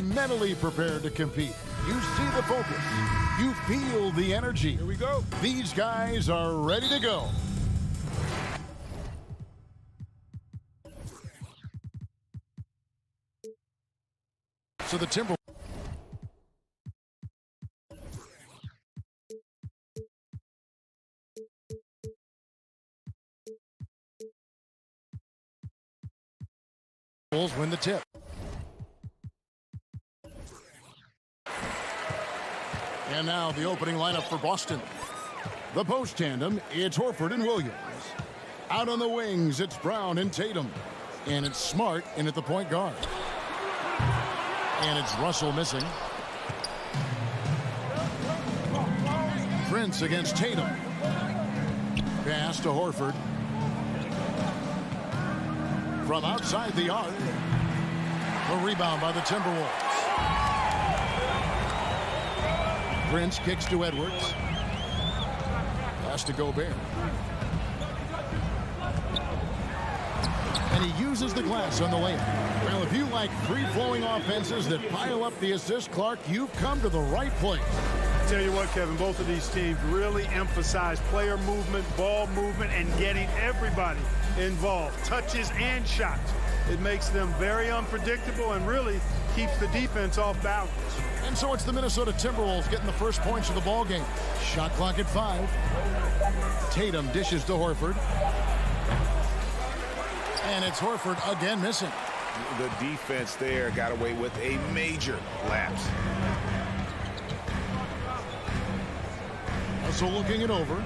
mentally prepared to compete. You see the focus. You feel the energy. Here we go. These guys are ready to go. So the Timberwolves. Win the tip. And now the opening lineup for Boston. The post tandem, it's Horford and Williams. Out on the wings, it's Brown and Tatum. And it's Smart in at the point guard. And it's Russell missing. Prince against Tatum. Pass to Horford. From outside the arc. A rebound by the Timberwolves. Prince kicks to Edwards. Pass to Gobert. And he uses the glass on the layup. Well, if you like free-flowing offenses that pile up the assist, Clark, you've come to the right place. Tell you what, Kevin, both of these teams really emphasize player movement, ball movement, and getting everybody involved, touches and shots. It makes them very unpredictable and really keeps the defense off balance. And so it's the Minnesota Timberwolves getting the first points of the ball game. Shot clock at 5. Tatum dishes to Horford. And it's Horford again missing. The defense there got away with a major lapse. So looking it over.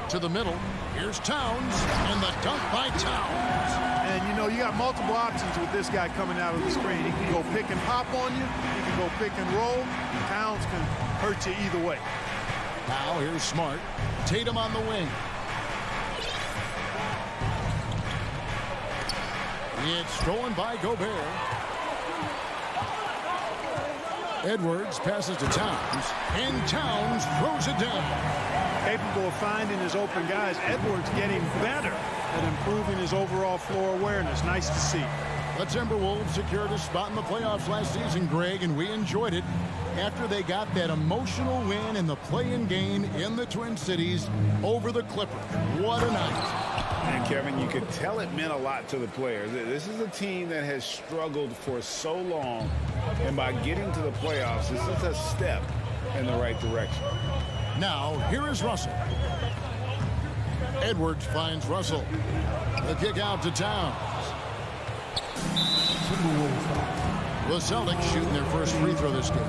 To the middle. Here's Towns. And the dunk by Towns. And, you know, you got multiple options with this guy coming out of the screen. He can go pick and pop on you. He can go pick and roll. Towns can hurt you either way. Now here's Smart. Tatum on the wing. It's stolen by Gobert. Edwards passes to Towns. And Towns throws it down. Capable of finding his open guys. Edwards getting better at improving his overall floor awareness. Nice to see. The Timberwolves secured a spot in the playoffs last season, Greg, and we enjoyed it after they got that emotional win in the play-in game in the Twin Cities over the Clippers. What a night. And Kevin, you could tell it meant a lot to the players. This is a team that has struggled for so long, and by getting to the playoffs, this is a step in the right direction. Now, here is Russell. Edwards finds Russell. The kick out to Towns. The Celtics shooting their first free throw this game.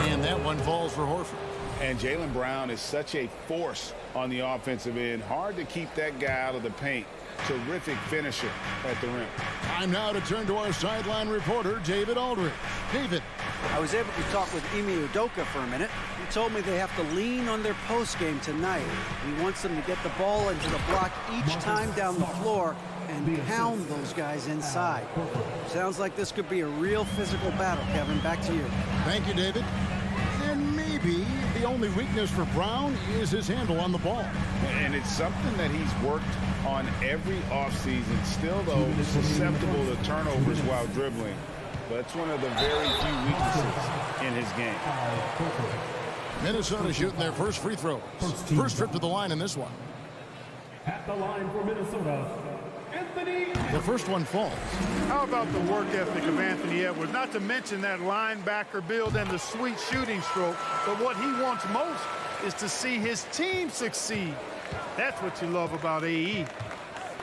And that one falls for Horford. And Jaylen Brown is such a force on the offensive end. Hard to keep that guy out of the paint. Terrific finisher at the rim. Time now to turn to our sideline reporter, David Aldridge. David. I was able to talk with Ime Udoka for a minute. He told me they have to lean on their post game tonight. He wants them to get the ball into the block each time down the floor and pound those guys inside. Sounds like this could be a real physical battle, Kevin. Back to you. Thank you, David. And maybe the only weakness for Brown is his handle on the ball. And it's something that he's worked on every offseason. Still, though, susceptible to turnovers while dribbling. But it's one of the very few weaknesses in his game. Minnesota shooting their first free throw. First trip to the line in this one. At the line for Minnesota, Anthony. The first one falls. How about the work ethic of Anthony Edwards? Not to mention that linebacker build and the sweet shooting stroke. But what he wants most is to see his team succeed. That's what you love about AE.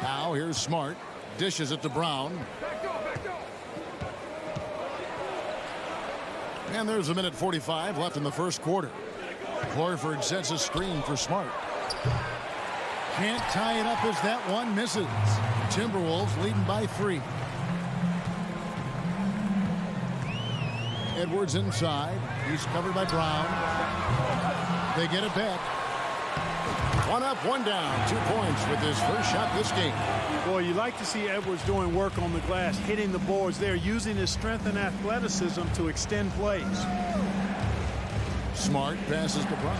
Now here's Smart. Dishes it to Brown. And there's a minute 45 left in the first quarter. Horford sets a screen for Smart. Can't tie it up as that one misses. Timberwolves leading by 3. Edwards inside. He's covered by Brown. They get it back. 1 up, 1 down. 2 points with his first shot this game. Boy, you like to see Edwards doing work on the glass, hitting the boards there, using his strength and athleticism to extend plays. Smart passes to Brown.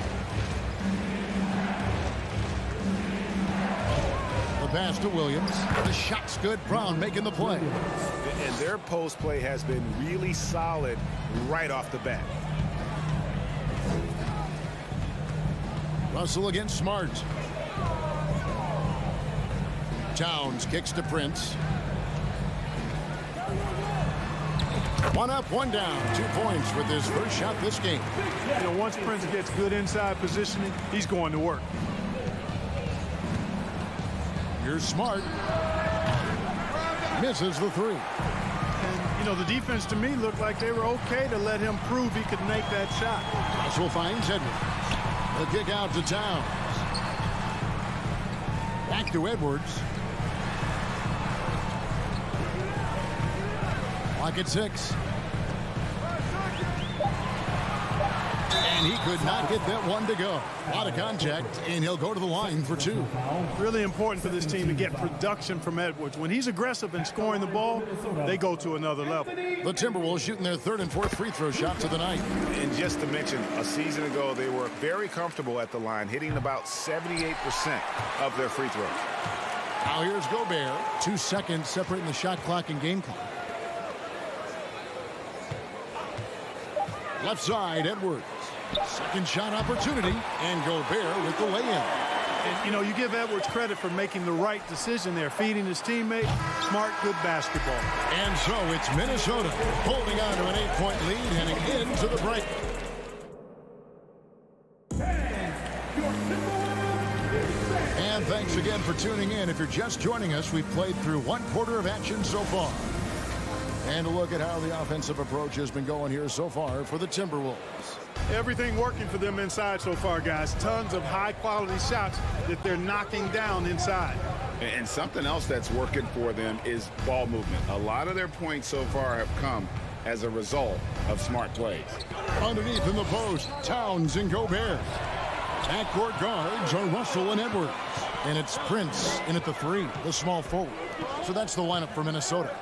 The pass to Williams. The shot's good. Brown making the play. And their post play has been really solid right off the bat. Russell against Smart. Towns kicks to Prince. One up, one down. 2 points with his first shot this game. You know, once Prince gets good inside positioning, he's going to work. Here's Smart. Misses the three. And, you know, the defense to me looked like they were okay to let him prove he could make that shot. Russell finds Edwards. The kick out to Towns. Back to Edwards. Clock at 6. And he could not get that one to go. A lot of contact, and he'll go to the line for 2. Really important for this team to get production from Edwards. When he's aggressive and scoring the ball, they go to another level. The Timberwolves shooting their 3rd and 4th free throw shots of the night. And just to mention, a season ago, they were very comfortable at the line, hitting about 78% of their free throws. Now here's Gobert. 2 seconds separating the shot clock and game clock. Left side, Edwards. Second shot opportunity, and Gobert with the lay-in. And, you know, you give Edwards credit for making the right decision there, feeding his teammate. Smart, good basketball. And so it's Minnesota holding on to an 8-point lead heading into the break. And thanks again for tuning in. If you're just joining us, we've played through 1 quarter of action so far. And a look at how the offensive approach has been going here so far for the Timberwolves. Everything working for them inside so far, guys. Tons of high-quality shots that they're knocking down inside. And something else that's working for them is ball movement. A lot of their points so far have come as a result of smart plays. Underneath in the post, Towns and Gobert. Backcourt guards are Russell and Edwards. And it's Prince in at the 3, the small forward. So that's the lineup for Minnesota.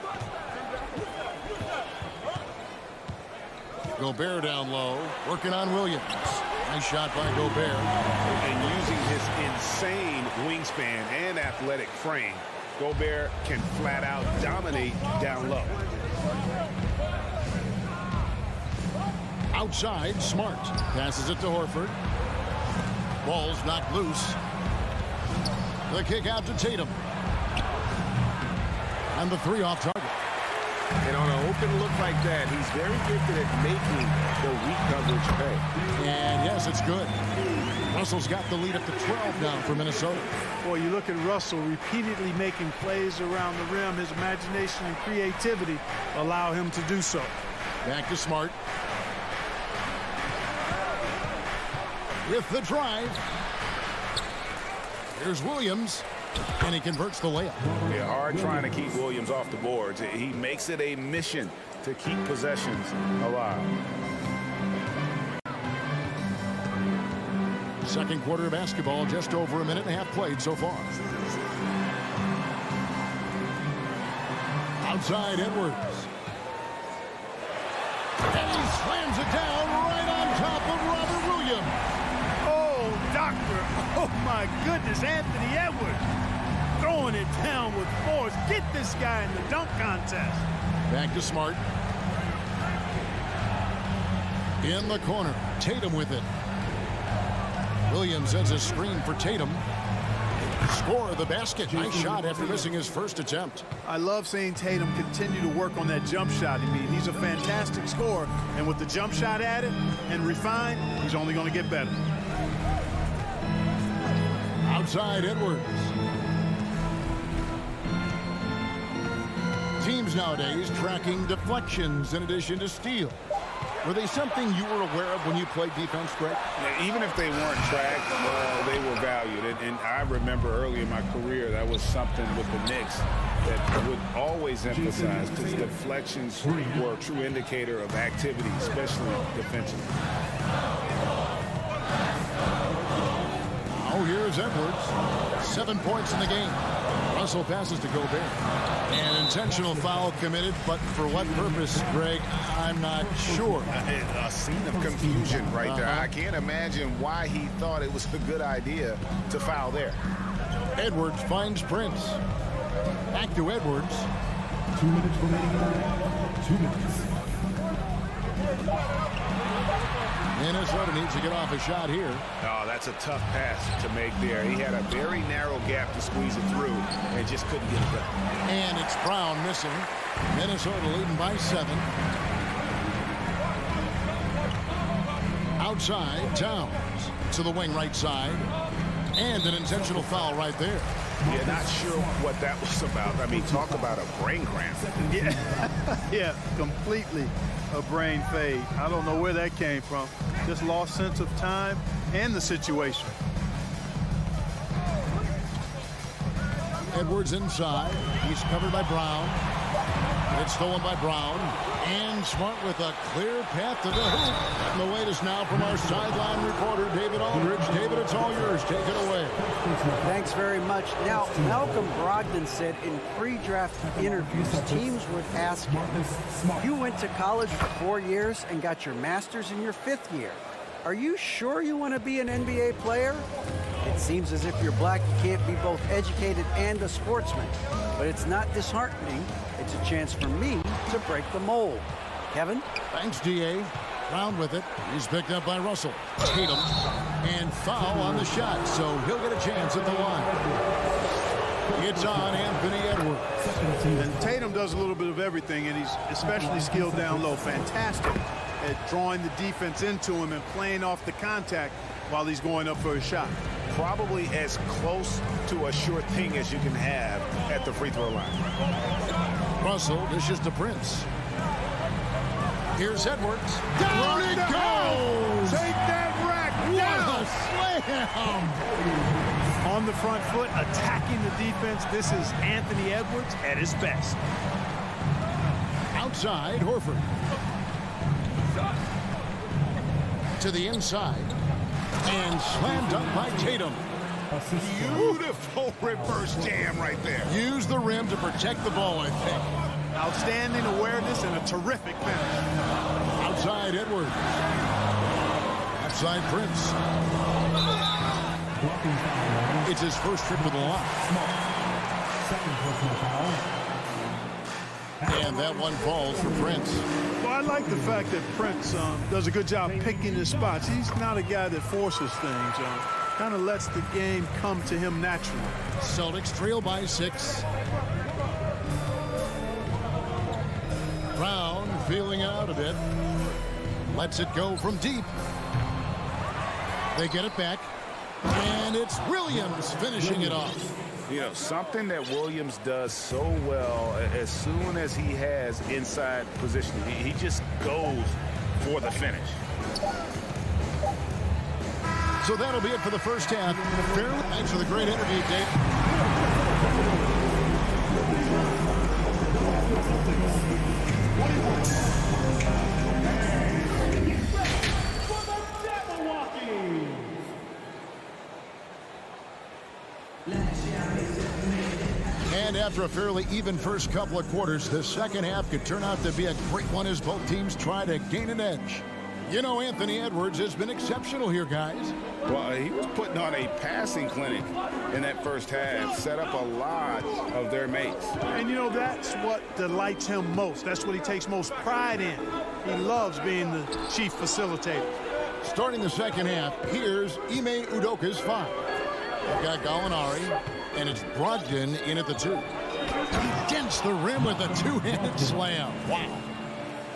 Gobert down low, working on Williams. Nice shot by Gobert. And using his insane wingspan and athletic frame, Gobert can flat out dominate down low. Outside, Smart. Passes it to Horford. Ball's knocked loose. The kick out to Tatum. And the 3 off target. And on an open look like that, he's very gifted at making the weak coverage pay. And yes, it's good. Russell's got the lead up to 12 now for Minnesota. Boy, you look at Russell repeatedly making plays around the rim. His imagination and creativity allow him to do so. Back to Smart. With the drive. Here's Williams. And he converts the layup. Yeah, hard trying to keep Williams off the boards. He makes it a mission to keep possessions alive. Second quarter of basketball, just over a minute and a half played so far. Outside, Edwards. And he slams it down right on top of Robert Williams. Oh, doctor. Oh, my goodness, Anthony Edwards. Throwing it down with force. Get this guy in the dunk contest. Back to Smart. In the corner. Tatum with it. Williams sends a screen for Tatum. Score the basket. Nice shot after missing his first attempt. I love seeing Tatum continue to work on that jump shot. I mean, he's a fantastic scorer. And with the jump shot added and refined, he's only going to get better. Outside, Edwards. Teams nowadays tracking deflections in addition to steals. Were they something you were aware of when you played defense, Greg? Even if they weren't tracked, they were valued. And I remember early in my career, that was something with the Knicks that would always emphasize, because deflections were a true indicator of activity, especially defensively. Oh, here's Here's Edwards. 7 points in the game. Russell passes to Gobert. An intentional foul committed, but for what purpose, Greg, I'm not sure. A scene of confusion right there. I can't imagine why he thought it was a good idea to foul there. Edwards finds Prince. Back to Edwards. 2 minutes remaining. 2 minutes. Minnesota needs to get off a shot here. Oh, that's a tough pass to make there. He had a very narrow gap to squeeze it through and just couldn't get it done. And it's Brown missing. Minnesota leading by 7. Outside, Towns to the wing right side. And an intentional foul right there. Yeah, not sure what that was about. I mean, talk about a brain cramp. Yeah, completely a brain fade. I don't know where that came from. Just lost sense of time and the situation. Edwards inside. He's covered by Brown. It's stolen by Brown. And Smart with a clear path to the hoop. And the wait is now from our sideline reporter, David Aldridge. David, it's all yours. Take it away. Thanks very much. Now, Malcolm Brogdon said in pre-draft interviews, teams would ask him, you went to college for 4 years and got your master's in your 5th year. Are you sure you want to be an NBA player? It seems as if you're black, you can't be both educated and a sportsman. But it's not disheartening. It's a chance for me to break the mold. Kevin? Thanks, D.A. Brown with it. He's picked up by Russell. Tatum. And foul on the shot, so he'll get a chance at the line. It's on Anthony Edwards. And Tatum does a little bit of everything, and he's especially skilled down low. Fantastic at drawing the defense into him and playing off the contact while he's going up for a shot. Probably as close to a sure thing as you can have at the free throw line. Russell dishes to Prince. Here's Edwards. Down it the goes! Take that rack down! Slam! On the front foot, attacking the defense. This is Anthony Edwards at his best. Outside, Horford. To the inside. And slam dunk by Tatum. Beautiful reverse jam right there. Use the rim to protect the ball, I think. Outstanding awareness and a terrific finish. Outside, Edwards. Outside, Prince. It's his first trip to the line. Second personal foul. And that one falls for Prince. Well, I like the fact that Prince does a good job picking his spots. He's not a guy that forces things. Kind of lets the game come to him naturally. Celtics trail by 6. Brown feeling out a bit. Lets it go from deep. They get it back. And it's Williams finishing it off. You know, something that Williams does so well as soon as he has inside position, he just goes for the finish. So that'll be it for the first half. Thanks for the great interview, Dave. And after a fairly even first couple of quarters, the second half could turn out to be a great one as both teams try to gain an edge. You know, Anthony Edwards has been exceptional here, guys. Well, he was putting on a passing clinic in that first half, set up a lot of their mates. And, you know, that's what delights him most. That's what he takes most pride in. He loves being the chief facilitator. Starting the second half, here's Ime Udoka's 5. They've got Gallinari, and it's Brogdon in at the 2. Against the rim with a two-handed slam. Wow.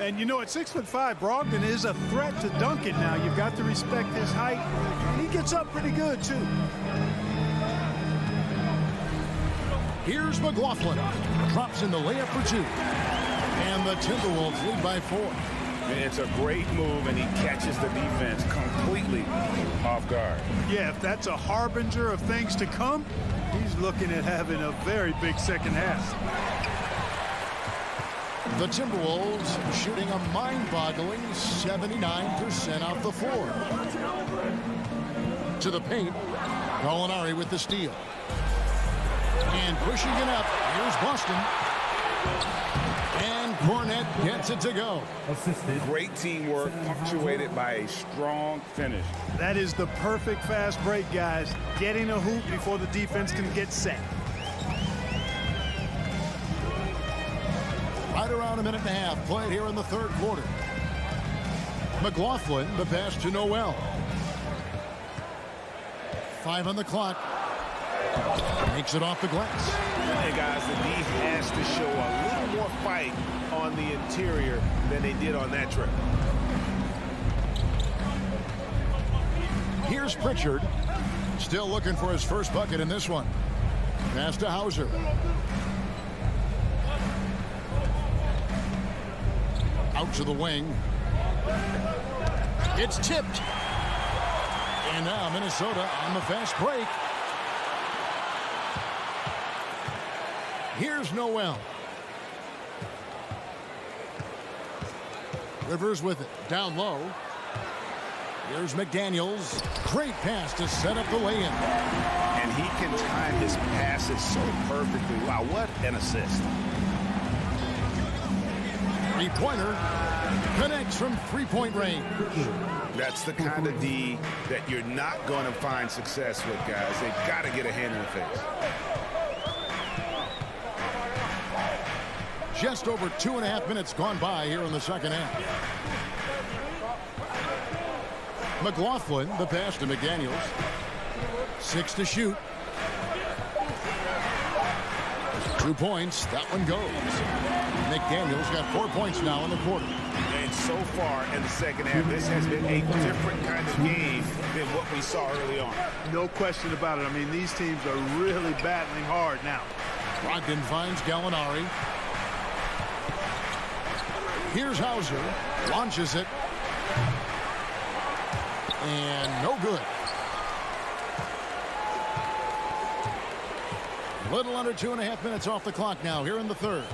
And, you know, at 6'5", Brogdon is a threat to dunk it now. You've got to respect his height. He gets up pretty good, too. Here's McLaughlin. Drops in the layup for 2. And the Timberwolves lead by 4. It's a great move, and he catches the defense completely off guard. Yeah, if that's a harbinger of things to come, he's looking at having a very big second half. The Timberwolves shooting a mind-boggling 79% off the floor. To the paint. Gallinari with the steal. And pushing it up. Here's Boston. And Cornette gets it to go. Assisted. Great teamwork, punctuated by a strong finish. That is the perfect fast break, guys. Getting a hoop before the defense can get set. Right around a minute and a half played here in the third quarter. McLaughlin, the pass to Noel. 5 on the clock. Makes it off the glass. Hey guys, the D has to show a little more fight on the interior than they did on that trip. Here's Pritchard. Still looking for his first bucket in this one. Pass to Hauser. Out to the wing. It's tipped. And now Minnesota on the fast break. Here's Noel. Rivers with it. Down low. Here's McDaniels. Great pass to set up the lay-in. And he can time his passes so perfectly. Wow, what an assist. Three-pointer. Connects from three-point range. That's the kind of D that you're not going to find success with, guys. They've got to get a hand in the face. Just over 2.5 minutes gone by here in the second half. McLaughlin, the pass to McDaniels. 6 to shoot. 2 points. That one goes. McDaniels got 4 points now in the quarter. And so far in the second half, this has been a different kind of game than what we saw early on. No question about it. I mean, these teams are really battling hard now. Brogdon finds Gallinari. Here's Hauser. Launches it. And no good. A little under 2.5 minutes off the clock now here in the third.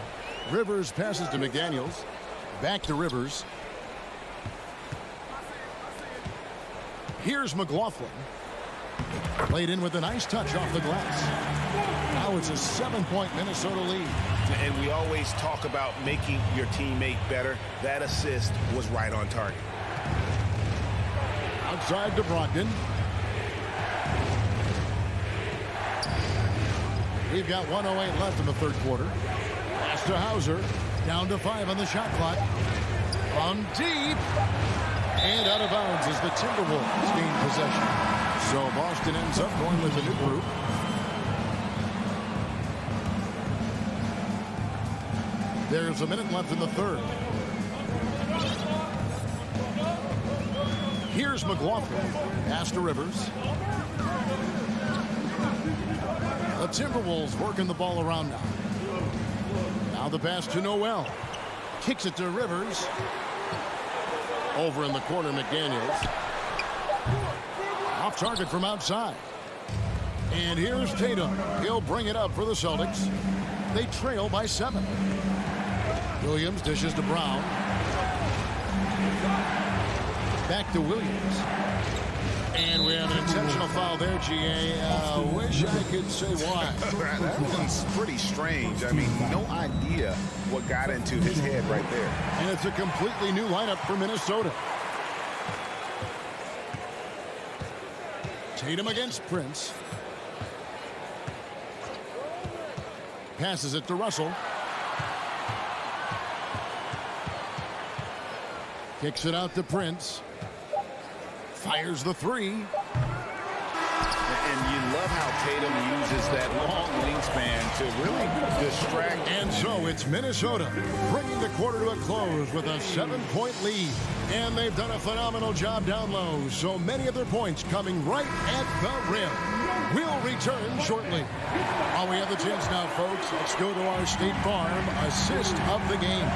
Rivers passes to McDaniels. Back to Rivers. Here's McLaughlin. Played in with a nice touch off the glass. Now it's a 7-point Minnesota lead. And we always talk about making your teammate better. That assist was right on target. Outside to Brogdon. We've got 1:08 left in the third quarter. Pass to Hauser. Down to 5 on the shot clock. From deep. And out of bounds as the Timberwolves gain possession. So Boston ends up going with a new group. There's a minute left in the third. Here's McLaughlin. Pass to Rivers. The Timberwolves working the ball around now. Now the pass to Noel. Kicks it to Rivers. Over in the corner, McDaniels. Off target from outside. And here's Tatum. He'll bring it up for the Celtics. They trail by 7. Williams dishes to Brown. Back to Williams. And we have an intentional foul there, GA. Wish I could say why. That one's pretty strange. I mean, no idea what got into his head right there. And it's a completely new lineup for Minnesota. Tatum against Prince. Passes it to Russell. Kicks it out to Prince. Fires the 3. And you love how Tatum uses that long wingspan to really distract. And so it's Minnesota bringing the quarter to a close with a 7-point lead. And they've done a phenomenal job down low. So many of their points coming right at the rim. We'll return shortly. While we have the chance now, folks, let's go to our State Farm assist of the game.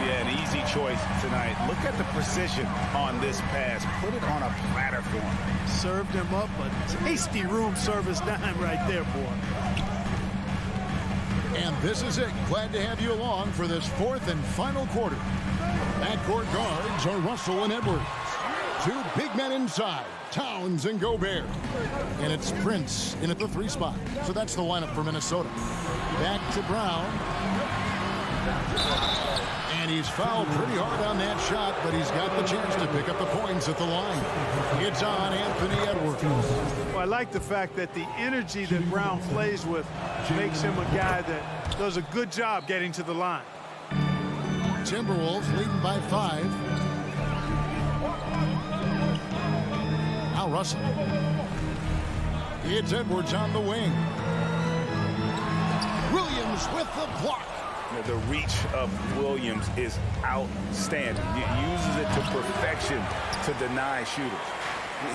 Yeah, an easy choice tonight. Look at the precision on this pass. Put it on a platter for him. Served him up a tasty room service dime right there, boy. And this is it. Glad to have you along for this fourth and final quarter. Backcourt guards are Russell and Edwards. Two big men inside, Towns and Gobert. And it's Prince in at the 3 spot. So that's the lineup for Minnesota. Back to Brown. And he's fouled pretty hard on that shot, but he's got the chance to pick up the points at the line. It's on Anthony Edwards. Well, I like the fact that the energy that Brown plays with makes him a guy that does a good job getting to the line. Timberwolves leading by 5. Now Russell. It's Edwards on the wing. Williams with the block. The reach of Williams is outstanding. He uses it to perfection to deny shooters.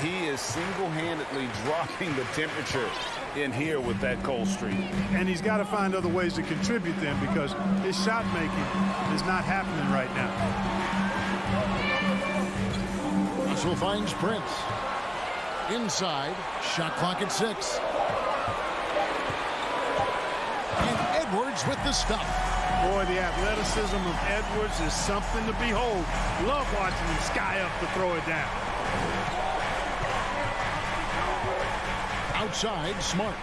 He is single-handedly dropping the temperature in here with that cold streak. And he's got to find other ways to contribute then, because his shot making is not happening right now. Russell finds Prince. Inside, shot clock at 6. And Edwards with the stuff. Boy, the athleticism of Edwards is something to behold. Love watching him sky up to throw it down. Outside, Smart.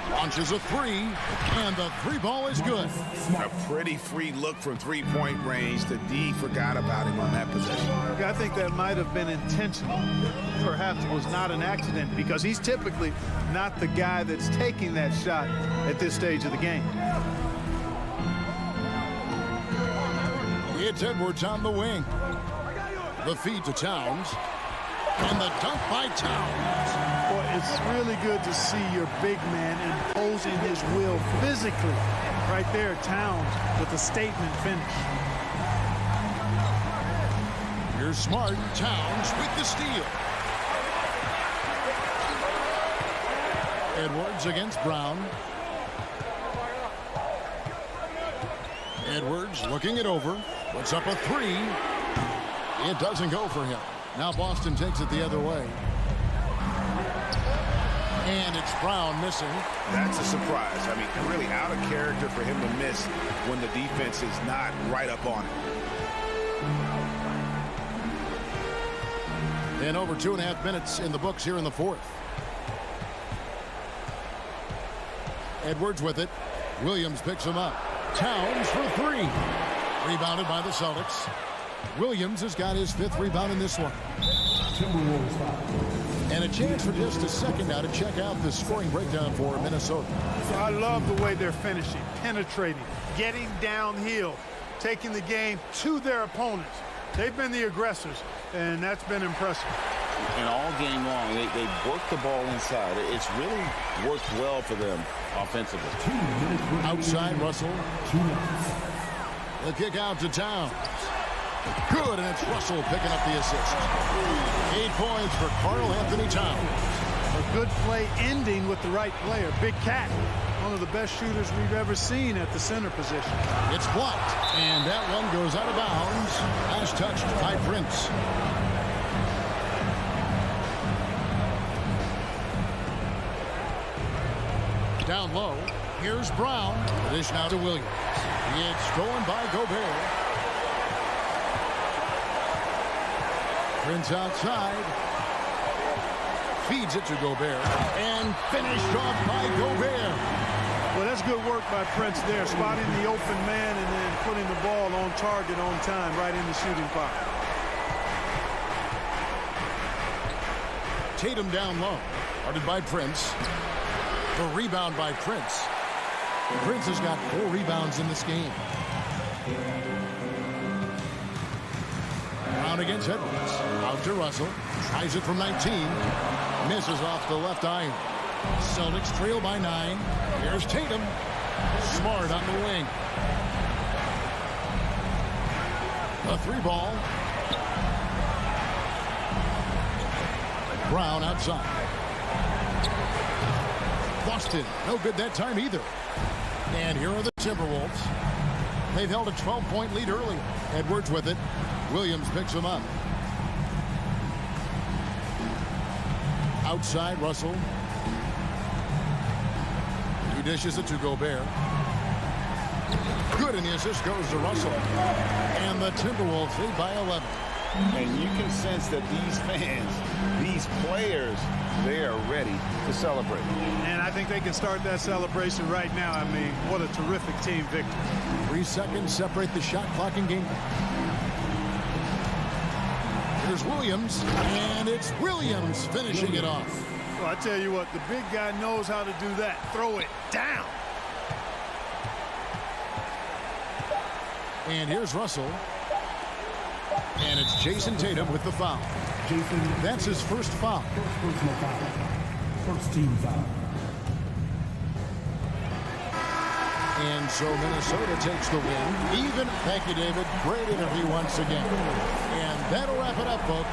Launches a 3, and the 3 ball is good. A pretty free look from three-point range. The D forgot about him on that possession. I think that might have been intentional. Perhaps it was not an accident, because he's typically not the guy that's taking that shot at this stage of the game. It's Edwards on the wing. The feed to Towns. And the dunk by Towns. Well, it's really good to see your big man imposing his will physically. Right there, Towns with a statement finish. Here's Smart. Towns with the steal. Edwards against Brown. Edwards looking it over. Puts up a 3. It doesn't go for him. Now Boston takes it the other way. And it's Brown missing. That's a surprise. I mean, really out of character for him to miss when the defense is not right up on it. And over 2.5 minutes in the books here in the 4th. Edwards with it. Williams picks him up. Towns for 3. Rebounded by the Celtics. Williams has got his 5th rebound in this one. And a chance for just a second now to check out the scoring breakdown for Minnesota. I love the way they're finishing, penetrating, getting downhill, taking the game to their opponents. They've been the aggressors, and that's been impressive. And all game long, they work the ball inside. It's really worked well for them offensively. Outside, Russell. The kick out to Towns. Good, and it's Russell picking up the assist. 8 points for Karl Anthony Towns. A good play ending with the right player. Big Cat, one of the best shooters we've ever seen at the center position. It's blocked, and that one goes out of bounds as touched by Prince. Down low, here's Brown. Dish now to Williams. It's stolen by Gobert. Prince outside. Feeds it to Gobert. And finished off by Gobert. Well, that's good work by Prince there, spotting the open man and then putting the ball on target on time right in the shooting pocket. Tatum down low. Guarded by Prince. The rebound by Prince. Prince has got 4 rebounds in this game. Brown against Edwards. Out to Russell. Tries it from 19. Misses off the left iron. Celtics trail by 9. Here's Tatum. Smart on the wing. A 3 ball. Brown outside. Boston, no good that time either. And here are the Timberwolves. They've held a 12-point lead early. Edwards with it. Williams picks him up. Outside, Russell. He dishes it to Gobert. Good, and the assist goes to Russell. And the Timberwolves lead by 11. And you can sense that these fans, these players, they are ready to celebrate. And I think they can start that celebration right now. I mean, what a terrific team victory. 3 seconds separate the shot clock and game. Here's Williams, and it's Williams finishing it off. Well, I tell you what, the big guy knows how to do that. Throw it down. And here's Russell. And it's Jason Tatum with the foul. That's his first foul. First personal foul. First team foul. And so Minnesota takes the win. Even. Thank you, David. Great interview once again. And that'll wrap it up, folks.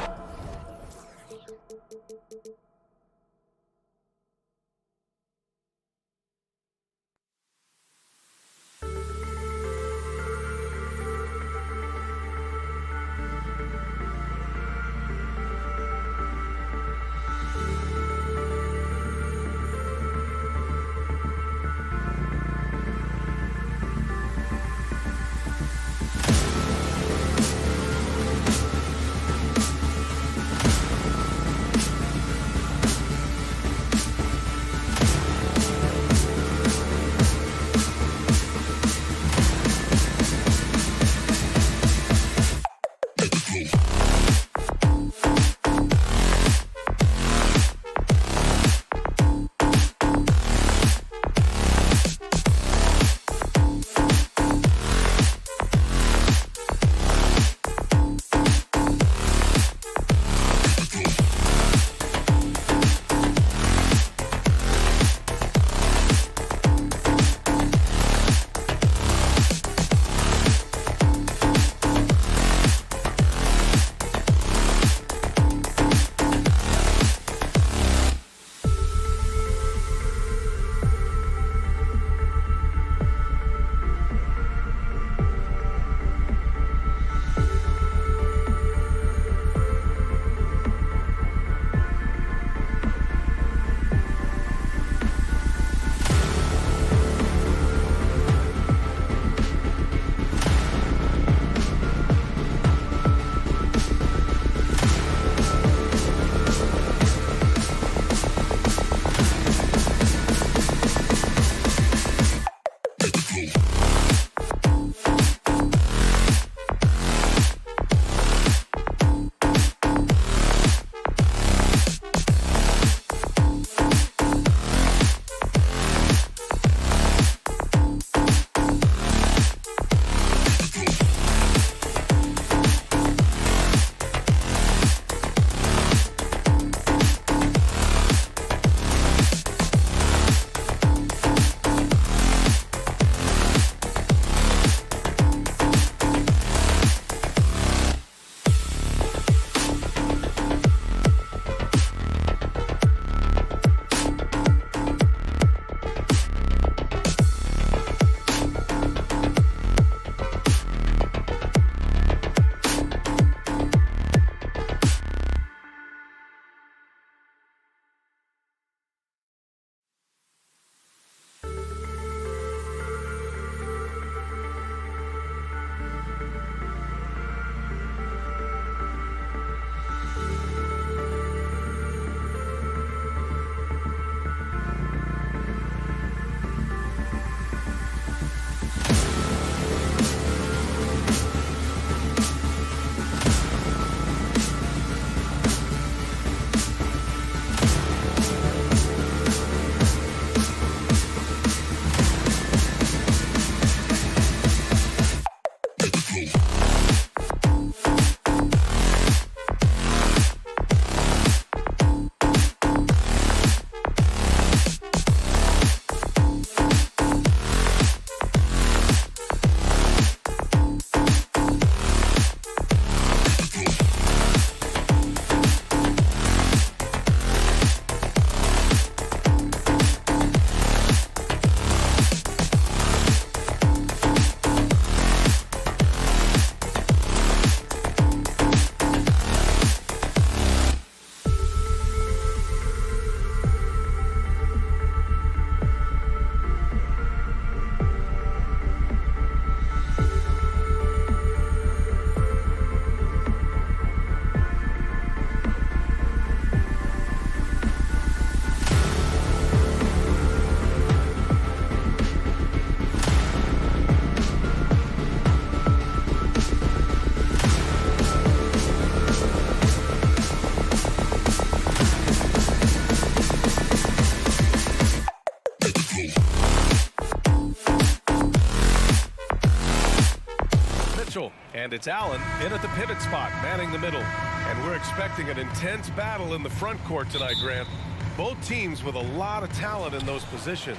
And it's Allen in at the pivot spot, manning the middle. And we're expecting an intense battle in the front court tonight, Grant. Both teams with a lot of talent in those positions.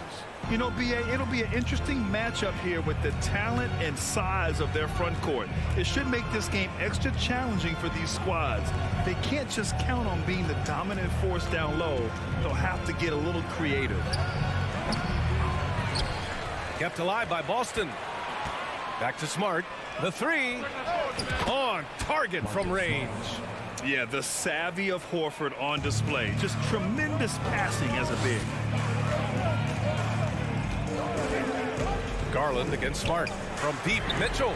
You know, B.A., it'll be an interesting matchup here with the talent and size of their front court. It should make this game extra challenging for these squads. They can't just count on being the dominant force down low. They'll have to get a little creative. Kept alive by Boston. Back to Smart. The three. On target from range. Yeah, the savvy of Horford on display. Just tremendous passing as a big. Garland against Smart. From deep, Mitchell.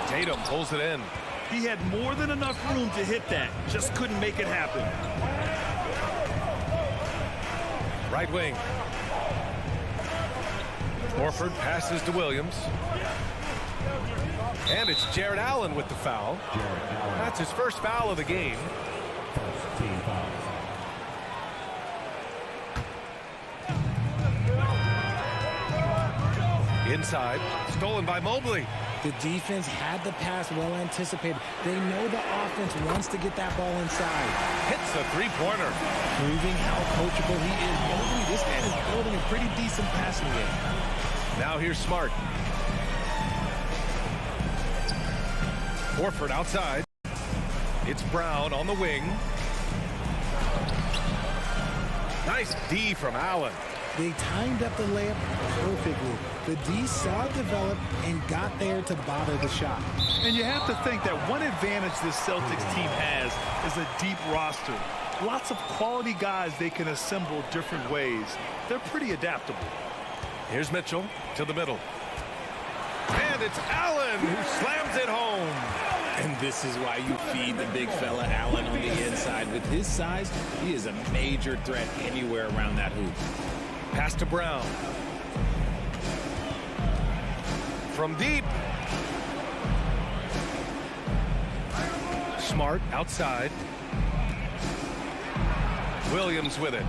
Tatum pulls it in. He had more than enough room to hit that. Just couldn't make it happen. Right wing. Horford passes to Williams. And it's Jared Allen with the foul. That's his first foul of the game. First team foul. Inside, stolen by Mobley. The defense had the pass well anticipated. They know the offense wants to get that ball inside. Hits a three-pointer. Proving how coachable he is. Mobley, this man is building a pretty decent passing game. Now here's Smart. Horford outside. It's Brown on the wing. Nice D from Allen. They timed up the layup perfectly. The D saw it develop and got there to bother the shot. And you have to think that one advantage this Celtics team has is a deep roster. Lots of quality guys they can assemble different ways. They're pretty adaptable. Here's Mitchell to the middle. And it's Allen who slams it home. And this is why you feed the big fella Allen on the inside. With his size, he is a major threat anywhere around that hoop. Pass to Brown. From deep. Smart outside. Williams with it.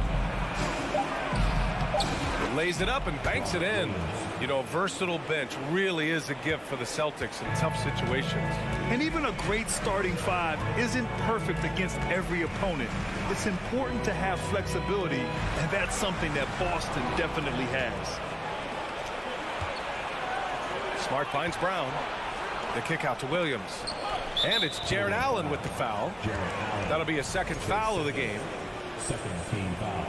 Lays it up and banks it in. You know, a versatile bench really is a gift for the Celtics in tough situations. And even a great starting five isn't perfect against every opponent. It's important to have flexibility, and that's something that Boston definitely has. Smart finds Brown. The kick out to Williams. And it's Jared Allen with the foul. That'll be a second foul of the game. Second team foul.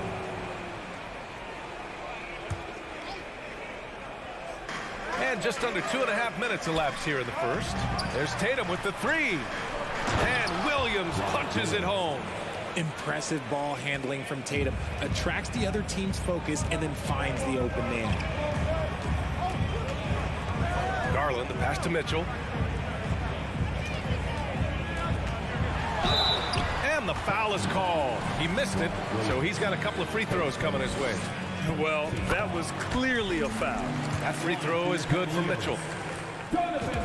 And just under 2.5 minutes elapsed here in the first. There's Tatum with the three. And Williams punches it home. Impressive ball handling from Tatum. Attracts the other team's focus and then finds the open man. Garland, the pass to Mitchell. And the foul is called. He missed it, so he's got a couple of free throws coming his way. Well, that was clearly a foul. That free throw is good for Mitchell.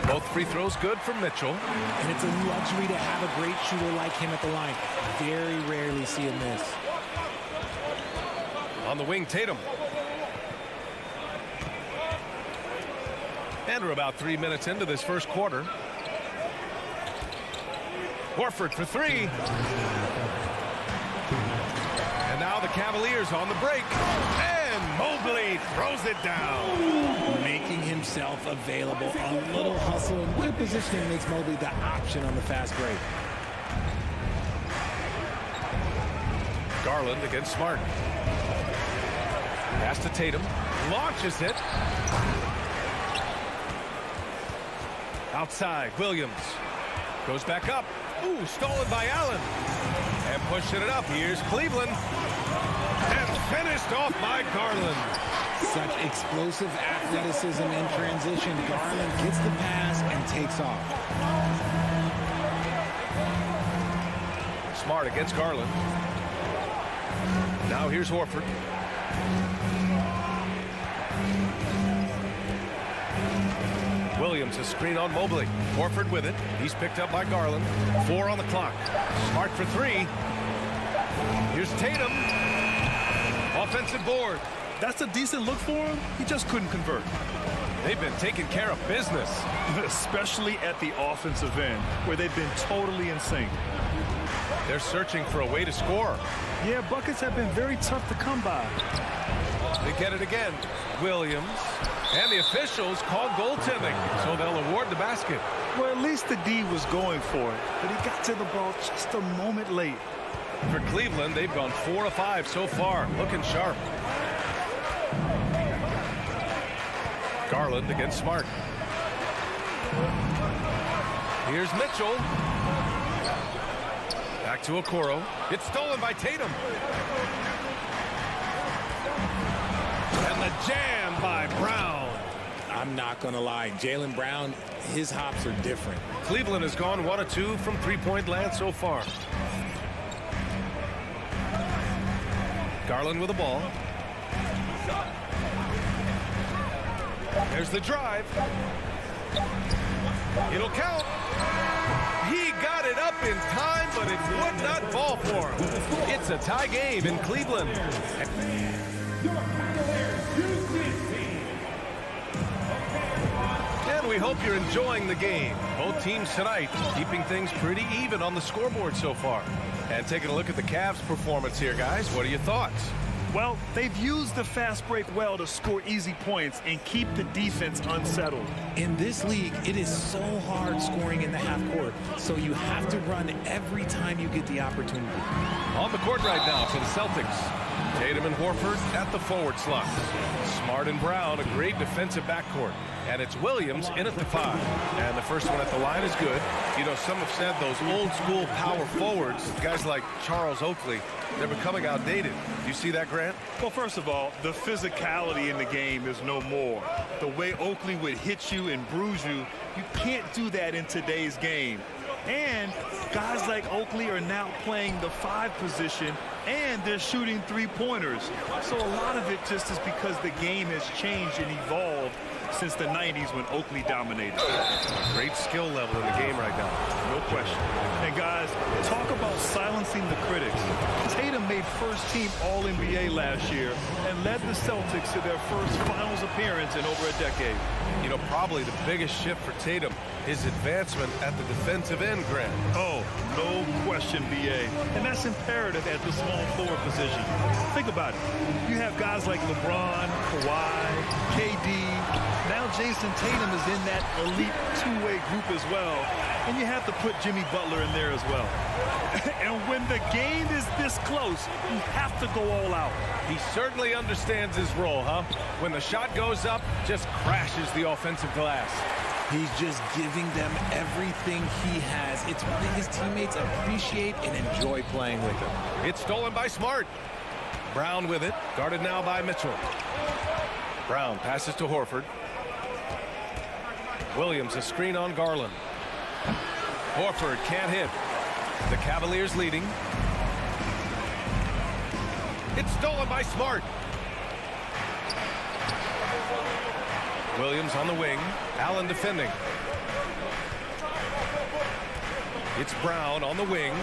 Both free throws good for Mitchell. And it's a luxury to have a great shooter like him at the line. Very rarely see him miss. On the wing, Tatum. And we're about 3 minutes into this first quarter. Horford for three. And now the Cavaliers on the break. And Mobley throws it down. Making himself available. A little hustle and good positioning makes Mobley the option on the fast break. Garland against Smart. Pass to Tatum. Launches it. Outside, Williams. Goes back up. Ooh, stolen by Allen. And pushing it up. Here's Cleveland. And finished off by Garland. Such explosive athleticism in transition. Garland gets the pass and takes off. Smart against Garland. Now here's Horford. Williams, a screen on Mobley. Horford with it. He's picked up by Garland. 4 on the clock. Smart for three. Here's Tatum. Offensive board. That's a decent look for him. He just couldn't convert. They've been taking care of business. Especially at the offensive end, where they've been totally in sync. They're searching for a way to score. Yeah, buckets have been very tough to come by. They get it again. Williams. And the officials called goaltending, so they'll award the basket. Well, at least the D was going for it, but he got to the ball just a moment late. For Cleveland, they've gone 4 of 5 so far, looking sharp. Garland against Smart. Here's Mitchell. Back to Okoro. It's stolen by Tatum. And the jam by Brown. I'm not going to lie. Jaylen Brown, his hops are different. Cleveland has gone 1 of 2 from three-point land so far. Garland with the ball. There's the drive. It'll count. He got it up in time, but it would not fall for him. It's a tie game in Cleveland. And we hope you're enjoying the game. Both teams tonight keeping things pretty even on the scoreboard so far. And taking a look at the Cavs' performance here, guys. What are your thoughts? Well, they've used the fast break well to score easy points and keep the defense unsettled. In this league, it is so hard scoring in the half court, so you have to run every time you get the opportunity. On the court right now for the Celtics. Tatum and Horford at the forward slots. Smart and Brown, a great defensive backcourt. And it's Williams in at the 5. And the first one at the line is good. You know, some have said those old school power forwards, guys like Charles Oakley, they're becoming outdated. Do you see that, Grant? Well, first of all, the physicality in the game is no more. The way Oakley would hit you and bruise you, you can't do that in today's game. And guys like Oakley are now playing the 5 position, and they're shooting 3-pointers. So a lot of it just is because the game has changed and evolved since the 90s when Oakley dominated. A great skill level in the game right now. No question. And guys, talk about silencing the critics. Tatum made first-team All-NBA last year and led the Celtics to their first finals appearance in over a decade. You know, probably the biggest shift for Tatum is advancement at the defensive end, Grant. Oh, no question, B.A. And that's imperative at the small forward position. Think about it. You have guys like LeBron, Kawhi, KD. Now Jason Tatum is in that elite two-way group as well. And you have to put Jimmy Butler in there as well. And when the game is this close, you have to go all out. He certainly understands his role, huh? When the shot goes up, just crashes the offensive glass. He's just giving them everything he has. It's what his teammates appreciate and enjoy playing with him. It's stolen by Smart. Brown with it, guarded now by Mitchell. Brown passes to Horford. Williams a screen on Garland. Horford can't hit. The Cavaliers leading. It's stolen by Smart. Williams on the wing. Allen defending. It's Brown on the wing.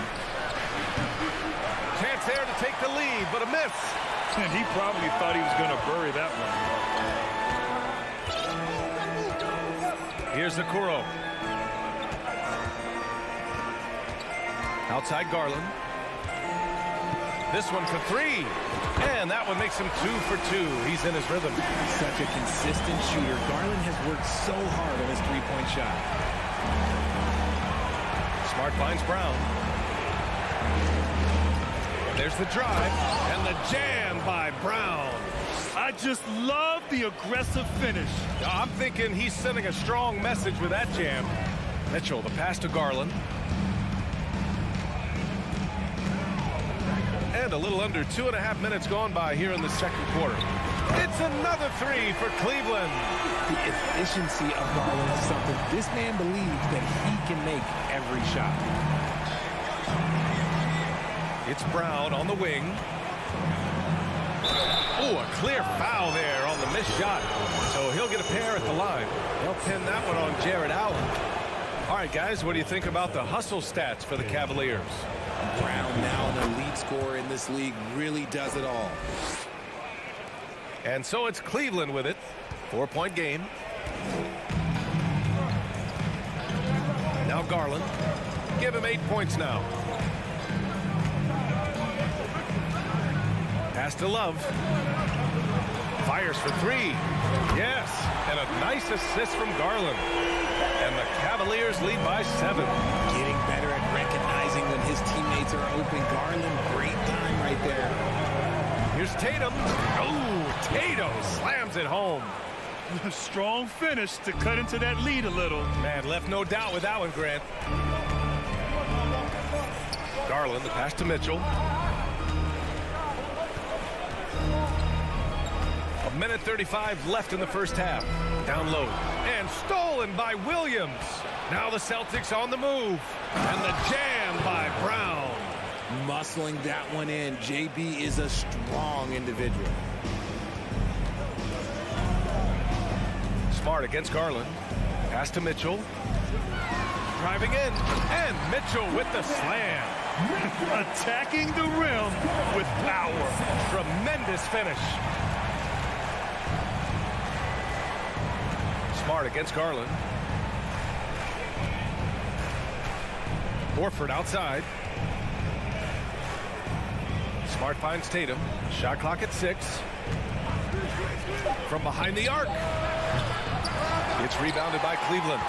Chance there to take the lead, but a miss. And he probably thought he was going to bury that one. Here's Okoro. Outside Garland. This one for 3. And that one makes him 2 for 2. He's in his rhythm. Such a consistent shooter. Garland has worked so hard on his three-point shot. Smart finds Brown. There's the drive and the jam by Brown. I just love the aggressive finish. I'm thinking he's sending a strong message with that jam. Mitchell, the pass to Garland. And a little under 2.5 minutes gone by here in the second quarter. It's another 3 for Cleveland. The efficiency of Garland is something this man believes that he can make every shot. It's Brown on the wing. Oh, a clear foul there on the missed shot. So he'll get a pair at the line. They'll pin that one on Jared Allen. All right, guys, what do you think about the hustle stats for the Cavaliers? Brown, now an elite scorer in this league, really does it all. And so it's Cleveland with it. 4-point game. Now Garland. Give him 8 points now. Pass to Love. Fires for 3. Yes, and a nice assist from Garland. And the Cavaliers lead by 7. Getting better at recognizing when his teammates are open. Garland, great time right there. Here's Tatum. Oh, Tatum slams it home. A strong finish to cut into that lead a little. Man, left no doubt with that one, Grant. Garland, the pass to Mitchell. A minute 35 left in the first half. Down low. And stolen by Williams. Now the Celtics on the move. And the jam by Brown. Muscling that one in. JB is a strong individual. Smart against Garland. Pass to Mitchell. Driving in. And Mitchell with the slam. Attacking the rim with power. Tremendous finish. Smart against Garland. Horford outside. Smart finds Tatum. Shot clock at 6. From behind the arc. It's rebounded by Cleveland.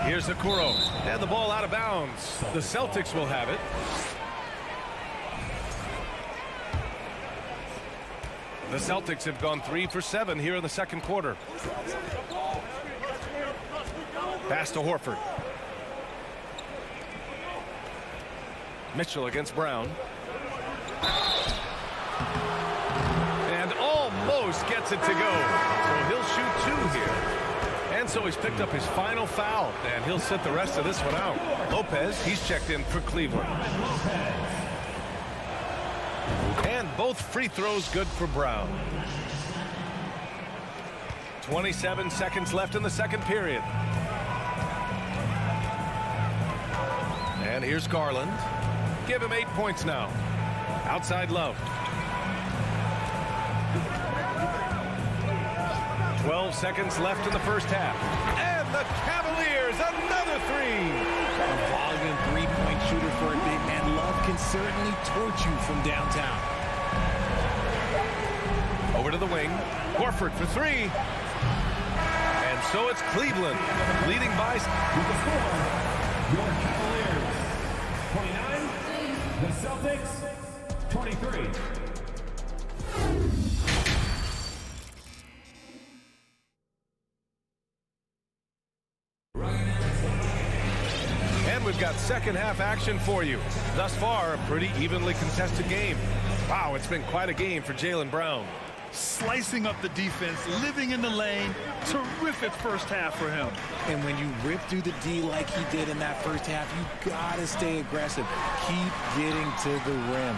Here's Okoro. And the ball out of bounds. The Celtics will have it. The Celtics have gone 3 for 7 here in the second quarter. Pass to Horford. Mitchell against Brown. And almost gets it to go. So he'll shoot 2 here. And so he's picked up his final foul. And he'll sit the rest of this one out. Lopez, he's checked in for Cleveland. And both free throws good for Brown. 27 seconds left in the second period. And here's Garland. Give him 8 points now. Outside Love. 12 seconds left in the first half. And the Cavaliers, another 3. A volume three-point shooter for a big man. Love can certainly torch you from downtown. Over to the wing. Horford for 3. And so it's Cleveland leading by. Your Cavaliers, 29. The Celtics, 23. And we've got second half action for you. Thus far, a pretty evenly contested game. Wow, it's been quite a game for Jaylen Brown. Slicing up the defense, living in the lane. Terrific first half for him. And when you rip through the D like he did in that first half, you gotta stay aggressive. Keep getting to the rim.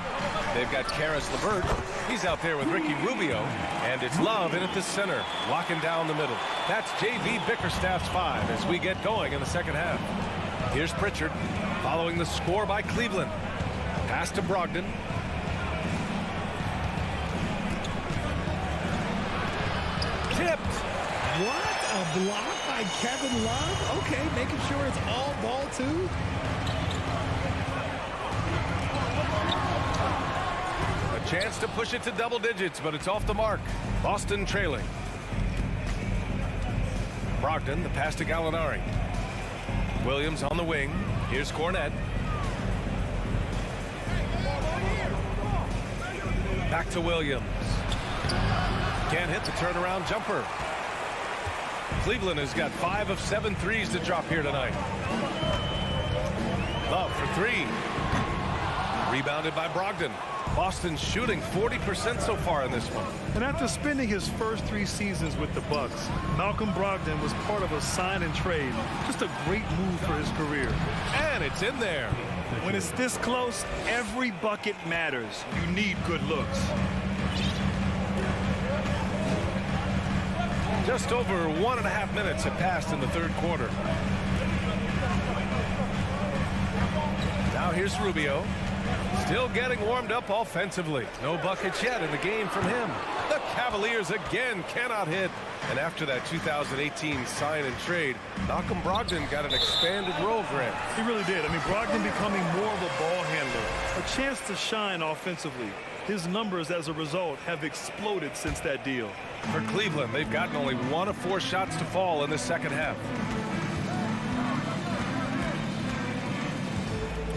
They've got Karis LeVert. He's out there with Ricky Rubio. And it's Love in at the center, locking down the middle. That's J.V. Bickerstaff's 5 as we get going in the second half. Here's Pritchard following the score by Cleveland. Pass to Brogdon. Tipped. What? A block by Kevin Love? Okay, making sure it's all ball too. A chance to push it to double digits, but it's off the mark. Boston trailing. Brogdon, the pass to Gallinari. Williams on the wing. Here's Cornette. Back to Williams. Can't hit the turnaround jumper. Cleveland has got 5 of 7 threes to drop here tonight. Love for 3. Rebounded by Brogdon. Boston shooting 40% so far in this one. And after spending his first 3 seasons with the Bucks, Malcolm Brogdon was part of a sign and trade. Just a great move for his career. And it's in there. When it's this close, every bucket matters. You need good looks. Just over 1.5 minutes have passed in the third quarter. Now here's Rubio. Still getting warmed up offensively. No buckets yet in the game from him. The Cavaliers again cannot hit. And after that 2018 sign and trade, Malcolm Brogdon got an expanded role, Grant. He really did. I mean, Brogdon becoming more of a ball handler, a chance to shine offensively. His numbers as a result have exploded since that deal. For Cleveland, they've gotten only 1 of 4 shots to fall in the second half.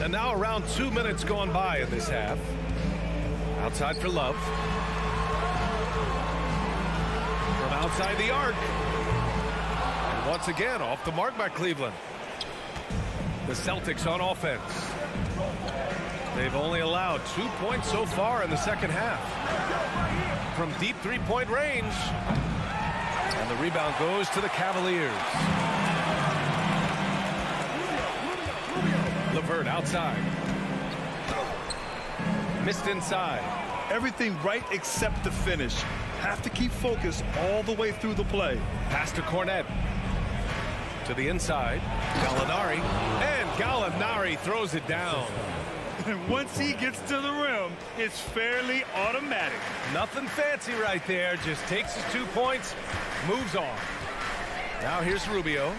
And now around 2 minutes gone by in this half. Outside for Love. From outside the arc. And once again, off the mark by Cleveland. The Celtics on offense. They've only allowed 2 points so far in the second half. From deep three-point range. And the rebound goes to the Cavaliers. LeVert outside. Missed inside. Everything right except the finish. Have to keep focused all the way through the play. Pass to Cornet. To the inside. Gallinari. And Gallinari throws it down. And once he gets to the rim, it's fairly automatic. Nothing fancy right there. Just takes his 2 points. Moves on. Now here's Rubio.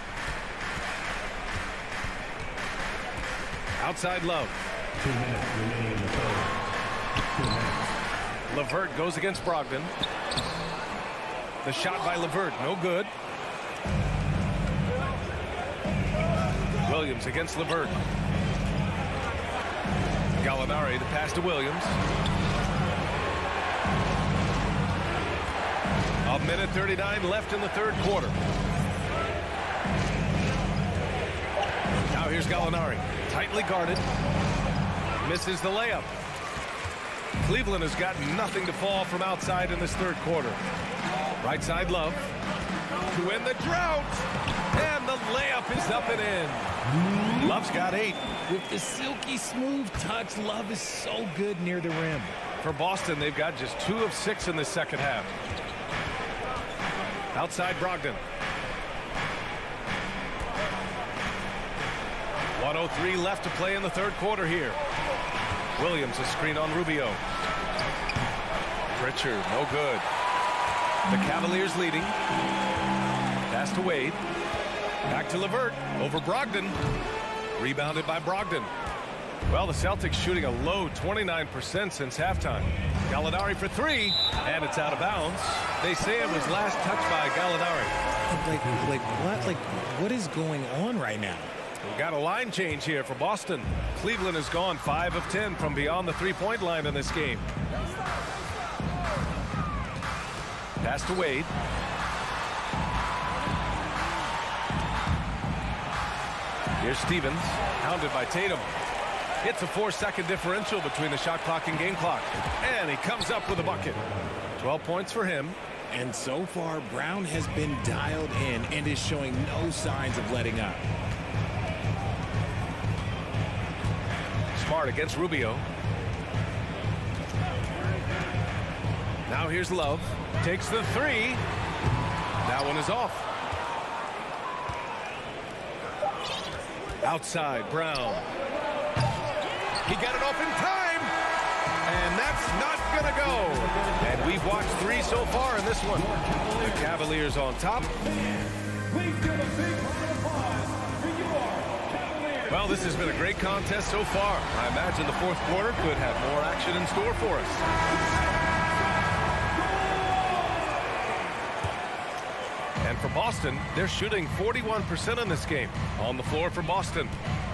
Outside Love. 2 minutes remaining in the third. 2 minutes. LeVert goes against Brogdon. The shot by LeVert, no good. Williams against LeVert. Gallinari, the pass to Williams. 1:39 left in the third quarter. Now here's Gallinari. Tightly guarded. Misses the layup. Cleveland has got nothing to fall from outside in this third quarter. Right side Love. To end the drought. And the layup is up and in. Love's got 8. With the silky smooth touch, Love is so good near the rim. For Boston, they've got just 2 of 6 in the second half. Outside Brogdon. 1:03 left to play in the third quarter here. Williams, a screen on Rubio. Pritchard, no good. The Cavaliers leading. Pass to Wade. Back to LeVert. Over Brogdon. Rebounded by Brogdon. Well, the Celtics shooting a low 29% since halftime. Gallinari for 3, and it's out of bounds. They say it was last touched by Gallinari. What is going on right now? We've got a line change here for Boston. Cleveland has gone 5 of 10 from beyond the three-point line in this game. Pass to Wade. Here's Stevens, hounded by Tatum. It's a 4-second differential between the shot clock and game clock. And he comes up with a bucket. 12 points for him. And so far, Brown has been dialed in and is showing no signs of letting up. Smart against Rubio. Now here's Love. Takes the 3. That one is off. Outside, Brown. He got it off in time. And that's not going to go. And we've watched 3 so far in this one. The Cavaliers on top. Well, this has been a great contest so far. I imagine the fourth quarter could have more action in store for us. And for Boston, they're shooting 41% in this game. On the floor for Boston,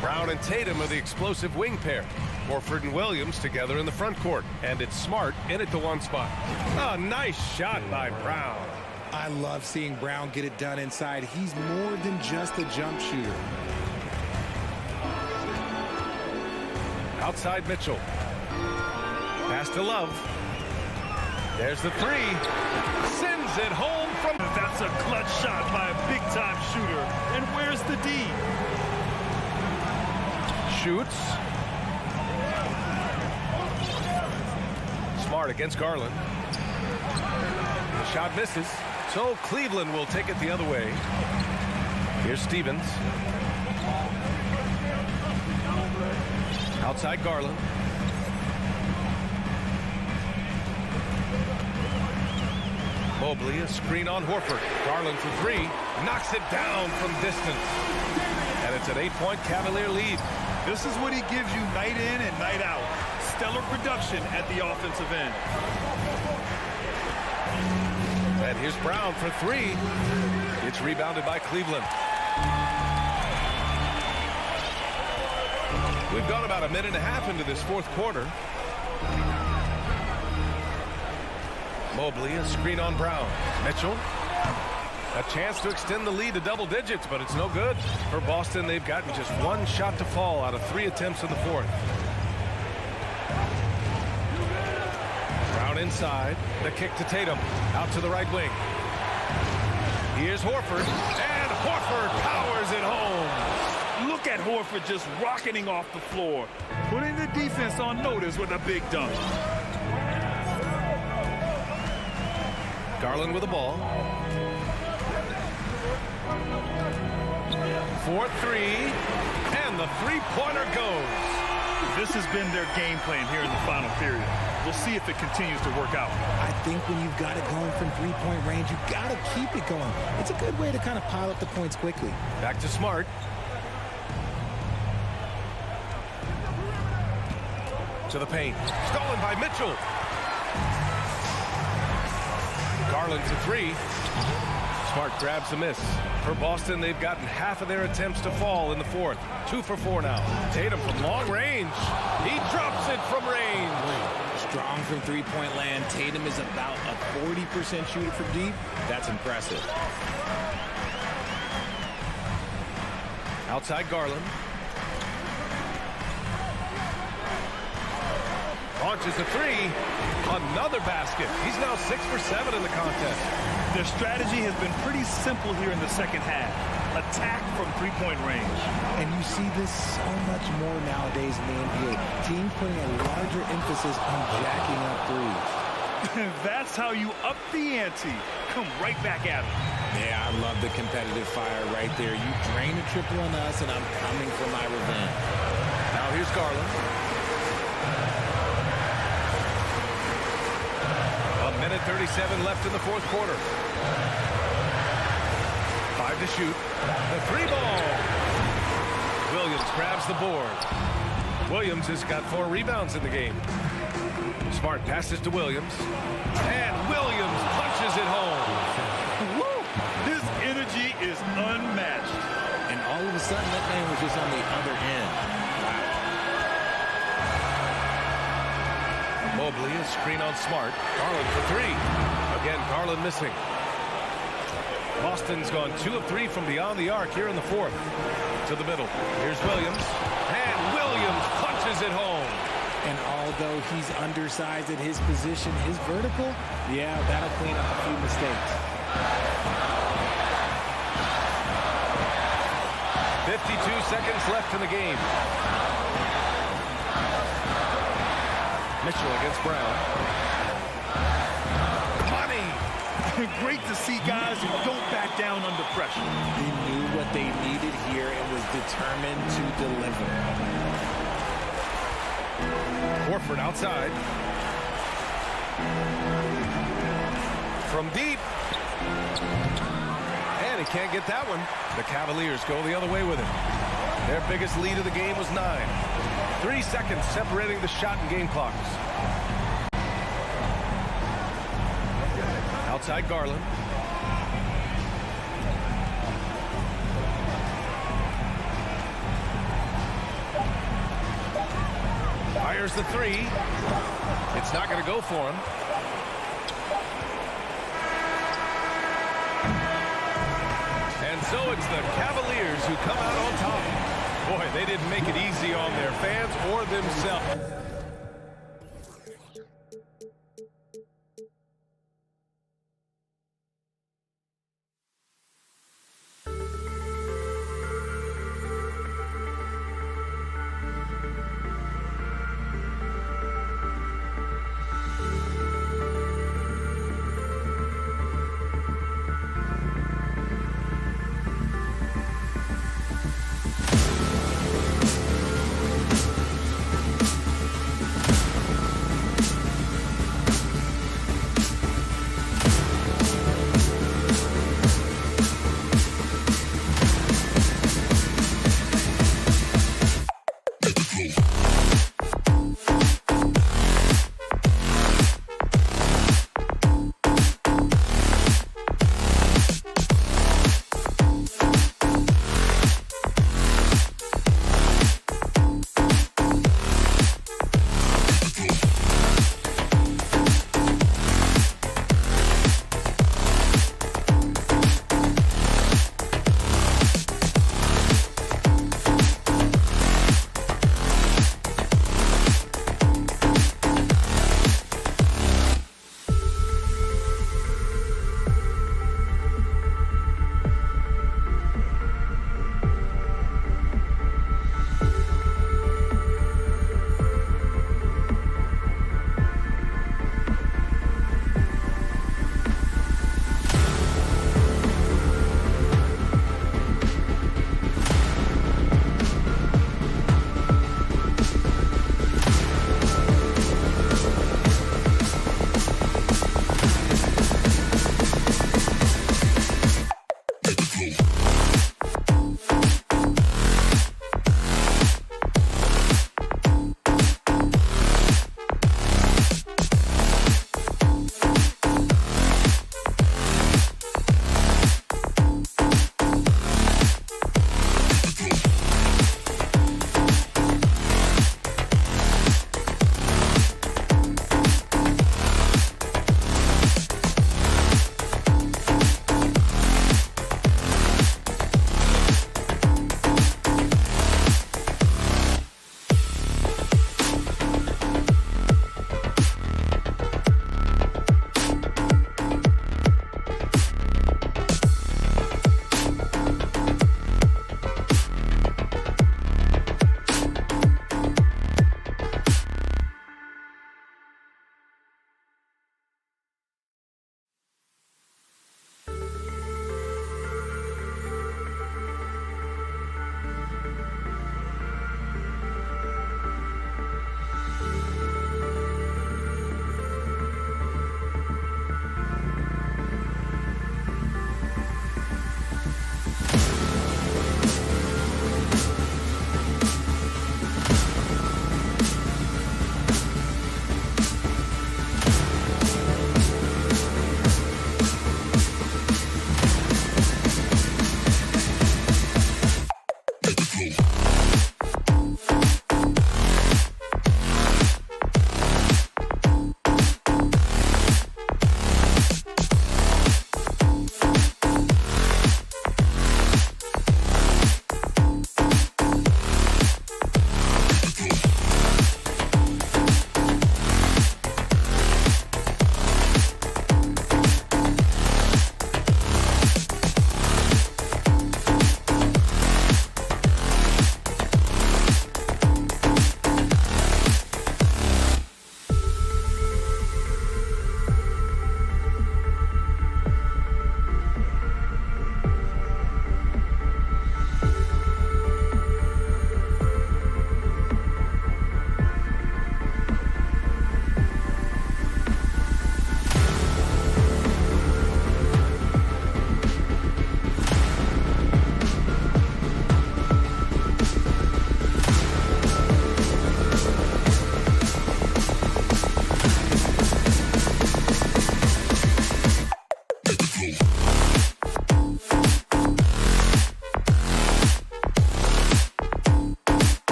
Brown and Tatum are the explosive wing pair. Horford and Williams together in the front court. And it's Smart in at the 1 spot. A nice shot by Brown. I love seeing Brown get it done inside. He's more than just a jump shooter. Outside Mitchell. Pass to Love. There's the 3. Sends it home from... That's a clutch shot by a big-time shooter. And where's the D? Shoots. Smart against Garland. The shot misses. So Cleveland will take it the other way. Here's Stevens. Outside Garland. Mobley, a screen on Horford. Garland for three, knocks it down from distance. And it's an 8-point Cavalier lead. This is what he gives you night in and night out. Stellar production at the offensive end. And here's Brown for three. It's rebounded by Cleveland. We've gone about a minute and a half into this fourth quarter. Mobley, a screen on Brown. Mitchell, a chance to extend the lead to double digits, but it's no good. For Boston, they've gotten just one shot to fall out of 3 attempts in the fourth. Brown inside, the kick to Tatum, out to the right wing. Here's Horford, and Horford powers it home. Look at Horford just rocketing off the floor, putting the defense on notice with a big dunk. Garland with the ball. 4-3, and the three-pointer goes. This has been their game plan here in the final period. We'll see if it continues to work out. I think when you've got it going from three-point range, you've got to keep it going. It's a good way to kind of pile up the points quickly. Back to Smart. To the paint. Stolen by Mitchell. Garland to three. Smart grabs the miss. For Boston, they've gotten half of their attempts to fall in the fourth. 2 for 4 now. Tatum from long range. He drops it from range. Strong from three-point land. Tatum is about a 40% shooter from deep. That's impressive. Outside Garland. Launches a three. Another basket. He's now 6 for 7 in the contest. Their strategy has been pretty simple here in the second half. Attack from three-point range. And you see this so much more nowadays in the NBA. Teams putting a larger emphasis on jacking up threes. That's how you up the ante. Come right back at them. Yeah, I love the competitive fire right there. You drain a triple on us, and I'm coming for my revenge. Now here's Garland. A minute 37 left in the fourth quarter. 5 to shoot. The three ball. Williams grabs the board. Williams has got 4 rebounds in the game. Smart passes to Williams. And Williams punches it home. Woo! His energy is unmatched. And all of a sudden, that man was just on the other end. Mobley, a screen on Smart. Garland for three. Again, Garland missing. Boston's gone 2 of 3 from beyond the arc here in the fourth. To the middle. Here's Williams. And Williams punches it home. And although he's undersized at his position, his vertical, yeah, that'll clean up a few mistakes. 52 seconds left in the game. Mitchell against Brown. Money! Great to see guys who don't back down under pressure. He knew what they needed here and was determined to deliver. Horford outside. From deep. And he can't get that one. The Cavaliers go the other way with it. Their biggest lead of the game was 9. 3 seconds separating the shot and game clocks. Outside Garland. Fires the three. It's not going to go for him. And so it's the Cavaliers who come out on top. Boy, they didn't make it easy on their fans or themselves.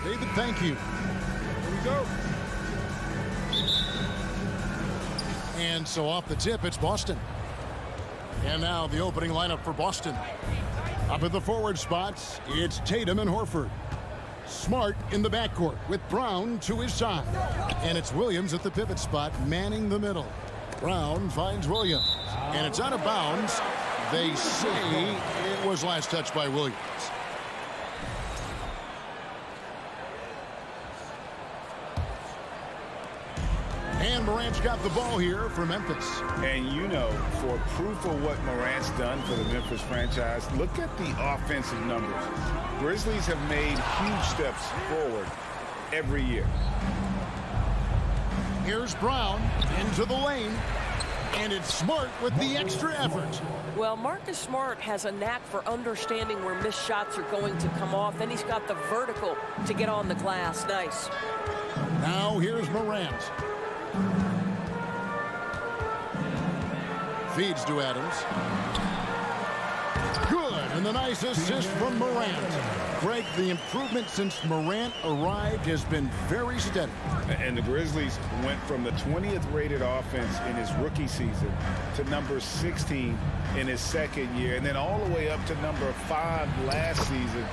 David, thank you. Here we go. And so off the tip, it's Boston. And now the opening lineup for Boston. Up at the forward spots, it's Tatum and Horford. Smart in the backcourt with Brown to his side. And it's Williams at the pivot spot, manning the middle. Brown finds Williams. And it's out of bounds. They say it was last touched by Williams. And Morant's got the ball here for Memphis. And you know, for proof of what Morant's done for the Memphis franchise, look at the offensive numbers. Grizzlies have made huge steps forward every year. Here's Brown into the lane. And it's Smart with the extra effort. Well, Marcus Smart has a knack for understanding where missed shots are going to come off. And he's got the vertical to get on the glass. Nice. Now here's Morant. Feeds to Adams. Good, and the nice assist from Morant. Greg, the improvement since Morant arrived has been very steady. And the Grizzlies went from the 20th rated offense in his rookie season to number 16 in his second year, and then all the way up to number 5 last season.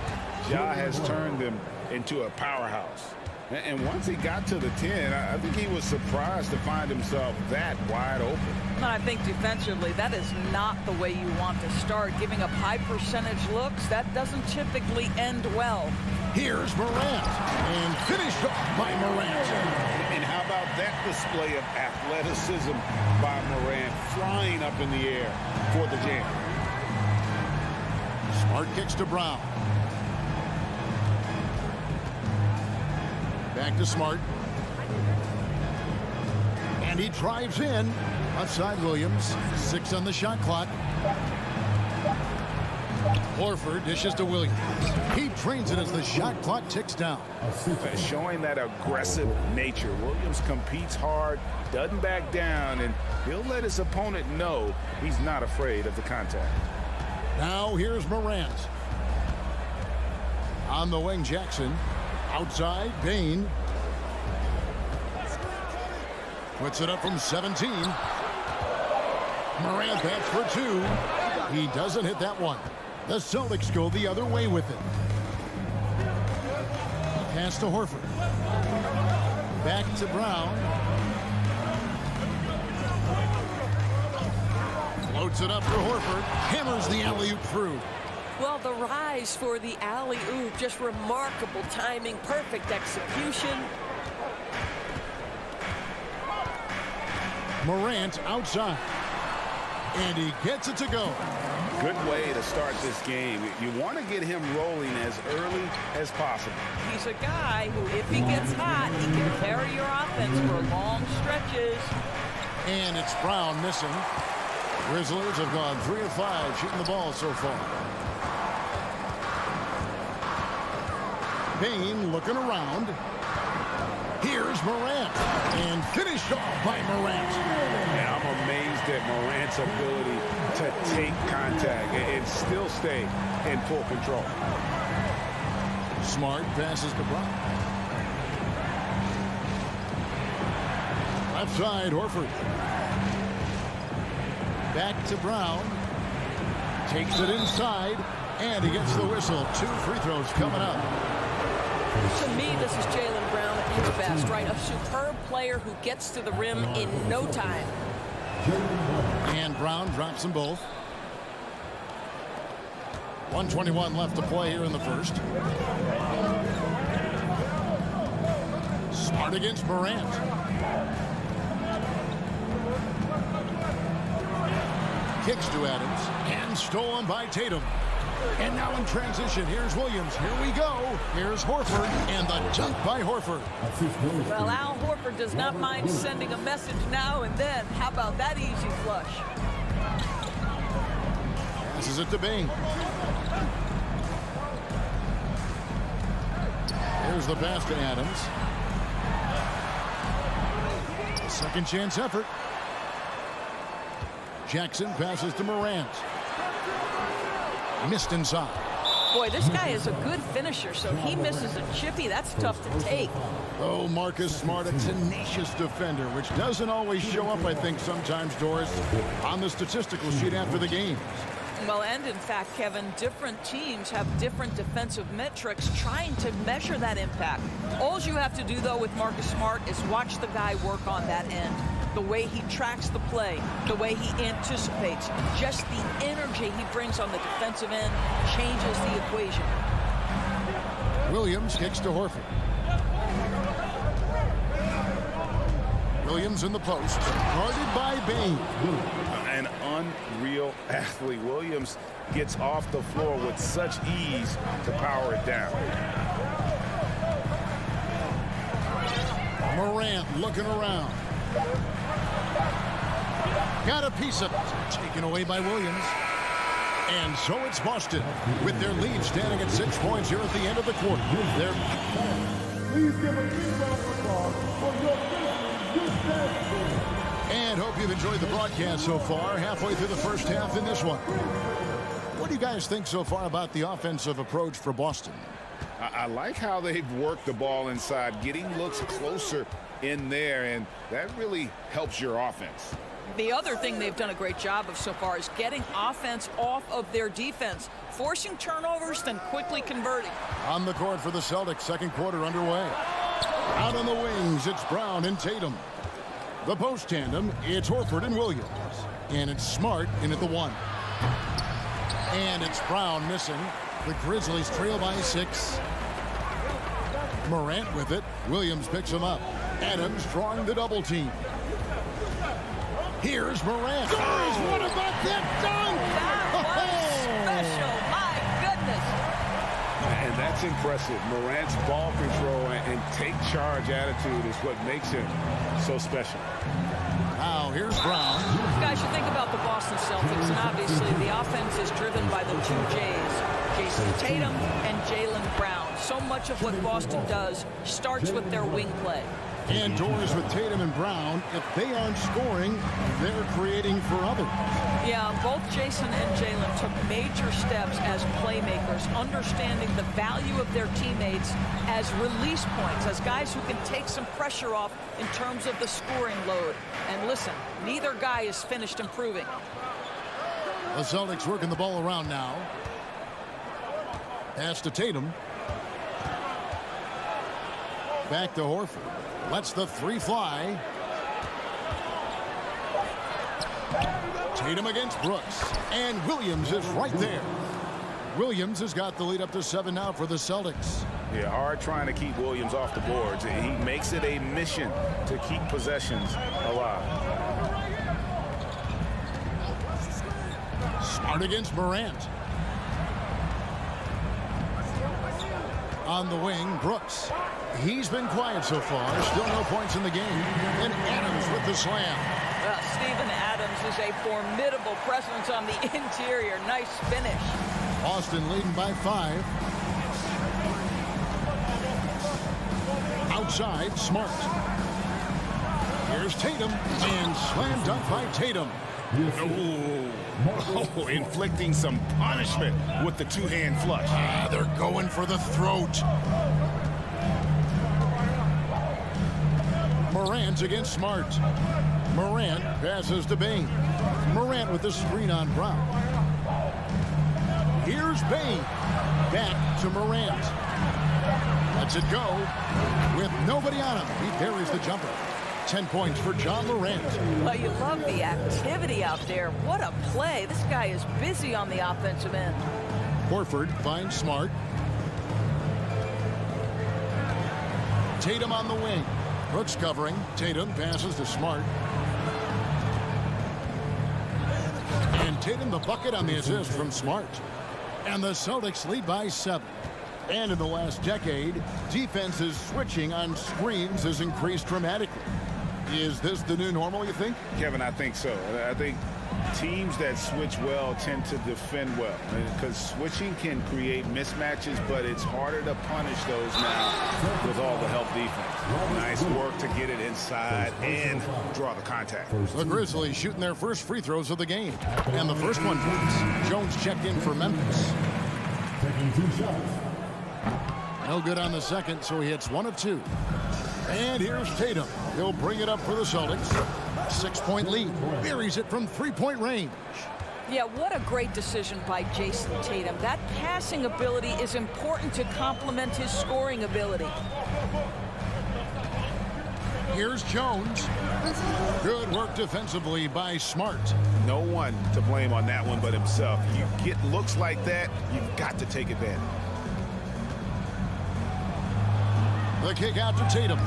Ja has turned them into a powerhouse. And once he got to the 10, I think he was surprised to find himself that wide open. I think defensively, that is not the way you want to start. Giving up high percentage looks, that doesn't typically end well. Here's Morant, and finished off by Morant. And how about that display of athleticism by Morant, flying up in the air for the jam. Smart kicks to Brown. Back to Smart. And he drives in. Outside Williams. 6 on the shot clock. Horford dishes to Williams. He trains it as the shot clock ticks down. Showing that aggressive nature. Williams competes hard, doesn't back down, and he'll let his opponent know he's not afraid of the contact. Now here's Morant. On the wing, Jackson. Outside, Bain. Puts it up from 17. Morant bats for 2. He doesn't hit that one. The Celtics go the other way with it. Pass to Horford. Back to Brown. Floats it up for Horford. Hammers the alley-oop through. Well, the rise for the alley-oop, just remarkable timing, perfect execution. Morant outside. And he gets it to go. Good way to start this game. You want to get him rolling as early as possible. He's a guy who, if he gets hot, he can carry your offense for long stretches. And it's Brown missing. Grizzlies have gone 3 of 5 shooting the ball so far. Bain looking around. Here's Morant. And finished off by Morant. And I'm amazed at Morant's ability to take contact and still stay in full control. Smart passes to Brown. Left side, Horford. Back to Brown. Takes it inside. And he gets the whistle. 2 free throws coming up. To me, this is Jaylen Brown at his best, right? A superb player who gets to the rim in no time. And Brown drops them both. 1:21 left to play here in the first. Smart against Morant. Kicks to Adams. And stolen by Tatum. And now in transition, here's Williams. Here we go. Here's Horford. And the jump by Horford. Well, Al Horford does not mind sending a message now and then. How about that easy flush? Passes it to Bain. Here's the pass to Adams. Second chance effort. Jackson passes to Morant. Missed inside. Boy, this guy is a good finisher, so he misses a chippy. That's tough to take. Oh, Marcus Smart, a tenacious defender, which doesn't always show up, I think, sometimes, Doris, on the statistical sheet after the game. Well, and in fact, Kevin, different teams have different defensive metrics trying to measure that impact. All you have to do, though, with Marcus Smart is watch the guy work on that end. The way he tracks the play, the way he anticipates, just the energy he brings on the defensive end changes the equation. Williams kicks to Horford. Williams in the post, guarded by Bain. An unreal athlete. Williams gets off the floor with such ease to power it down. Morant looking around. Got a piece of it. Taken away by Williams. And so it's Boston with their lead standing at 6 points here at the end of the quarter. Please give a big round of applause for your and hope you've enjoyed the broadcast so far. Halfway through the first half in this one. What do you guys think so far about the offensive approach for Boston? I like how they've worked the ball inside, getting looks closer in there, and that really helps your offense. The other thing they've done a great job of so far is getting offense off of their defense, forcing turnovers, then quickly converting. On the court for the Celtics, second quarter underway. Out on the wings, it's Brown and Tatum. The post tandem, it's Horford and Williams. And it's Smart in at the 1. And it's Brown missing. The Grizzlies trail by 6. Morant with it. Williams picks him up. Adams drawing the double team. Here's Morant. Doris, what about that dunk? That was special. My goodness. And that's impressive. Morant's ball control and take charge attitude is what makes him so special. Now here's Brown. Guys, you think about the Boston Celtics, and obviously the offense is driven by the 2 J's, Jason Tatum and Jaylen Brown. So much of what Boston does starts with their wing play. And Doris with Tatum and Brown, if they aren't scoring, they're creating for others. Yeah, both Jason and Jaylen took major steps as playmakers, understanding the value of their teammates as release points, as guys who can take some pressure off in terms of the scoring load. And listen, neither guy is finished improving. The Celtics working the ball around now. Pass to Tatum. Back to Horford. Lets the 3 fly. Tatum against Brooks. And Williams is right there. Williams has got the lead up to 7 now for the Celtics. Yeah, hard trying to keep Williams off the boards. He makes it a mission to keep possessions alive. Smart against Morant. On the wing, Brooks. He's been quiet so far. Still no points in the game. And Adams with the slam. Well, Steven Adams is a formidable presence on the interior. Nice finish. Boston leading by 5. Outside, Smart. Here's Tatum. And slam dunk by Tatum. Oh, inflicting some punishment with the 2-hand flush. They're going for the throat. Morant against Smart. Morant passes to Bain. Morant with the screen on Brown. Here's Bain. Back to Morant. Lets it go with nobody on him. He buries the jumper. 10 points for John Morant. Well, you love the activity out there. What a play. This guy is busy on the offensive end. Horford finds Smart. Tatum on the wing. Brooks covering. Tatum passes to Smart. And Tatum the bucket on the assist from Smart. And the Celtics lead by 7. And in the last decade, defenses switching on screens has increased dramatically. Is this the new normal, you think? Kevin, I think so. I think teams that switch well tend to defend well, because switching can create mismatches, but it's harder to punish those now with all the help defense. Nice work to get it inside and draw the contact. The Grizzlies shooting their first free throws of the game. And the first one comes. Jones checked in for Memphis. No good on the second, so he hits 1 of 2. And here's Tatum. He'll bring it up for the Celtics. 6-point lead. Buries it from 3-point range. Yeah, what a great decision by Jason Tatum. That passing ability is important to complement his scoring ability. Here's Jones. Good work defensively by Smart. No one to blame on that one but himself. You get looks like that, you've got to take advantage. The kick out to Tatum.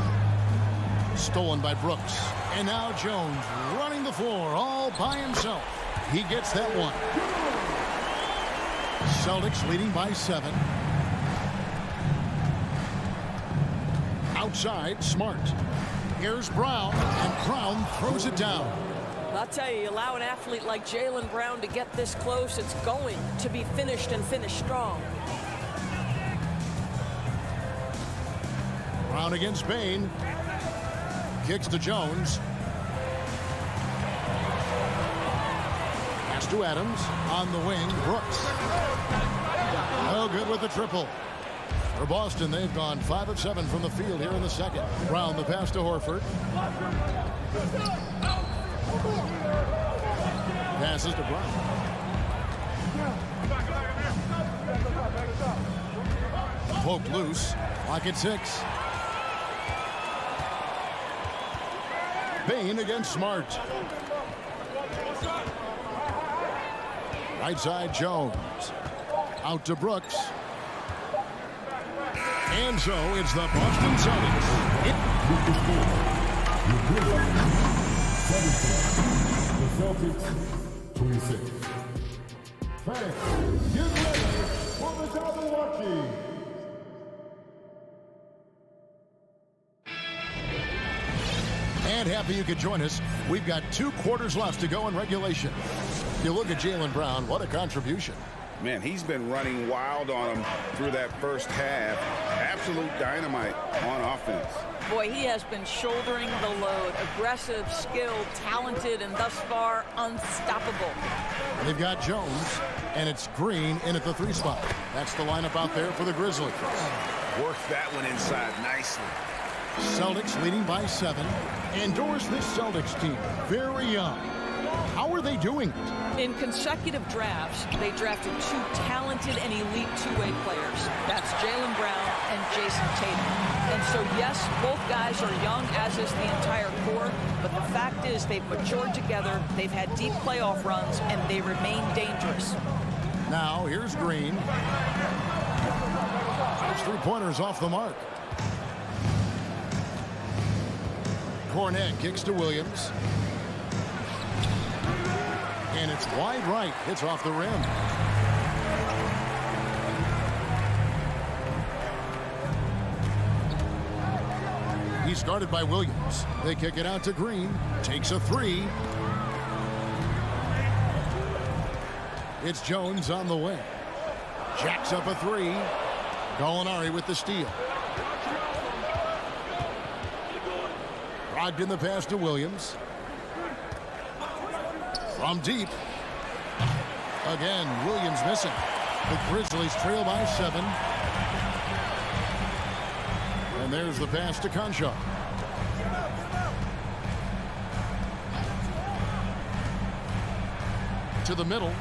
Stolen by Brooks. And now Jones running the floor all by himself. He gets that one. Celtics leading by 7. Outside, Smart. Here's Brown, and Brown throws it down. I'll tell you, allow an athlete like Jaylen Brown to get this close, it's going to be finished and finished strong. Brown against Bain. Kicks to Jones. Pass to Adams. On the wing, Brooks. No good with the triple. For Boston, they've gone 5 of 7 from the field here in the second. Brown the pass to Horford. Passes to Brown. Poked loose. Lock at 6. Bain against Smart. Right side, Jones. Out to Brooks. And so it's the Boston Celtics. The Celtics 26. Fans, get ready for the Cavaliers. And happy you could join us. We've got 2 quarters left to go in regulation. You look at Jaylen Brown, what a contribution. Man, he's been running wild on him through that first half. Absolute dynamite on offense. Boy, he has been shouldering the load. Aggressive, skilled, talented, and thus far unstoppable. They've got Jones, and it's Green in at the 3 spot. That's the lineup out there for the Grizzlies. Worked that one inside nicely. Celtics leading by 7. Endorse this Celtics team. Very young. How are they doing it? In consecutive drafts, they drafted 2 talented and elite two-way players. That's Jaylen Brown and Jason Tatum. And so, yes, both guys are young, as is the entire core, but the fact is they've matured together, they've had deep playoff runs, and they remain dangerous. Now, here's Green. His 3-pointers off the mark. Cornet kicks to Williams. And it's wide right. It's off the rim. He's guarded by Williams. They kick it out to Green. Takes a 3. It's Jones on the wing. Jacks up a 3. Gallinari with the steal. Brogdon the pass to Williams. From deep. Again, Williams missing. The Grizzlies trail by 7. And there's the pass to Concha. To the middle.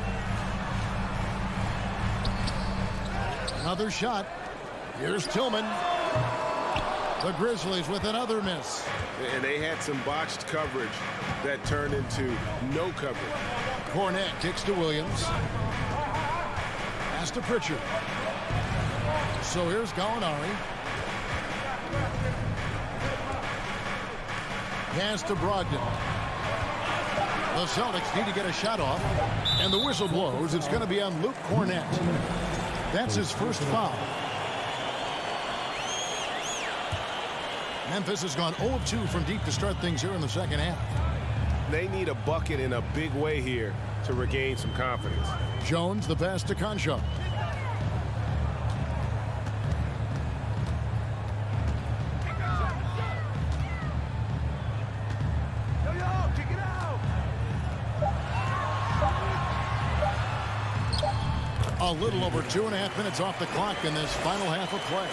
Another shot. Here's Tillman. The Grizzlies with another miss. And they had some botched coverage that turned into no coverage. Cornet kicks to Williams. Pass to Pritchard. So here's Gallinari. Pass to Brogdon. The Celtics need to get a shot off. And the whistle blows. It's going to be on Luke Cornet. That's his first foul. Memphis has gone 0 of 2 from deep to start things here in the second half. They need a bucket in a big way here to regain some confidence. Jones, the pass to Concha. A little over 2.5 minutes off the clock in this final half of play.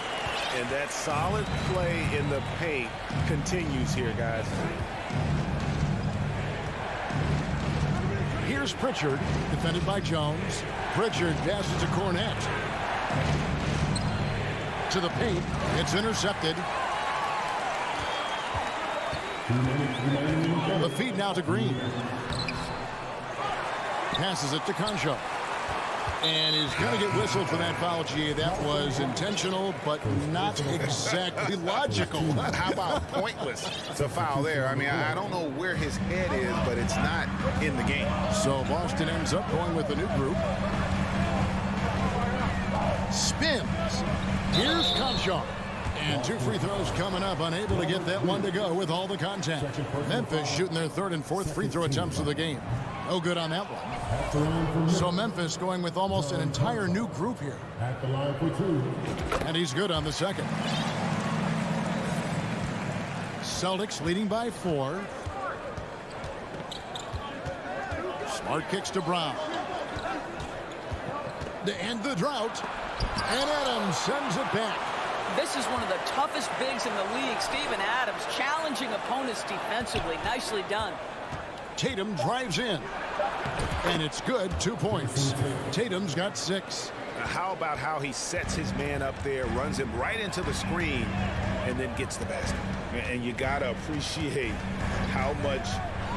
And that solid play in the paint continues here, guys. Here's Pritchard, defended by Jones. Pritchard passes to Cornette. To the paint. It's intercepted. The feed now to Green. Passes it to Concho. And he's going to get whistled for that foul, G. That was intentional, but not exactly logical. How about pointless? It's a foul there. I mean, I don't know where his head is, but it's not in the game. So Boston ends up going with a new group. Spins. Here's Concho. And 2 free throws coming up, unable to get that one to go with all the contact. Memphis shooting their 3rd and 4th free throw attempts of the game. No good on that one. So Memphis going with almost an entire new group here. And he's good on the second. Celtics leading by 4. Smart kicks to Brown. To end the drought. And Adams sends it back. This is one of the toughest bigs in the league. Steven Adams challenging opponents defensively. Nicely done. Tatum drives in. And it's good. 2 points. Tatum's got 6. How about how he sets his man up there, runs him right into the screen, and then gets the basket. And you got to appreciate how much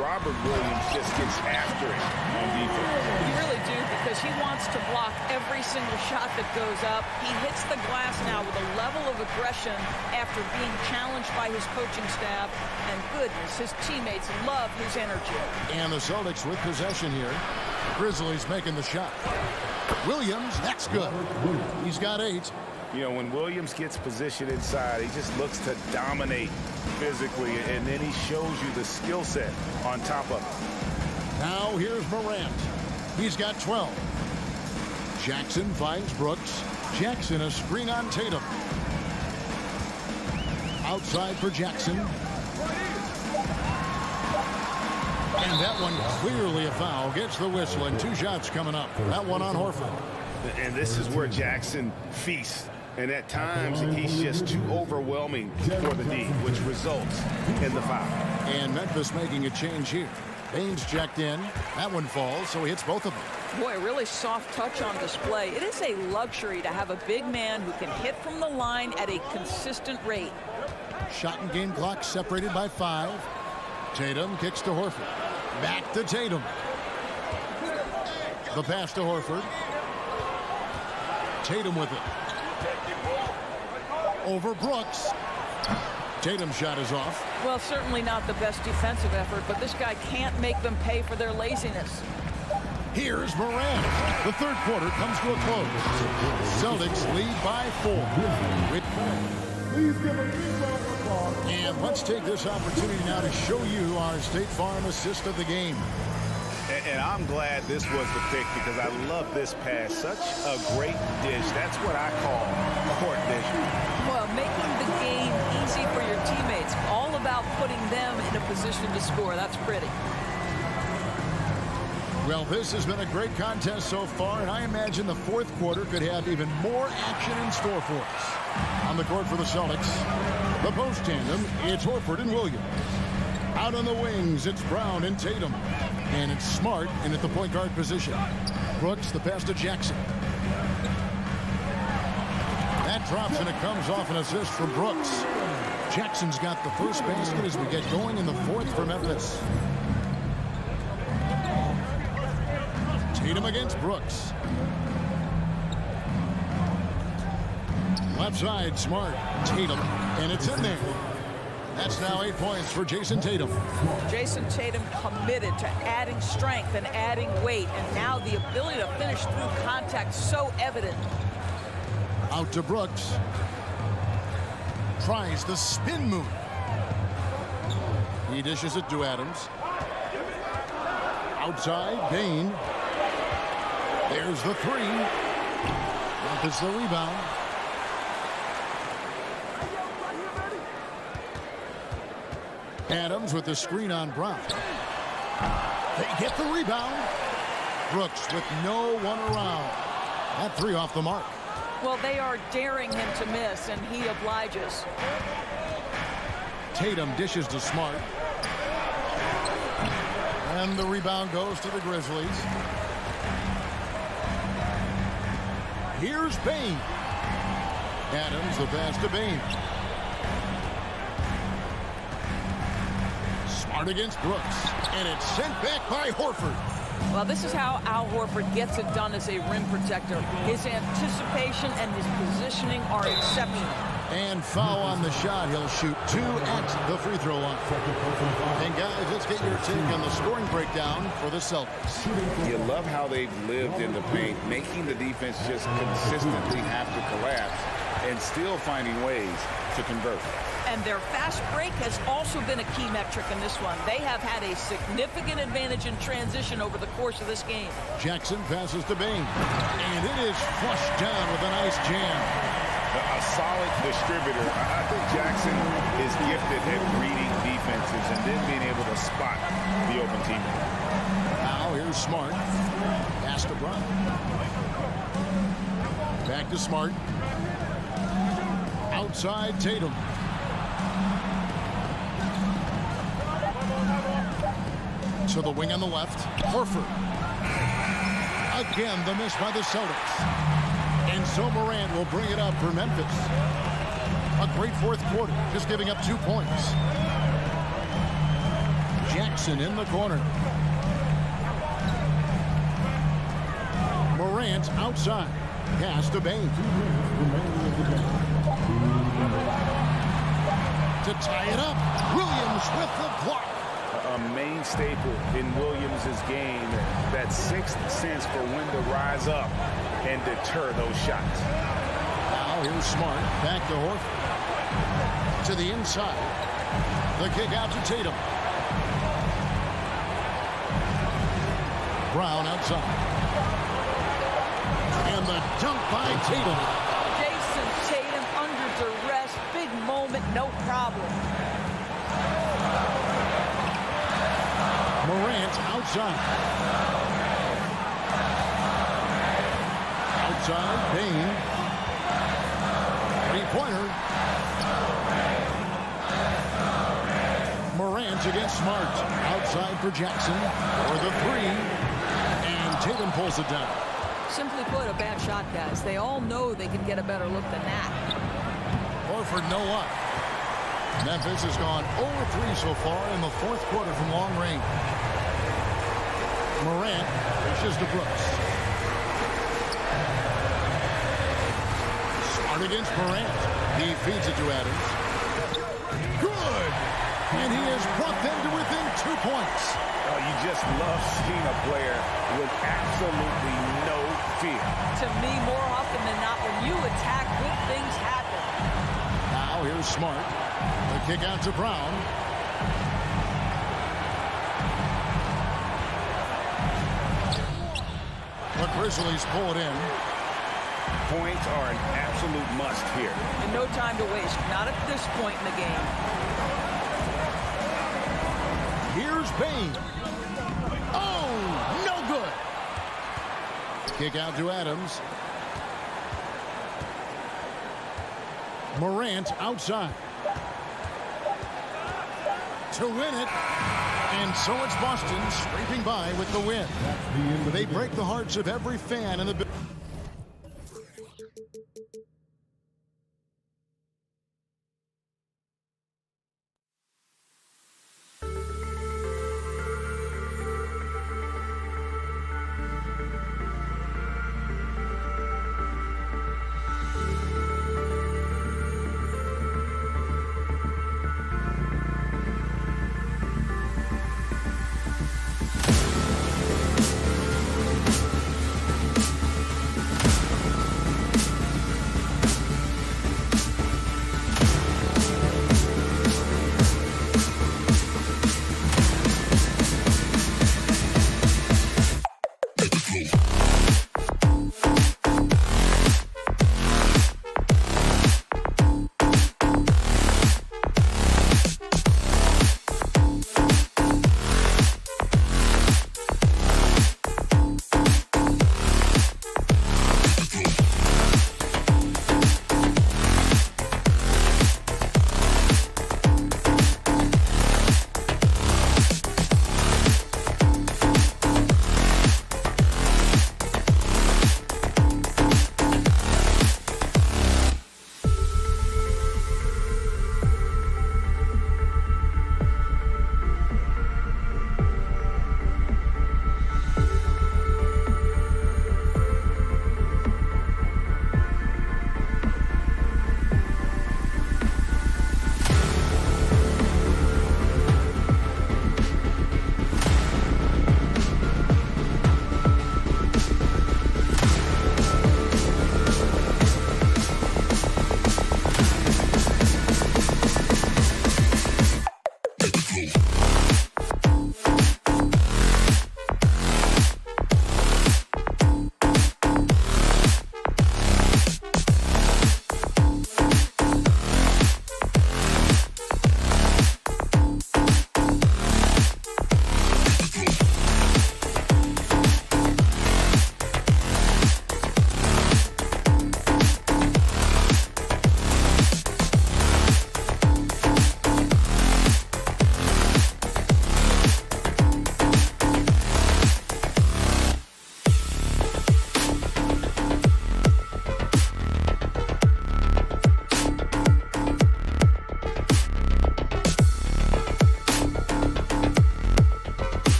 Robert Williams just gets after it on defense. You really do, because he wants to block every single shot that goes up. He hits the glass now with a level of aggression after being challenged by his coaching staff. And goodness, his teammates love his energy. And the Celtics with possession here. Grizzlies making the shot. Williams, that's good. He's got 8. You know, when Williams gets positioned inside, he just looks to dominate physically, and then he shows you the skill set on top of it. Now here's Morant. He's got 12. Jackson finds Brooks. Jackson a screen on Tatum. Outside for Jackson. And that one clearly a foul. Gets the whistle, and 2 shots coming up. That one on Horford. And this is where Jackson feasts. And at times, he's just too overwhelming for the D, which results in the foul. And Memphis making a change here. Baines checked in. That one falls, so he hits both of them. Boy, really soft touch on display. It is a luxury to have a big man who can hit from the line at a consistent rate. Shot and game clock separated by 5. Tatum kicks to Horford. Back to Tatum. The pass to Horford. Tatum with it. Over Brooks. Tatum's shot is off. Well, certainly not the best defensive effort, but this guy can't make them pay for their laziness. Here's Morant. The 3rd quarter comes to a close. Celtics lead by 4. And let's take this opportunity now to show you our State Farm assist of the game. And I'm glad this was the pick, because I love this pass. Such a great dish. That's what I call court vision. Well, making the game easy for your teammates. All about putting them in a position to score. That's pretty. Well, this has been a great contest so far, and I imagine the 4th quarter could have even more action in store for us. On the court for the Celtics, the post tandem, it's Horford and Williams. Out on the wings, it's Brown and Tatum. And it's Smart in at the point guard position. Brooks, the pass to Jackson. That drops, and it comes off an assist from Brooks. Jackson's got the first basket as we get going in the 4th for Memphis. Tatum against Brooks. Left side, Smart. Tatum, and it's in there. That's now 8 points for Jason Tatum. Jason Tatum committed to adding strength and adding weight, and now the ability to finish through contact so evident. Out to Brooks. Tries the spin move. He dishes it to Adams. Outside, Bain. There's the 3. Memphis the rebound. Adams with the screen on Brown. They get the rebound. Brooks with no one around. That 3 off the mark. Well, they are daring him to miss, and he obliges. Tatum dishes to Smart. And the rebound goes to the Grizzlies. Here's Bain. Adams, the pass to Bain. Smart against Brooks. And it's sent back by Horford. Well, this is how Al Horford gets it done as a rim protector. His anticipation and his positioning are exceptional. And foul on the shot. He'll shoot 2 at the free throw line. And guys, let's get your take on the scoring breakdown for the Celtics. You love how they've lived in the paint, making the defense just consistently have to collapse and still finding ways to convert. And their fast break has also been a key metric in this one. They have had a significant advantage in transition over the course of this game. Jackson passes to Bain. And it is flushed down with a nice jam. A solid distributor. I think Jackson is gifted at reading defenses and then being able to spot the open teammate. Now here's Smart. Pass to Brown. Back to Smart. Outside Tatum. To the wing on the left. Horford. Again, the miss by the Celtics. And so Morant will bring it up for Memphis. A great fourth quarter, just giving up 2 points. Jackson in the corner. Morant outside. Pass to Bain. To tie it up. Williams with the block. A main staple in Williams' game, that sixth sense for when to rise up and deter those shots. Now here's Smart, back to Horford. To the inside. The kick out to Tatum. Brown outside. And the dunk by Tatum. Jason Tatum under duress, big moment, no problem. Morant outside. Outside, Bain. Three-pointer. Morant against Smart. Outside for Jackson for the 3. And Tatum pulls it down. Simply put, a bad shot, guys. They all know they can get a better look than that. Horford, no luck. Memphis has gone 0-3 so far in the fourth quarter from long range. Morant pushes to Brooks. Smart against Morant. He feeds it to Adams. Good! And he has brought them to within 2 points. Oh, you just love seeing a player with absolutely no fear. To me, more often than not, when you attack, good things happen. Now here's Smart. The kick out to Brown. The Grizzlies pull it in. Points are an absolute must here. And no time to waste. Not at this point in the game. Here's Bain. Oh, no good. Kick out to Adams. Morant outside. To win it. And so it's Boston scraping by with the win. They break the hearts of every fan in the building.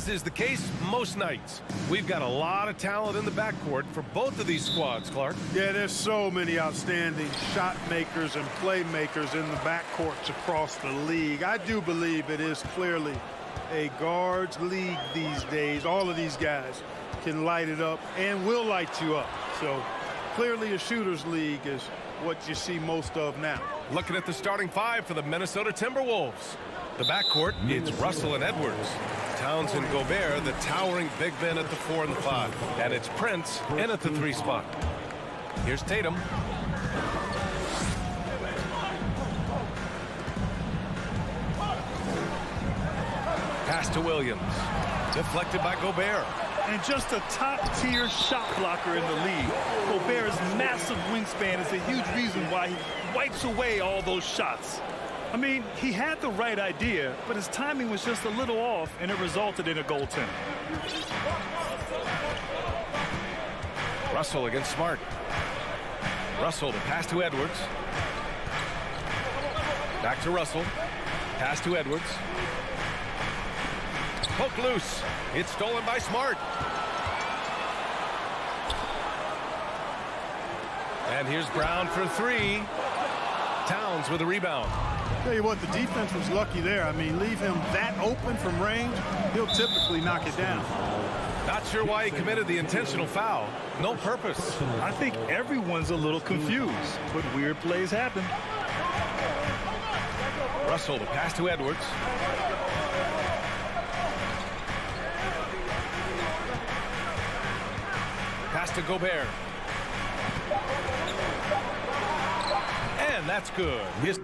as is the case most nights. We've got a lot of talent in the backcourt for both of these squads, Clark. Yeah, there's so many outstanding shot makers and playmakers in the backcourts across the league. I do believe it is clearly a guards league these days. All of these guys can light it up and will light you up. So clearly a shooter's league is what you see most of now. Looking at the starting five for the Minnesota Timberwolves. The backcourt, it's Russell and Edwards. Towns and Gobert, the towering big men at the 4 and the 5. And it's Prince in at the 3 spot. Here's Tatum. Pass to Williams. Deflected by Gobert. And just a top-tier shot blocker in the league. Gobert's massive wingspan is a huge reason why he wipes away all those shots. I mean, he had the right idea, but his timing was just a little off, and it resulted in a goaltender. Russell against Smart. Russell, the pass to Edwards. Back to Russell. Pass to Edwards. Poke loose. It's stolen by Smart. And here's Brown for 3. Towns with a rebound. Tell you what, the defense was lucky there. I mean, leave him that open from range, he'll typically knock it down. Not sure why he committed the intentional foul. No purpose. I think everyone's a little confused, but weird plays happen. Russell, the pass to Edwards. Pass to Gobert. And that's good. His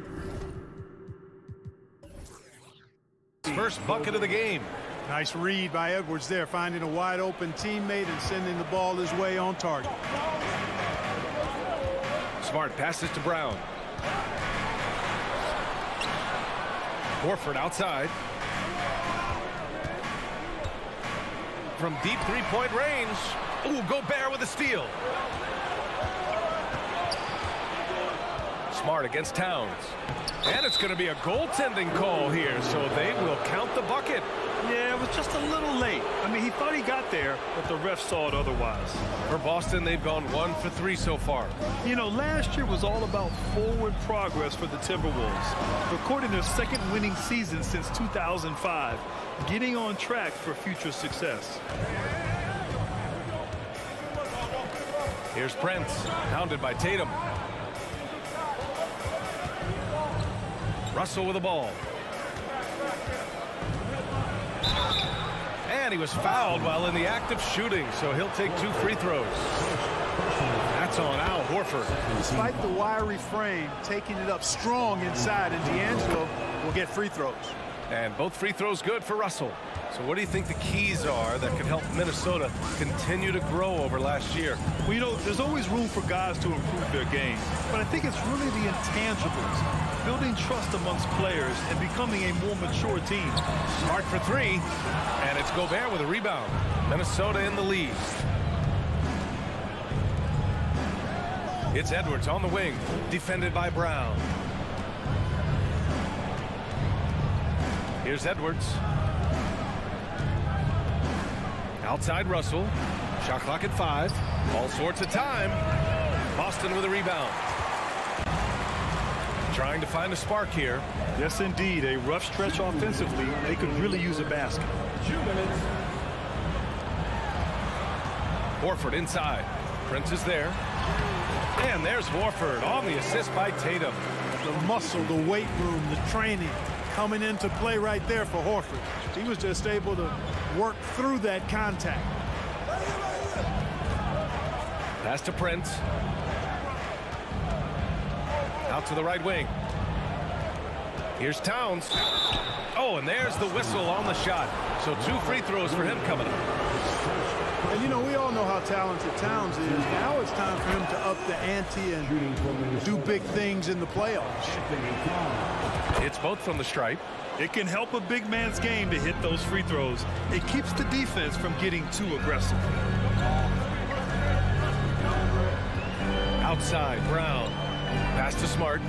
first bucket of the game. Nice read by Edwards there, finding a wide open teammate and sending the ball his way on target. Smart passes to Brown. Horford outside. From deep three-point range. Ooh, Gobert with a steal. Smart against Towns. And it's going to be a goaltending call here, so they will count the bucket. Yeah, it was just a little late. I mean, he thought he got there, but the ref saw it otherwise. For Boston, they've gone 1 for 3 so far. You know, last year was all about forward progress for the Timberwolves, recording their second winning season since 2005, getting on track for future success. Here's Prince, hounded by Tatum. Russell with the ball. And he was fouled while in the act of shooting, so he'll take 2 free throws. That's on Al Horford. Despite the wiry frame, taking it up strong inside, and D'Angelo will get free throws. And both free throws good for Russell. So what do you think the keys are that can help Minnesota continue to grow over last year? Well, you know, there's always room for guys to improve their game, but I think it's really the intangibles, building trust amongst players and becoming a more mature team. Smart for 3, and it's Gobert with a rebound. Minnesota in the lead. It's Edwards on the wing, defended by Brown. Here's Edwards. Outside Russell. Shot clock at 5. All sorts of time. Boston with a rebound. Trying to find a spark here. Yes, indeed. A rough stretch offensively. They could really use a basket. Horford inside. Prince is there. And there's Horford on the assist by Tatum. The muscle, the weight room, the training coming into play right there for Horford. He was just able to work through that contact. Pass to Prince. Out to the right wing. Here's Towns. Oh, and there's the whistle on the shot. So 2 free throws for him coming up. And, you know, we all know how talented Towns is. Now it's time for him to up the ante and do big things in the playoffs. It's both from the stripe. It can help a big man's game to hit those free throws. It keeps the defense from getting too aggressive. Outside, Brown. Pass to Smart.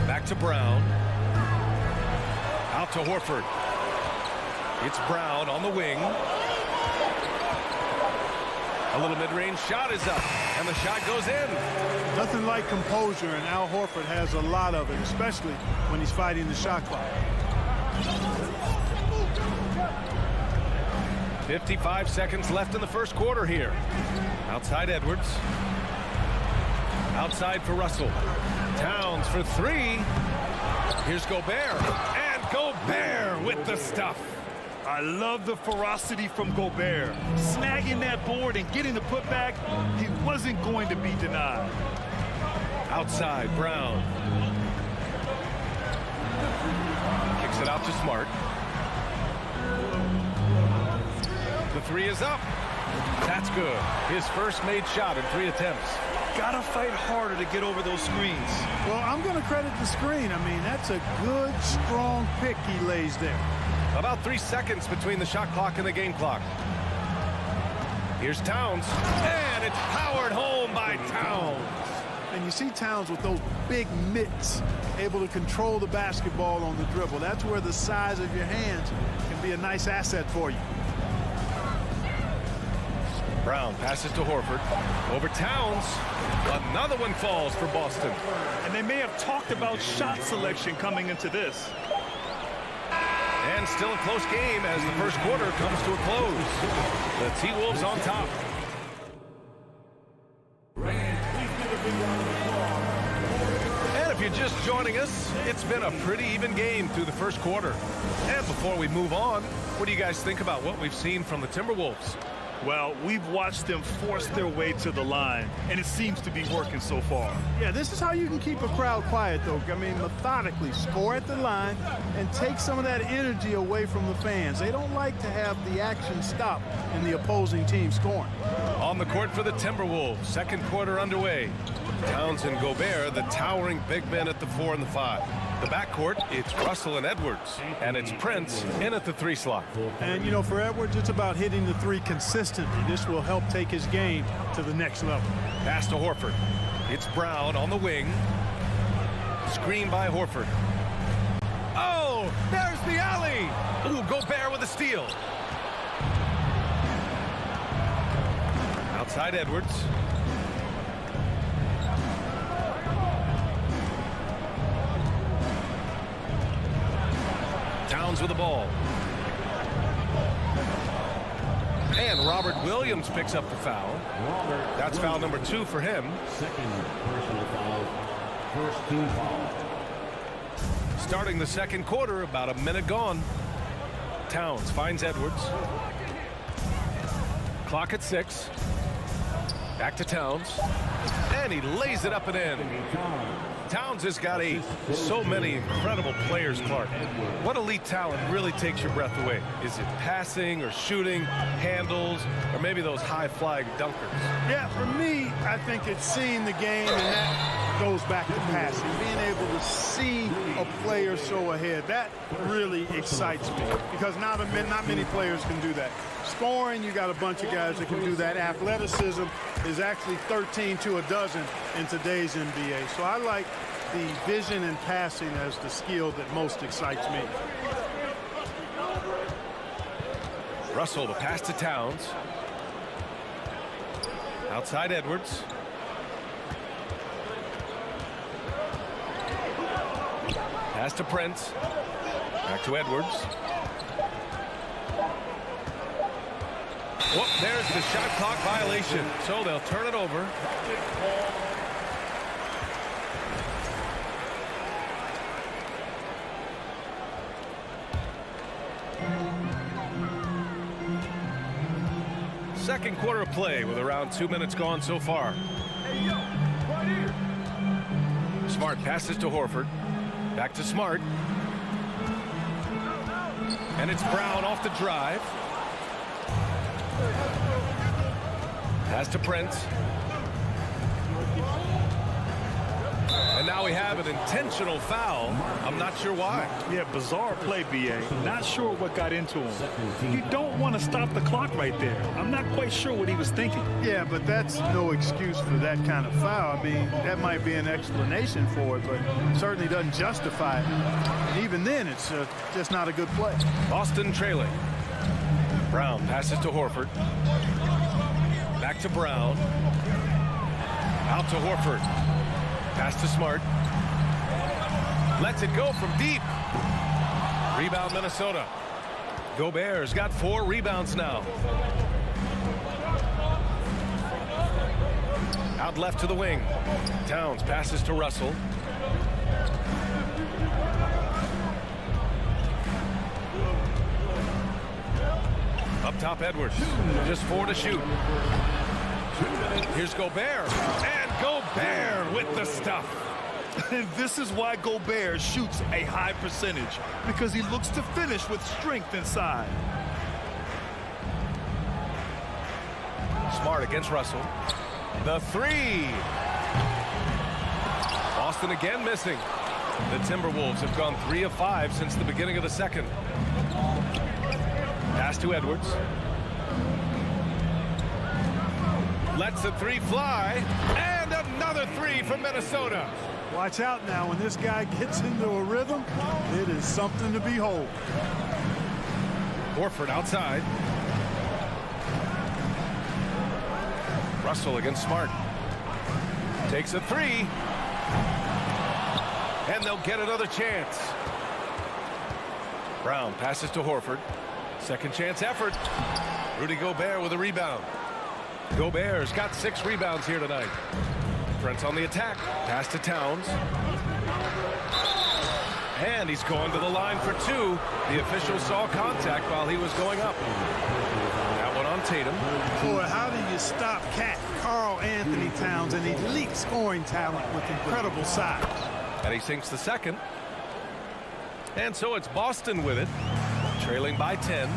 Back to Brown. Out to Horford. It's Brown on the wing. A little mid-range shot is up, and the shot goes in. Nothing like composure, and Al Horford has a lot of it, especially when he's fighting the shot clock. 55 seconds left in the first quarter here. Outside Edwards. Outside for Russell. Towns for three. Here's Gobert. And Gobert with the stuff. I love the ferocity from Gobert. Snagging that board and getting the putback, he wasn't going to be denied. Outside, Brown. Kicks it out to Smart. The three is up. That's good. His first made shot in 3 attempts. Gotta fight harder to get over those screens. Well, I'm going to credit the screen. I mean, that's a good, strong pick he lays there. About 3 seconds between the shot clock and the game clock. Here's Towns. And it's powered home by Towns. And you see Towns with those big mitts, able to control the basketball on the dribble. That's where the size of your hands can be a nice asset for you. Brown passes to Horford. Over Towns. Another one falls for Boston. And they may have talked about shot selection coming into this. And still a close game as the first quarter comes to a close. The T-Wolves on top. And if you're just joining us, it's been a pretty even game through the first quarter. And before we move on, what do you guys think about what we've seen from the Timberwolves? Well, we've watched them force their way to the line, and it seems to be working so far. Yeah, this is how you can keep a crowd quiet, though. I mean, methodically score at the line and take some of that energy away from the fans. They don't like to have the action stop in the opposing team scoring. On the court for the Timberwolves, second quarter underway. Towns and Gobert, the towering big men at the 4 and the 5. The backcourt, it's Russell and Edwards, and it's Prince in at the 3 slot. And, you know, for Edwards, it's about hitting the 3 consistently. This will help take his game to the next level. Pass to Horford. It's Brown on the wing. Screen by Horford. Oh, there's the alley. Ooh, Gobert with a steal. Outside Edwards. Towns with the ball. And Robert Williams picks up the foul. That's foul number 2 for him. Second personal foul. First team foul. Starting the second quarter, about a minute gone. Towns finds Edwards. Clock at 6. Back to Towns. And he lays it up and in. Towns has got so many incredible players, Clark. What elite talent really takes your breath away? Is it passing or shooting, handles, or maybe those high-flying dunkers? Yeah, for me, I think it's seeing the game, and that goes back to passing. Being able to see a player so ahead, that really excites me because not many players can do that. Scoring, you got a bunch of guys that can do that. Athleticism is actually 13 to a dozen in today's NBA. So I like the vision and passing as the skill that most excites me. Russell, the pass to Towns. Outside Edwards. Pass to Prince. Back to Edwards. Whoop, there's the shot clock violation. So they'll turn it over. Second quarter of play with around 2 minutes gone so far. Smart passes to Horford. Back to Smart. And it's Brown off the drive. Pass to Prince. And now we have an intentional foul. I'm not sure why. Yeah, bizarre play, B.A. Not sure what got into him. You don't want to stop the clock right there. I'm not quite sure what he was thinking. Yeah, but that's no excuse for that kind of foul. I mean, that might be an explanation for it, but certainly doesn't justify it. And even then, it's just not a good play. Boston trailing. Brown passes to Horford. Back to Brown. Out to Horford. Pass to Smart. Lets it go from deep. Rebound Minnesota. Gobert's got 4 rebounds now. Out left to the wing. Towns passes to Russell. Up top, Edwards. Just 4 to shoot. Here's Gobert. And Gobert with the stuff. And this is why Gobert shoots a high percentage, because he looks to finish with strength inside. Smart against Russell. The 3. Boston again missing. The Timberwolves have gone 3 of 5 since the beginning of the second. Pass to Edwards. Lets the 3 fly. And another 3 from Minnesota. Watch out now. When this guy gets into a rhythm, it is something to behold. Horford outside. Russell against Smart. Takes a 3. And they'll get another chance. Brown passes to Horford. Second chance effort. Rudy Gobert with a rebound. Gobert's got 6 rebounds here tonight. Brent's on the attack. Pass to Towns. And he's going to the line for 2. The official saw contact while he was going up. That one on Tatum. Boy, how do you stop Cat Karl Anthony Towns, an elite scoring talent with incredible size? And he sinks the second. And so it's Boston with it. Trailing by 10.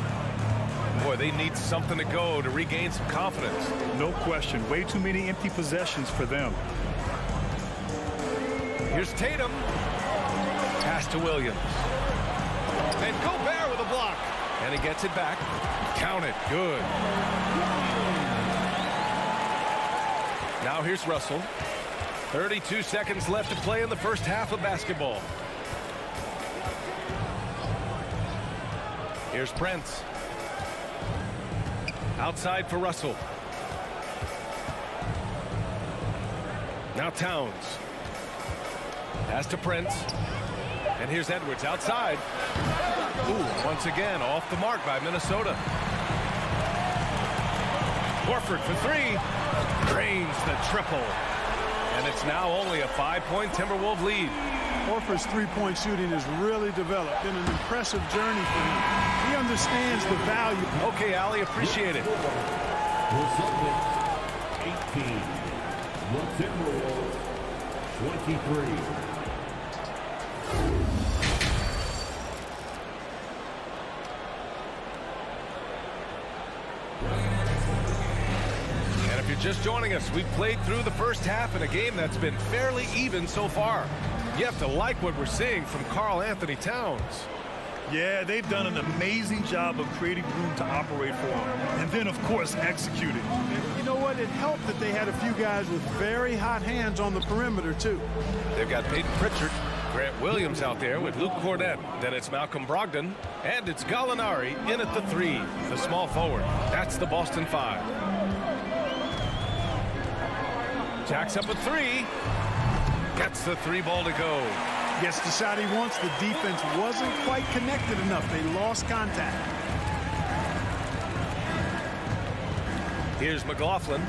Boy, they need something to go to regain some confidence. No question. Way too many empty possessions for them. Here's Tatum. Pass to Williams. And Gobert with a block. And he gets it back. Count it. Good. Now here's Russell. 32 seconds left to play in the first half of basketball. Here's Prince. Outside for Russell. Now Towns. Pass to Prince. And here's Edwards outside. Ooh, once again off the mark by Minnesota. Horford for 3. Drains the triple. And it's now only a 5-point Timberwolves lead. Horford's three-point shooting has really developed. Been an impressive journey for him. He understands the value. Okay, Allie, appreciate it. The Celtics, 18. The Timberwolves, 23. And if you're just joining us, we've played through the first half in a game that's been fairly even so far. You have to like what we're seeing from Karl Anthony Towns. Yeah, they've done an amazing job of creating room to operate for him. And then, of course, executing. You know what? It helped that they had a few guys with very hot hands on the perimeter, too. They've got Peyton Pritchard, Grant Williams out there with Luke Cornett. Then it's Malcolm Brogdon. And it's Gallinari in at the 3, the small forward. That's the Boston 5. Jacks up a 3. Gets the 3 ball to go. Gets the shot he wants. The defense wasn't quite connected enough. They lost contact. Here's McLaughlin.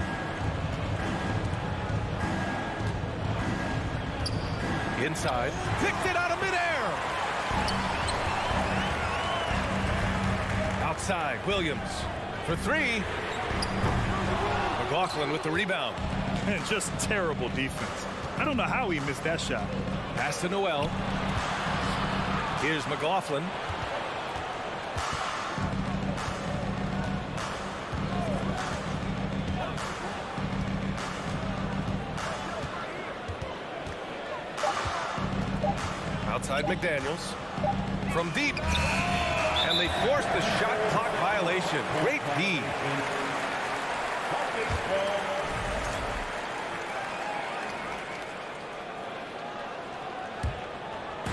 Inside. Picked it out of midair. Outside. Williams for 3. McLaughlin with the rebound. And just terrible defense. I don't know how he missed that shot. Pass to Noel. Here's McLaughlin. Outside McDaniels. From deep. And they forced the shot clock violation. Great D.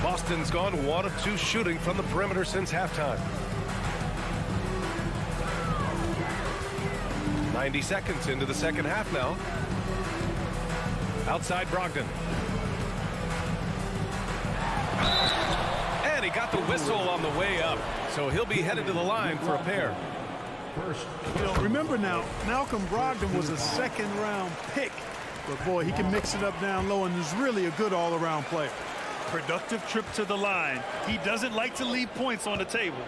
Boston's gone 1 of 2 shooting from the perimeter since halftime. 90 seconds into the second half now. Outside Brogdon. And he got the whistle on the way up. So he'll be headed to the line for a pair. You know, remember now, Malcolm Brogdon was a second-round pick. But, boy, he can mix it up down low and is really a good all-around player. Productive trip to the line. He doesn't like to leave points on the table.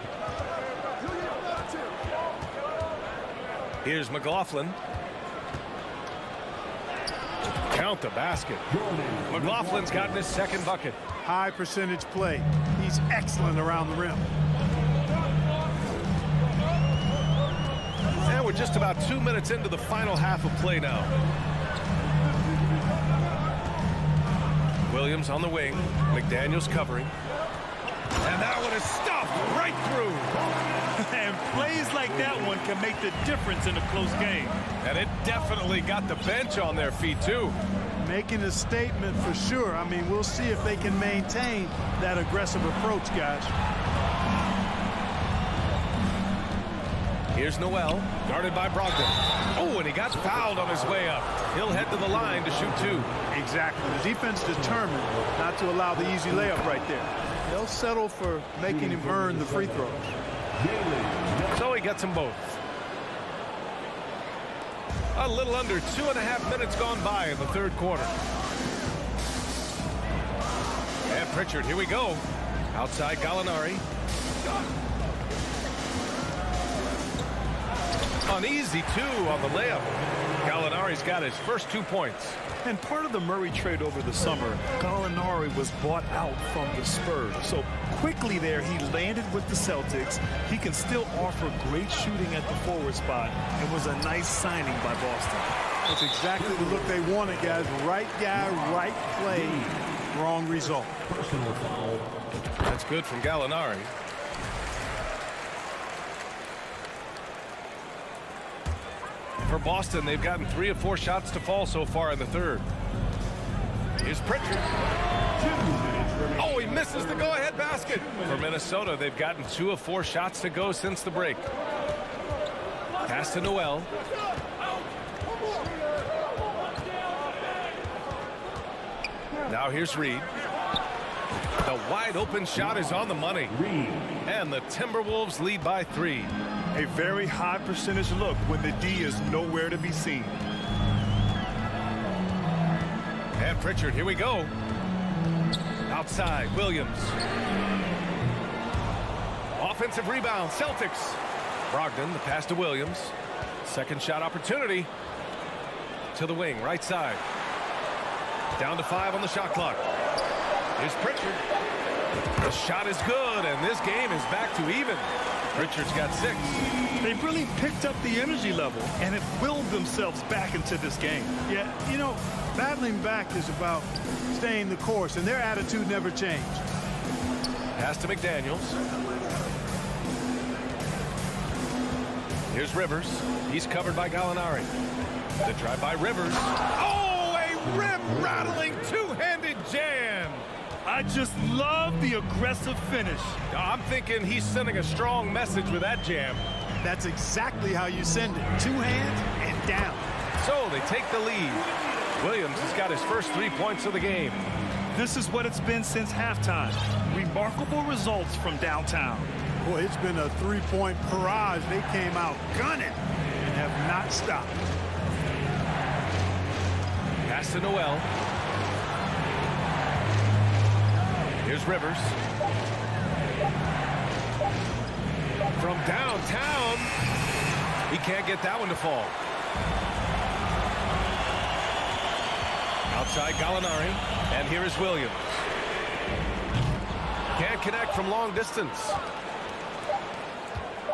Here's McLaughlin. Count the basket. McLaughlin's gotten his second bucket. High percentage play. He's excellent around the rim. And we're just about 2 minutes into the final half of play now. Williams on the wing. McDaniels covering. And that one is stuffed right through. And plays like that one can make the difference in a close game. And it definitely got the bench on their feet, too. Making a statement for sure. I mean, we'll see if they can maintain that aggressive approach, guys. Here's Noel, guarded by Brogdon. Oh, and he got fouled on his way up. He'll head to the line to shoot 2. Exactly. The defense determined not to allow the easy layup right there. They'll settle for making him earn the free throws. So he gets them both. A little under 2.5 minutes gone by in the third quarter. And Pritchard, here we go. Outside Gallinari. An easy 2 on the layup. Gallinari's got his first 2 points. And part of the Murray trade over the summer, Gallinari was bought out from the Spurs. So quickly there, he landed with the Celtics. He can still offer great shooting at the forward spot and was a nice signing by Boston. That's exactly the look they wanted, guys. Right guy, right play, wrong result. Personal foul. That's good from Gallinari. For Boston, they've gotten 3 of 4 shots to fall so far in the third. Here's Pritchard. Oh, he misses the go-ahead basket. For Minnesota, they've gotten 2 of 4 shots to go since the break. Pass to Noel. Now here's Reed. The wide open shot is on the money. And the Timberwolves lead by 3. A very high percentage look when the D is nowhere to be seen. And Pritchard, here we go. Outside, Williams. Offensive rebound, Celtics. Brogdon, the pass to Williams. Second shot opportunity. To the wing, right side. Down to 5 on the shot clock. Here's Pritchard. The shot is good, and this game is back to even. Pritchard's got 6. They've really picked up the energy level and have willed themselves back into this game. Yeah, you know, battling back is about staying the course, and their attitude never changed. Pass to McDaniels. Here's Rivers. He's covered by Gallinari. The drive by Rivers. Oh, a rim-rattling two-handed jam. I just love the aggressive finish. I'm thinking he's sending a strong message with that jam. That's exactly how you send it. 2 hands and down. So they take the lead. Williams has got his first 3 points of the game. This is what it's been since halftime. Remarkable results from downtown. Boy, it's been a 3-point barrage. They came out gunning and have not stopped. Pass to Noel. Here's Rivers. From downtown. He can't get that one to fall. Outside Gallinari. And here is Williams. Can't connect from long distance.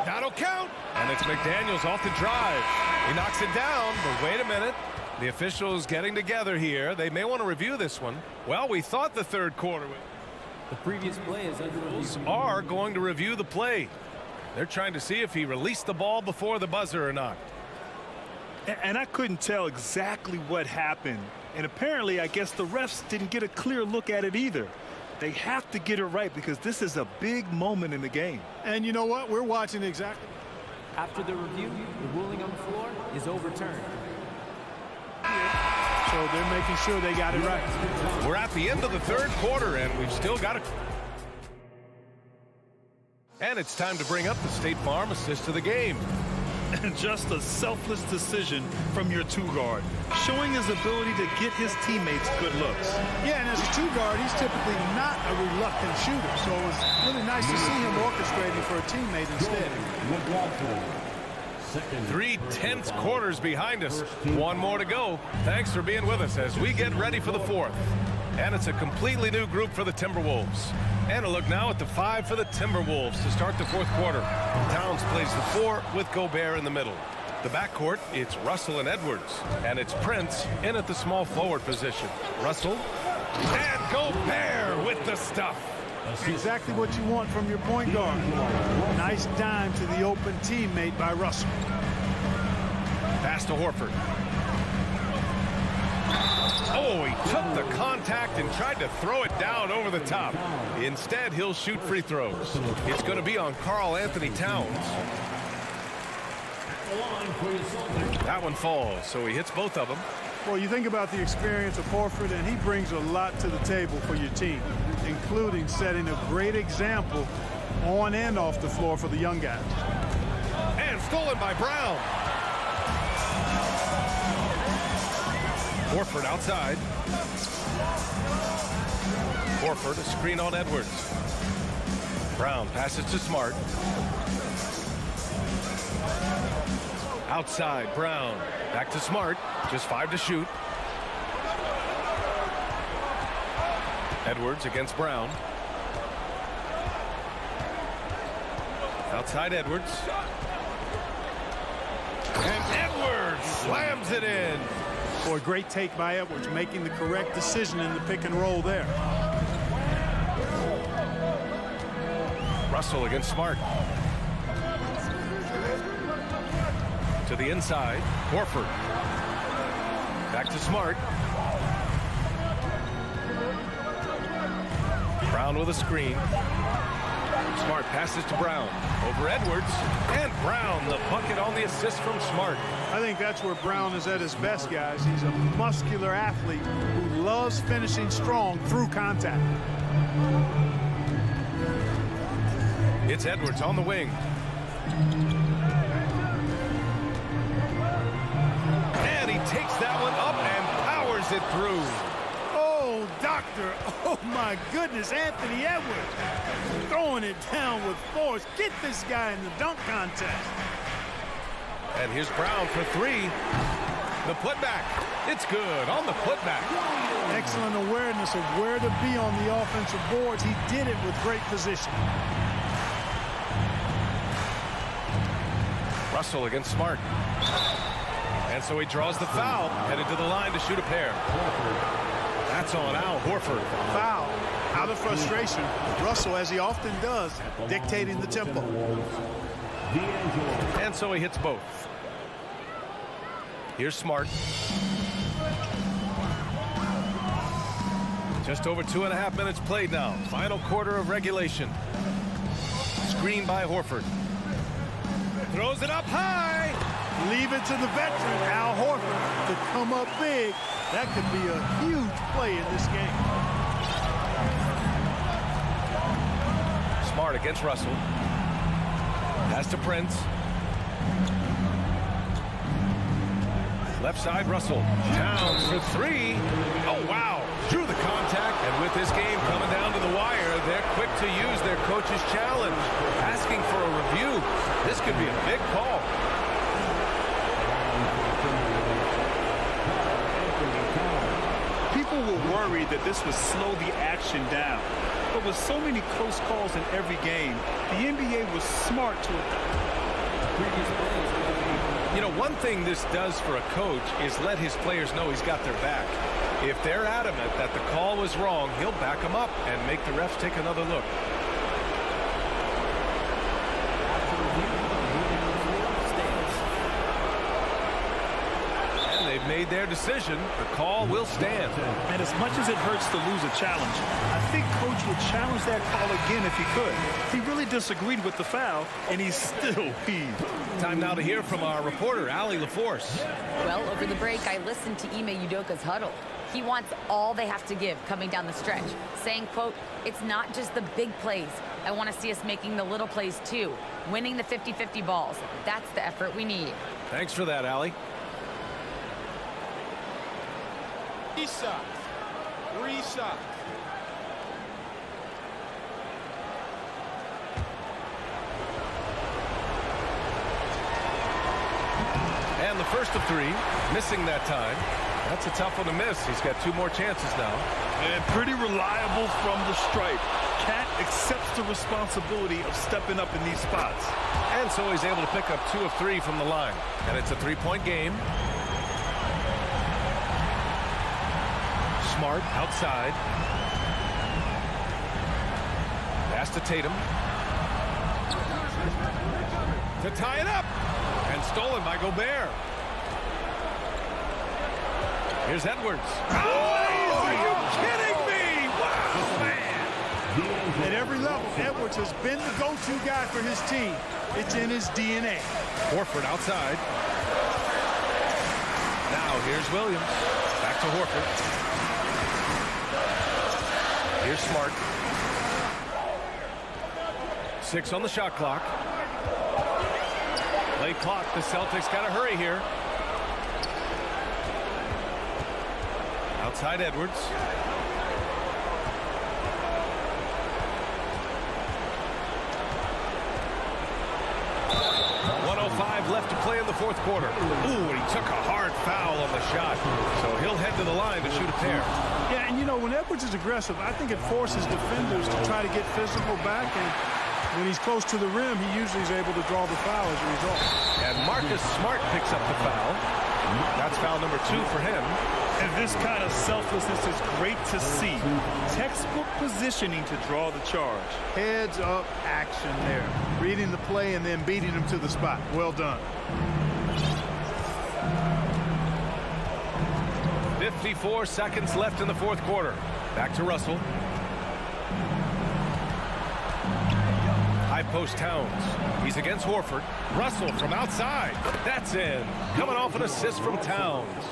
That'll count. And it's McDaniels off the drive. He knocks it down, but wait a minute. The officials getting together here. They may want to review this one. Well, we thought the third quarter was... The previous play is under review. Are going to review the play. They're trying to see if he released the ball before the buzzer or not. And I couldn't tell exactly what happened. And apparently, I guess the refs didn't get a clear look at it either. They have to get it right because this is a big moment in the game. And you know what? We're watching exactly. After the review, the ruling on the floor is overturned. So they're making sure they got it right. We're at the end of the third quarter, and we've still got it. And it's time to bring up the State Farm assist to the game. And just a selfless decision from your two-guard, showing his ability to get his teammates good looks. Yeah, and as a two-guard, he's typically not a reluctant shooter, so it was really nice to see him orchestrating for a teammate instead. 3 tense quarters behind us. One more to go. Thanks for being with us as we get ready for the fourth. And it's a completely new group for the Timberwolves. And a look now at the 5 for the Timberwolves to start the fourth quarter. Towns plays the 4 with Gobert in the middle. The backcourt, it's Russell and Edwards. And it's Prince in at the small forward position. Russell and Gobert with the stuff. Exactly what you want from your point guard. Nice dime to the open teammate by Russell. Pass to Horford. Oh, he took the contact and tried to throw it down over the top. Instead, he'll shoot free throws. It's going to be on Karl Anthony Towns. That one falls, so he hits both of them. Well, you think about the experience of Horford, and he brings a lot to the table for your team, including setting a great example on and off the floor for the young guys. And stolen by Brown. Horford outside. Horford, a screen on Edwards. Brown passes to Smart. Outside, Brown. Back to Smart. Just 5 to shoot. Edwards against Brown. Outside Edwards. And Edwards slams it in. Boy, great take by Edwards, making the correct decision in the pick and roll there. Russell against Smart. To the inside, Horford. Back to Smart. Brown with a screen. Smart passes to Brown. Over Edwards. And Brown, the bucket on the assist from Smart. I think that's where Brown is at his best, guys. He's a muscular athlete who loves finishing strong through contact. It's Edwards on the wing. And he takes that one up and powers it through. Oh, doctor. Oh, my goodness. Anthony Edwards throwing it down with force. Get this guy in the dunk contest. And here's Brown for 3. The putback. It's good on the putback. Excellent awareness of where to be on the offensive boards. He did it with great position. Russell against Smart. And so he draws the foul, headed to the line to shoot a pair. That's on Al Horford. Foul. Out of frustration. Russell, as he often does, dictating the tempo. And so he hits both. Here's Smart. Just over 2.5 minutes played now. Final quarter of regulation. Screen by Horford. Throws it up high. Leave it to the veteran, Al Horford, to come up big. That could be a huge play in this game. Smart against Russell. Pass to Prince. Left side, Russell. Towns for 3. Oh, wow. Drew the contact. And with this game coming down to the wire, they're quick to use their coach's challenge. Asking for a review. This could be a big call. People were worried that this would slow the action down. But with so many close calls in every game, the NBA was smart to You know, one thing this does for a coach is let his players know he's got their back. If they're adamant that the call was wrong, he'll back them up and make the refs take another look. And they've made their decision. The call will stand. And as much as it hurts to lose a challenge, I think Coach would challenge that call again if he could. He really disagreed with the foul, and he still heaved. Time now to hear from our reporter, Allie LaForce. Well, over the break, I listened to Ime Udoka's huddle. He wants all they have to give coming down the stretch, saying, quote, "It's not just the big plays. I want to see us making the little plays too, winning the 50-50 balls. That's the effort we need." Thanks for that, Allie. Reset. And the first of three, missing that time. That's a tough one to miss. He's got 2 more chances now. And pretty reliable from the stripe. Cat accepts the responsibility of stepping up in these spots. And so he's able to pick up 2 of 3 from the line. And it's a 3-point game. Smart outside. Pass to Tatum. To tie it up. And stolen by Gobert. Here's Edwards. Oh, are you kidding me? Wow, man. At every level, Edwards has been the go-to guy for his team. It's in his DNA. Horford outside. Now here's Williams. Back to Horford. Here's Smart. 6 on the shot clock. Late clock. The Celtics got to hurry here. Outside Edwards. 1:05 left to play in the fourth quarter. Ooh, and he took a hard foul on the shot. So he'll head to the line to shoot a pair. Yeah, and you know, when Edwards is aggressive, I think it forces defenders to try to get physical back, and when he's close to the rim, he usually is able to draw the foul as a result. And Marcus Smart picks up the foul. That's foul number 2 for him. And this kind of selflessness is great to see. Textbook positioning to draw the charge. Heads up action there. Reading the play and then beating him to the spot. Well done. 54 seconds left in the fourth quarter. Back to Russell. High post Towns. He's against Horford. Russell from outside. That's in. Coming off an assist from Towns.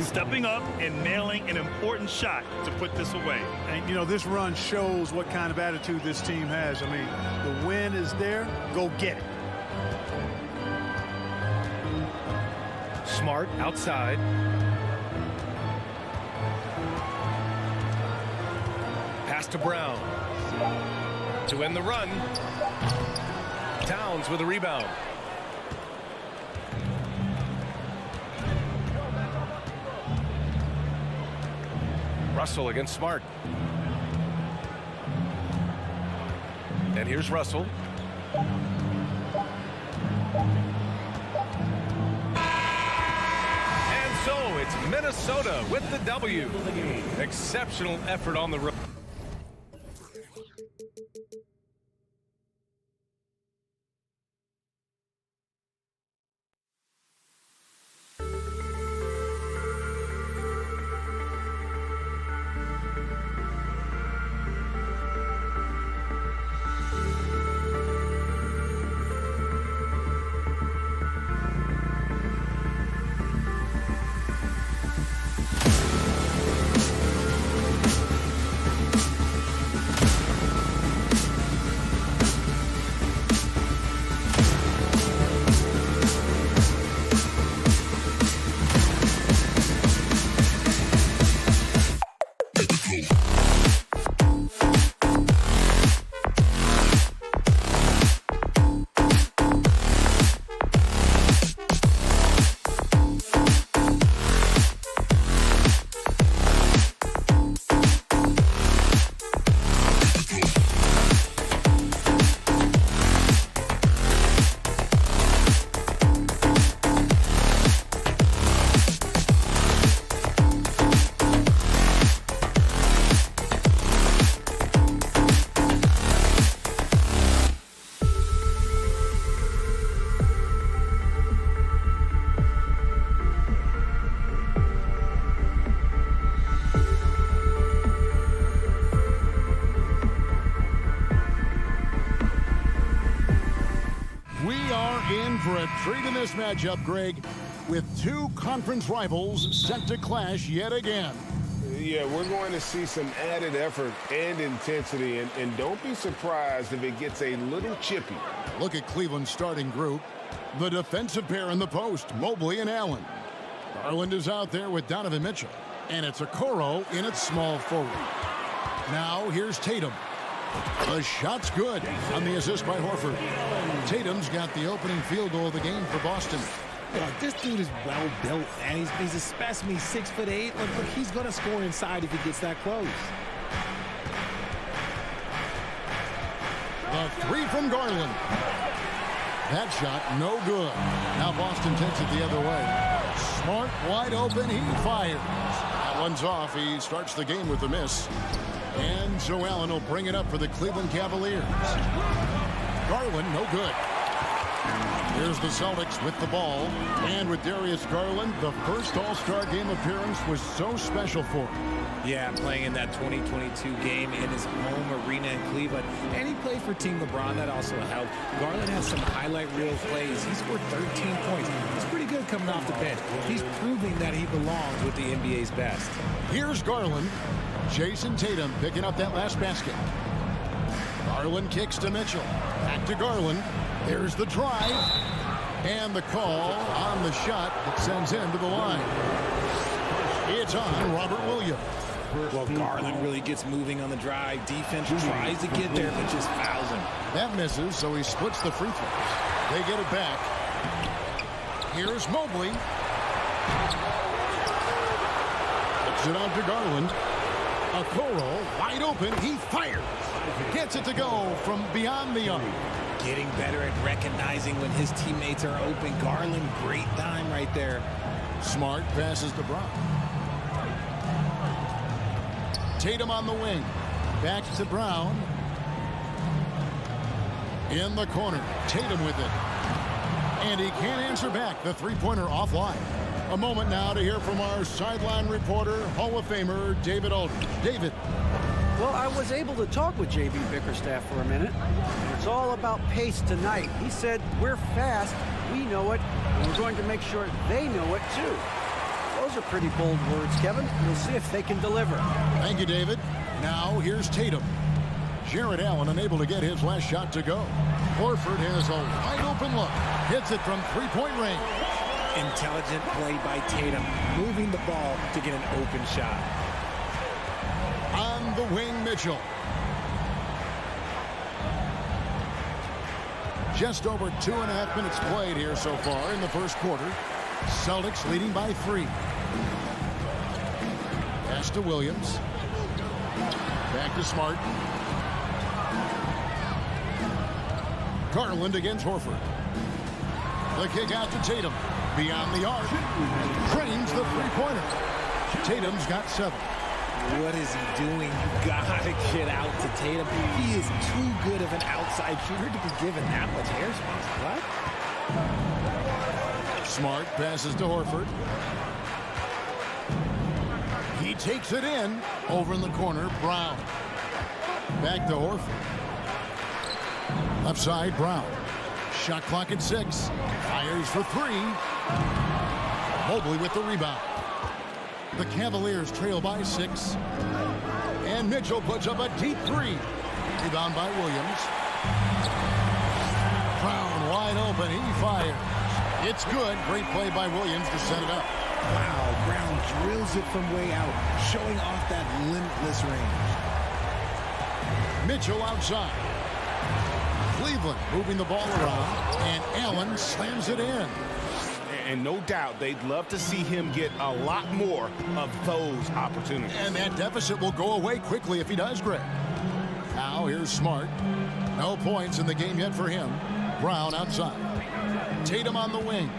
Stepping up and nailing an important shot to put this away. And, you know, this run shows what kind of attitude this team has. I mean, the win is there. Go get it. Smart outside. Pass to Brown. To end the run. Towns with a rebound. Russell against Smart. And here's Russell. And so it's Minnesota with the W. Exceptional effort on the road. in for a treat in this matchup, Greg, with two conference rivals set to clash yet again. Yeah, we're going to see some added effort and intensity, and don't be surprised if it gets a little chippy. Look at Cleveland's starting group. The defensive pair in the post, Mobley and Allen. Garland is out there with Donovan Mitchell, and it's Okoro in its small forward. Now here's Tatum. The shot's good on the assist by Horford. Tatum's got the opening field goal of the game for Boston. This dude is well built, man. He's a specimen. He's 6'8". Look, he's going to score inside if he gets that close. The three from Garland. That shot, no good. Now Boston takes it the other way. Smart, wide open, he fires. That one's off. He starts the game with a miss. And so Allen will bring it up for the Cleveland Cavaliers. Garland, no good. Here's the Celtics with the ball. And with Darius Garland, the first All-Star game appearance was so special for him. Yeah, playing in that 2022 game in his home arena in Cleveland. And he played for Team LeBron. That also helped. Garland has some highlight reel plays. He scored 13 points. He's pretty good coming off the bench. He's proving that he belongs with the NBA's best. Here's Garland. Jason Tatum picking up that last basket. Garland kicks to Mitchell. Back to Garland. There's the drive. And the call on the shot that sends him to the line. It's on Robert Williams. Well, Garland really gets moving on the drive. Defense tries to get there, but just fouls him. That misses, so he splits the free throws. They get it back. Here's Mobley. Puts it on to Garland. Okoro, wide open, he fires. Gets it to go from beyond the arc. Getting better at recognizing when his teammates are open. Garland, great dime right there. Smart passes to Brown. Tatum on the wing. Back to Brown. In the corner. Tatum with it. And he can't answer back. The three-pointer offline. A moment now to hear from our sideline reporter, Hall of Famer, David Aldridge. David. Well, I was able to talk with J.B. Bickerstaff for a minute. It's all about pace tonight. He said, we're fast, we know it, and we're going to make sure they know it too. Those are pretty bold words, Kevin. We'll see if they can deliver. Thank you, David. Now here's Tatum. Jared Allen unable to get his last shot to go. Horford has a wide open look. Hits it from three-point range. Intelligent play by Tatum, moving the ball to get an open shot. On the wing, Mitchell. Just over 2.5 minutes played here so far in the first quarter. Celtics leading by 3. Pass to Williams. Back to Smart. Garland against Horford. The kick out to Tatum. Beyond the arc. Drains the three-pointer. Tatum's got 7. What is he doing? You gotta get out to Tatum. He is too good of an outside shooter to be given that much airspace. What? Smart passes to Horford. He takes it in. Over in the corner, Brown. Back to Horford. Left side, Brown. Shot clock at 6. Fires for 3. Mobley with the rebound. The Cavaliers trail by 6. And Mitchell puts up a deep 3. Rebound by Williams. Brown wide open. He fires. It's good. Great play by Williams to set it up. Wow, Brown drills it from way out, showing off that limitless range. Mitchell outside. Cleveland moving the ball around, and Allen slams it in. And no doubt they'd love to see him get a lot more of those opportunities. And that deficit will go away quickly if he does, Greg. Now here's Smart. No points in the game yet for him. Brown outside. Tatum on the wing.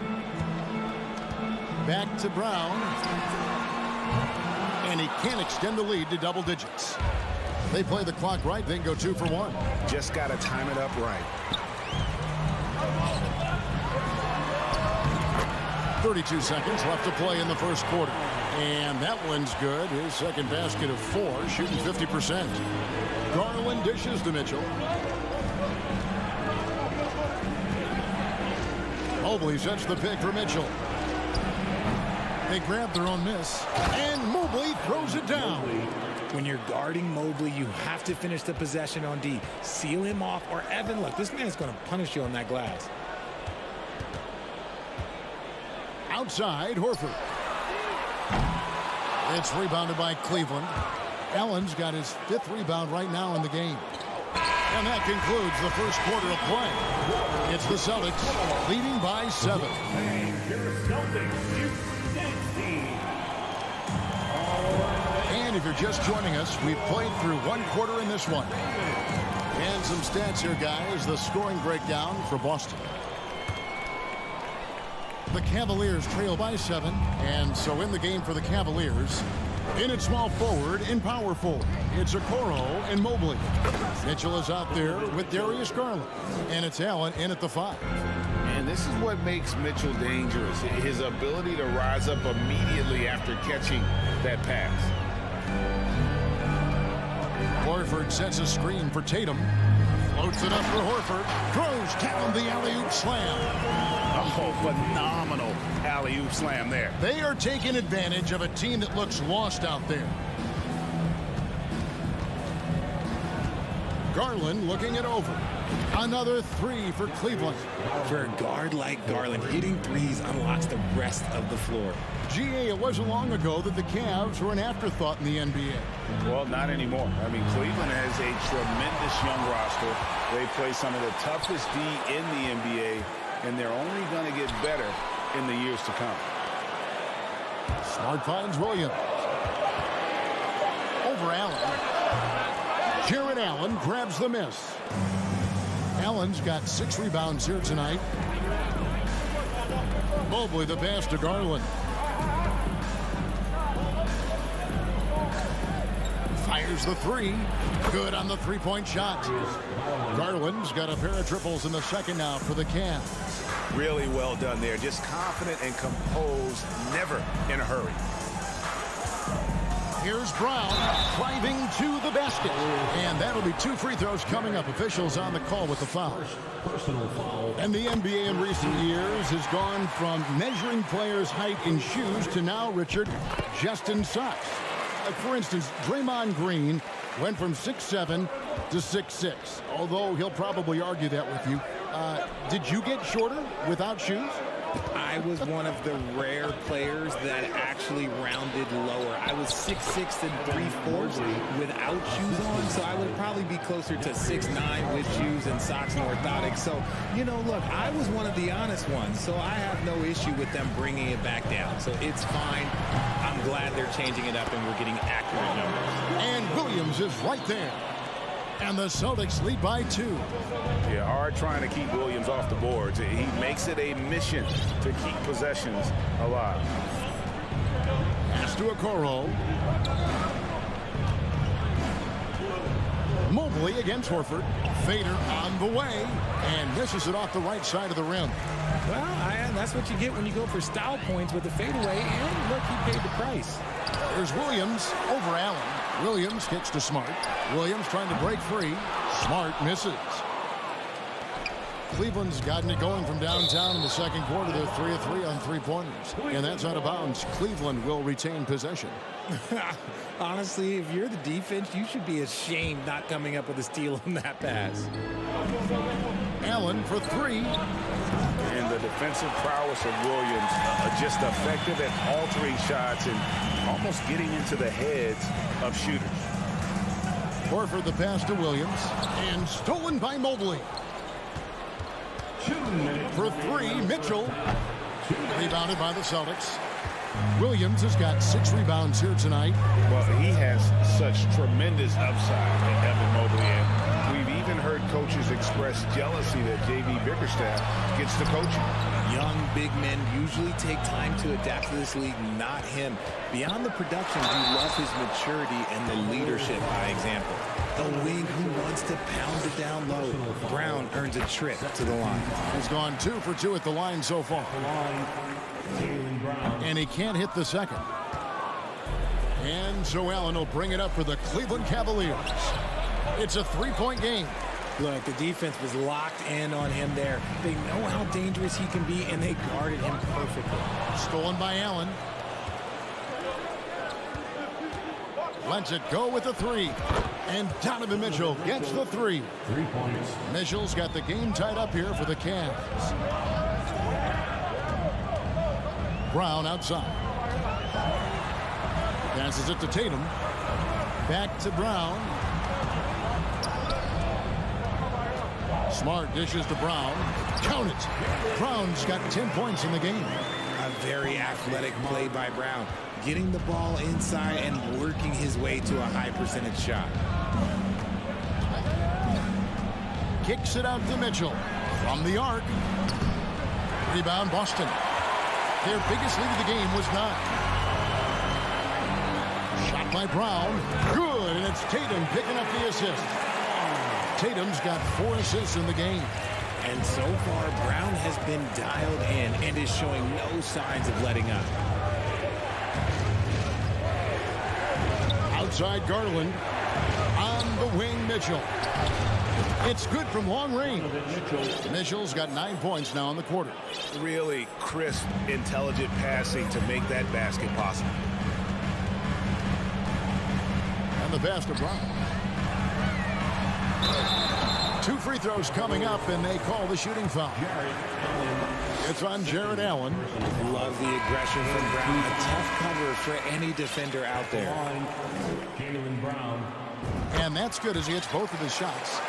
Back to Brown. And he can't extend the lead to double digits. They play the clock right, they can go 2 for 1. Just got to time it up right. 32 seconds left to play in the first quarter. And that one's good. His second basket of 4, shooting 50%. Garland dishes to Mitchell. Mobley sets the pick for Mitchell. They grab their own miss, and Mobley throws it down. When you're guarding Mobley, you have to finish the possession on D. Seal him off, or Evan, look, this man's going to punish you on that glass. Outside, Horford. It's rebounded by Cleveland. Allen's got his 5th rebound right now in the game. And that concludes the first quarter of play. It's the Celtics leading by 7. And if you're just joining us, we've played through 1 quarter in this one. And some stats here, guys. The scoring breakdown for Boston. The Cavaliers trail by 7, and so in the game for the Cavaliers, in at small forward, in power forward, it's Okoro and Mobley. Mitchell is out there with Darius Garland, and it's Allen in at the 5. And this is what makes Mitchell dangerous, his ability to rise up immediately after catching that pass. Horford sets a screen for Tatum. Floats it up for Horford. Throws down the alley-oop slam. Oh, phenomenal alley-oop slam there. They are taking advantage of a team that looks lost out there. Garland looking it over. Another 3 for Cleveland. For a guard like Garland, hitting threes unlocks the rest of the floor. GA, it wasn't long ago that the Cavs were an afterthought in the NBA. Well, not anymore. I mean, Cleveland has a tremendous young roster. They play some of the toughest D in the NBA, and they're only going to get better in the years to come. Smart finds Williams. Over Allen. Jared Allen grabs the miss. Allen's got 6 rebounds here tonight. Mobley the pass to Garland. Fires the 3. Good on the 3-point shot. Garland's got a pair of triples in the second now for the Cavs. Really well done there. Just confident and composed, never in a hurry. Here's Brown driving to the basket. And that'll be 2 free throws coming up. Officials on the call with the foul. And the NBA in recent years has gone from measuring players' height in shoes to now, Richard, just in socks. For instance, Draymond Green went from 6'7" to 6'6", although he'll probably argue that with you. Did you get shorter without shoes? I was one of the rare players that actually rounded lower. I was 6'6" and 3/4 without shoes on, so I would probably be closer to 6'9" with shoes and socks and orthotics. So, you know, look, I was one of the honest ones, so I have no issue with them bringing it back down. So it's fine. I'm glad they're changing it up and we're getting accurate numbers. And Williams is right there. And the Celtics lead by 2. Yeah, hard trying to keep Williams off the boards. He makes it a mission to keep possessions alive. Pass to Okoro. Mobley against Horford. Fader on the way. And misses it off the right side of the rim. Well, that's what you get when you go for style points with the fadeaway. And look, he paid the price. There's Williams over Allen. Williams kicks to Smart. Williams trying to break free. Smart misses. Cleveland's gotten it going from downtown in the second quarter. They're 3 of 3 on 3-pointers. And that's out of bounds. Cleveland will retain possession. Honestly, if you're the defense, you should be ashamed not coming up with a steal on that pass. Allen for 3. And the defensive prowess of Williams, just effective at altering shots and almost getting into the heads of shooters. Horford the pass to Williams. And stolen by Mobley. For 3, Mitchell. Rebounded by the Celtics. Williams has got 6 rebounds here tonight. Well, he has such tremendous upside at Evan Mobley. And we've even heard coaches express jealousy that J.B. Bickerstaff gets the coaching. Young big men usually take time to adapt to this league, not him. Beyond the production, you love his maturity and the leadership by example. The wing who wants to pound it down low. Brown earns a trip to the line. He's gone 2 for 2 at the line so far. And he can't hit the second. And so Allen will bring it up for the Cleveland Cavaliers. It's a 3-point game. Look, the defense was locked in on him there. They know how dangerous he can be, and they guarded him perfectly. Stolen by Allen. Lets it go with the three. And Donovan Mitchell gets the three. 3 points. Mitchell's got the game tied up here for the Cavs. Brown outside. Passes it to Tatum. Back to Brown. Smart dishes to Brown. Count it. Brown's got 10 points in the game. A very athletic play by Brown, getting the ball inside and working his way to a high percentage shot. Kicks it out to Mitchell from the arc. Rebound Boston. Their biggest lead of the game was 9. Shot by Brown. Good, and it's Tatum picking up the assist. Tatum's got 4 assists in the game. And so far, Brown has been dialed in and is showing no signs of letting up. Outside Garland. On the wing, Mitchell. It's good from long range. Mitchell's got 9 points now in the quarter. Really crisp, intelligent passing to make that basket possible. And the pass to Brown. 2 free throws coming up, and they call the shooting foul. It's on Jared Allen. Love the aggression from Brown. A tough cover for any defender out there. Brown. And that's good as he hits both of his shots.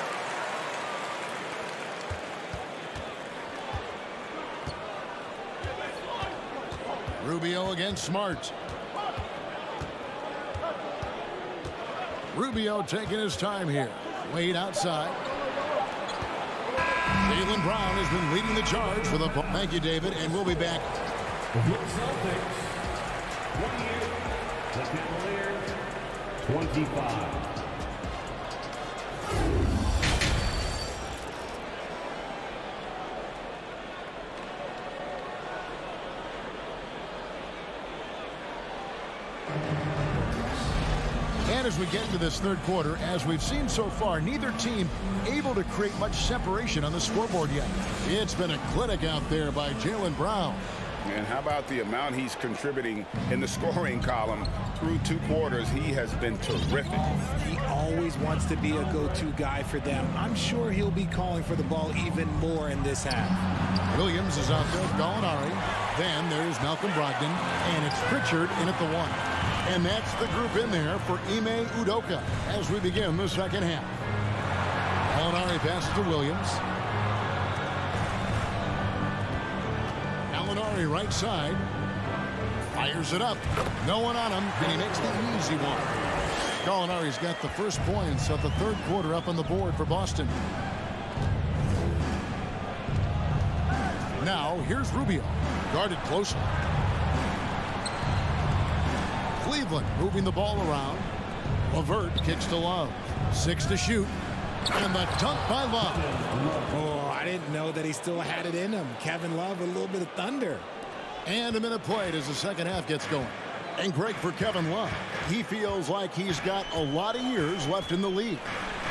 Rubio against Smart. Rubio taking his time here. Wade outside. Jaylen Brown has been leading the charge for the... Thank you, David, and we'll be back. The Celtics, 28. The Cavaliers, 25. And as we get into this third quarter, as we've seen so far, neither team able to create much separation on the scoreboard yet. It's been a clinic out there by Jaylen Brown. And how about the amount he's contributing in the scoring column through 2 quarters? He has been terrific. He always wants to be a go-to guy for them. I'm sure he'll be calling for the ball even more in this half. Williams is out there with Gallinari. Then there's Malcolm Brogdon, and it's Pritchard in at the 1. And that's the group in there for Ime Udoka as we begin the second half. Gallinari passes to Williams. Gallinari right side. Fires it up. No one on him, and he makes the easy one. Gallinari's got the first points of the third quarter up on the board for Boston. Now, here's Rubio. Guarded closely. Cleveland moving the ball around. LeVert kicks to Love. 6 to shoot. And the dunk by Love. Oh, I didn't know that he still had it in him. Kevin Love, a little bit of thunder. And a minute played as the second half gets going. And great for Kevin Love. He feels like he's got a lot of years left in the league.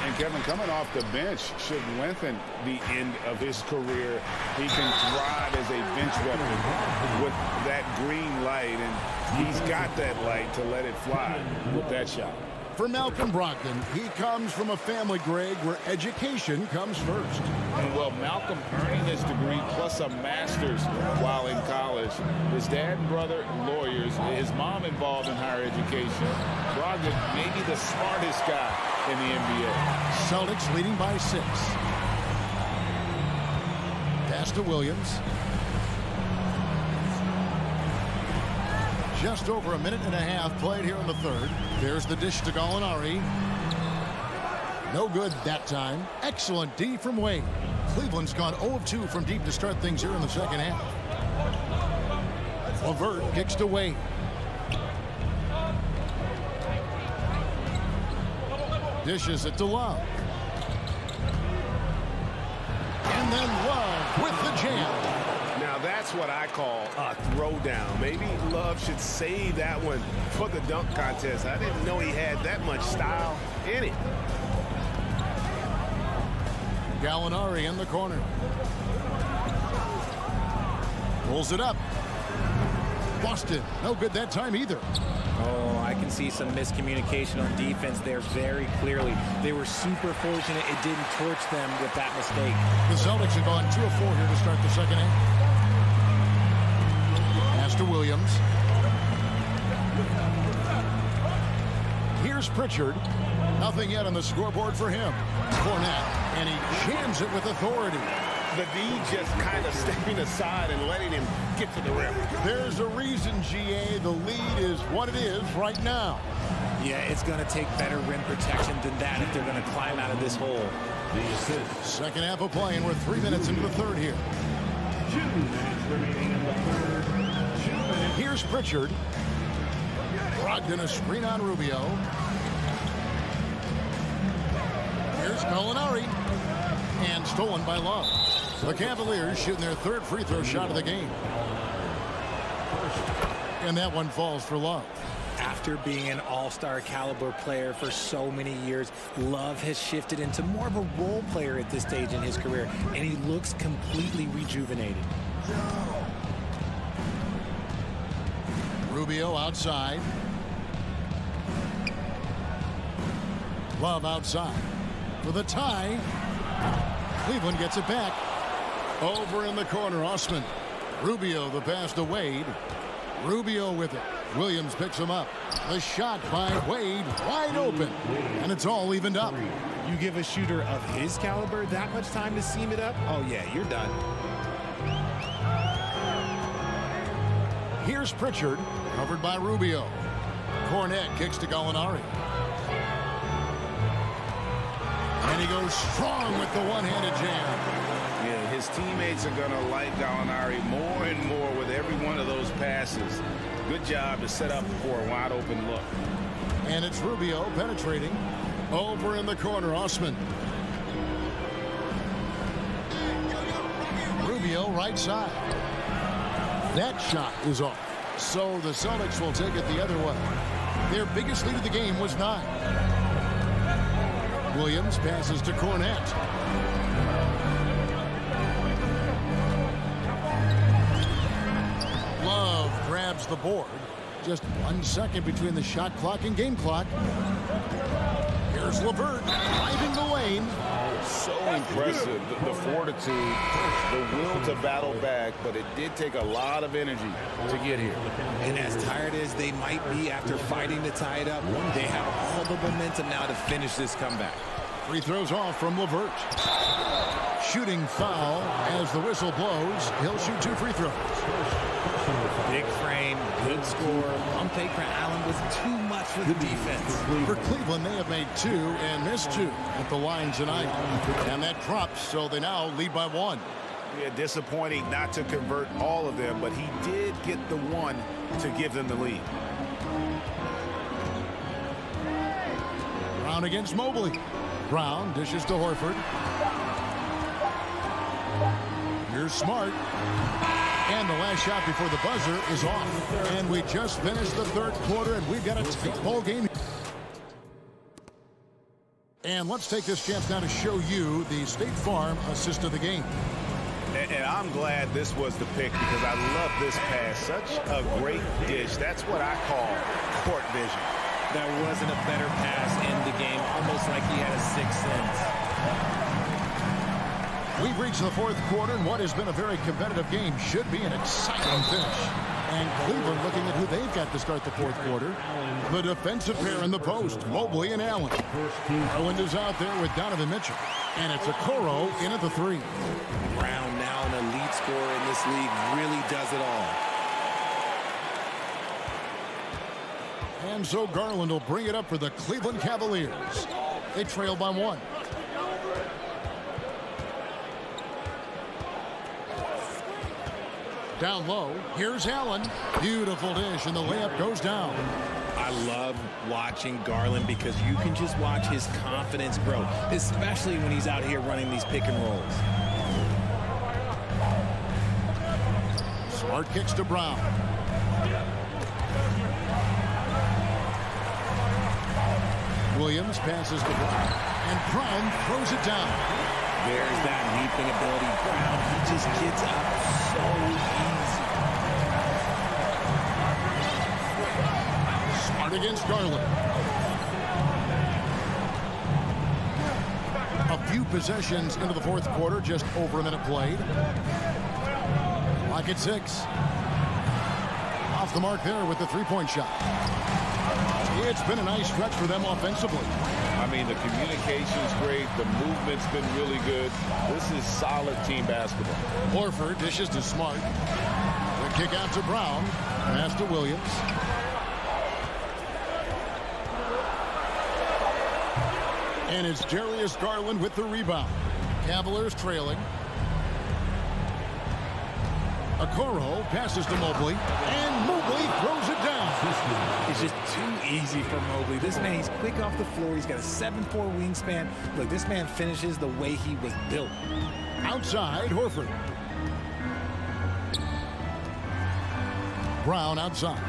And Kevin, coming off the bench should lengthen the end of his career. He can thrive as a bench weapon with that green light, and he's got that light to let it fly with that shot. For Malcolm Brogdon, he comes from a family, Greg, where education comes first. And well, Malcolm earning his degree plus a master's while in college. His dad and brother, lawyers. His mom involved in higher education. Brogdon may be the smartest guy in the NBA. Celtics leading by 6. Pass to Williams. Just over a minute and a half played here in the third. There's the dish to Gallinari. No good that time. Excellent D from Wade. Cleveland's gone 0 of 2 from deep to start things here in the second half. LeVert kicks to Wade. Dishes it to Love. And then Love with the jam. Now that's what I call a throwdown. Maybe Love should save that one for the dunk contest. I didn't know he had that much style in it. Gallinari in the corner. Pulls it up. Boston, no good that time either. Oh, I can see some miscommunication on defense there very clearly. They were super fortunate it didn't torch them with that mistake. The Celtics have gone 2 of 4 here to start the second half. Pass to Williams. Here's Pritchard. Nothing yet on the scoreboard for him. Cornette, and he jams it with authority. The D just kind of stepping aside and letting him get to the rim. There's a reason, GA, the lead is what it is right now. Yeah, it's going to take better rim protection than that if they're going to climb out of this hole. Second half of play, and we're 3 minutes into the third here. 2 minutes remaining in the third. 2 minutes. Here's Pritchard. Brogdon a screen on Rubio. Here's Gallinari. And stolen by Love. The Cavaliers shooting their third free throw shot of the game. And that one falls for Love. After being an all-star caliber player for so many years, Love has shifted into more of a role player at this stage in his career, and he looks completely rejuvenated. Rubio outside. Love outside. For the tie. Cleveland gets it back. Over in the corner, Osman. Rubio, the pass to Wade. Rubio with it. Williams picks him up. The shot by Wade, wide open. And it's all evened up. You give a shooter of his caliber that much time to seam it up? Oh, yeah, you're done. Here's Pritchard, covered by Rubio. Cornette kicks to Gallinari. And he goes strong with the one-handed jam. Yeah, his teammates are going to like Gallinari more and more with every one of those passes. Good job to set up for a wide-open look. And it's Rubio penetrating. Over in the corner, Osman. Rubio right side. That shot is off. So the Celtics will take it the other way. Their biggest lead of the game was 9. Williams passes to Cornette. Love grabs the board. Just 1 second between the shot clock and game clock. Here's LeVert driving the lane. So impressive, the fortitude, the will to battle back, but it did take a lot of energy to get here. And as tired as they might be after fighting to tie it up, they have all the momentum now to finish this comeback. Free throws off from LeVert. Shooting foul as the whistle blows. He'll shoot 2 free throws. Big frame, good score. Pump fake for Allen was too much for the defense. For Cleveland, they have made 2 and missed 2 at the line tonight. And that drops, so they now lead by 1. Yeah, disappointing not to convert all of them, but he did get the one to give them the lead. Brown against Mobley. Brown dishes to Horford. Here's Smart. And the last shot before the buzzer is off. And we just finished the third quarter, and we've got a tight ball game. And let's take this chance now to show you the State Farm assist of the game. And I'm glad this was the pick because I love this pass. Such a great dish. That's what I call court vision. There wasn't a better pass in the game, almost like he had a 6th sense. We've reached the fourth quarter, and what has been a very competitive game should be an exciting finish. And Cleveland looking at who they've got to start the fourth quarter. The defensive pair in the post, Mobley and Allen. Garland is out there with Donovan Mitchell. And it's Okoro in at the 3. Brown, now an elite scorer in this league, really does it all. And so Garland will bring it up for the Cleveland Cavaliers. They trail by 1. Down low, here's Allen. Beautiful dish, and the layup goes down. I love watching Garland because you can just watch his confidence grow, especially when he's out here running these pick and rolls. Smart kicks to Brown. Williams passes to Brown, and Brown throws it down. There's that leaping ability. Brown, he just gets up so easy. Smart against Garland. A few possessions into the fourth quarter, just over a minute played. Lock at 6. Off the mark there with the three-point shot. It's been a nice stretch for them offensively. I mean, the communication's great. The movement's been really good. This is solid team basketball. Horford dishes to Smart. The kick out to Brown. Pass to Williams. And it's Darius Garland with the rebound. Cavaliers trailing. Okoro passes to Mobley, and Mobley throws it down. It's just too easy for Mobley. This man, he's quick off the floor. He's got a 7'4" wingspan. Look, this man finishes the way he was built. Outside, Horford. Brown outside.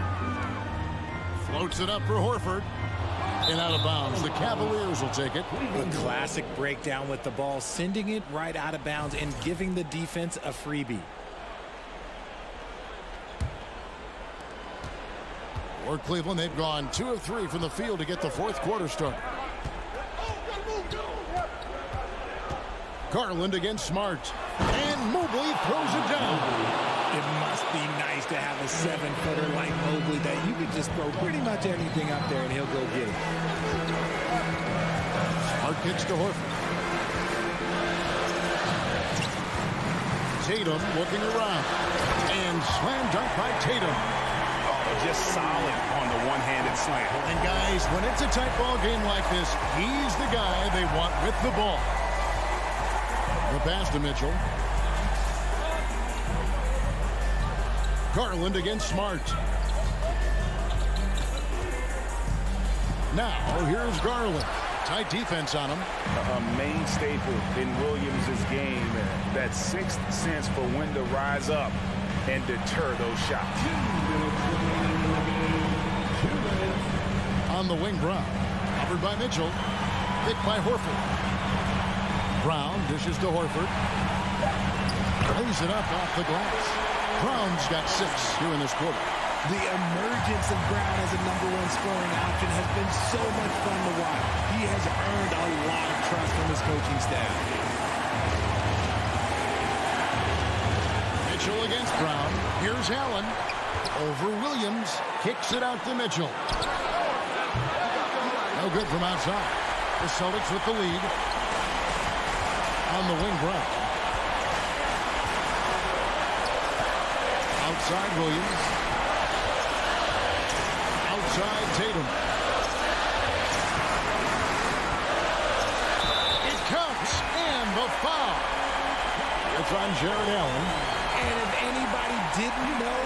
Floats it up for Horford. And out of bounds. The Cavaliers will take it. A classic breakdown with the ball, sending it right out of bounds and giving the defense a freebie. For Cleveland, they've gone 2 of 3 from the field to get the fourth quarter started. Garland against Smart. And Mobley throws it down. It must be nice to have a 7-footer like Mobley that you could just throw pretty much anything up there and he'll go get it. Smart kicks to Horford. Tatum looking around. And slam dunk by Tatum. Just solid on the one-handed slam. And guys, when it's a tight ball game like this, he's the guy they want with the ball. The pass to Mitchell. Garland against Smart. Now, here's Garland. Tight defense on him. A main staple in Williams' game. That sixth sense for when to rise up and deter those shots. On the wing, Brown. Covered by Mitchell. Picked by Horford. Brown dishes to Horford. Lays it up off the glass. Brown's got 6 here in this quarter. The emergence of Brown as a #1 scoring option has been so much fun to watch. He has earned a lot of trust from his coaching staff. Mitchell against Brown. Here's Allen. Over Williams. Kicks it out to Mitchell. No good from outside. The Celtics with the lead. On the wing, Brown. Outside Williams. Outside Tatum. It counts. And the foul. It's on Jared Allen. And if anybody didn't know,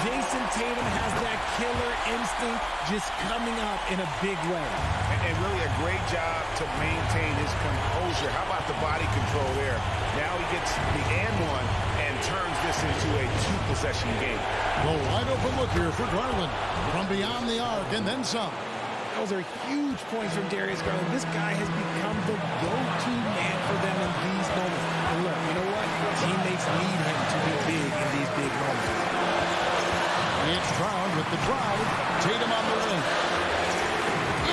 Jason Tatum has that killer instinct just coming up in a big way. And really a great job to maintain his composure. How about the body control there? Now he gets the and one and turns this into a 2-possession game. The wide open look here for Garland. From beyond the arc and then some. Those are huge points from Darius Garland. This guy has become the go-to man for them in these moments. And look, you know what? Teammates need him to be big in these big moments. It's Brown with the drive. Tatum on the wing.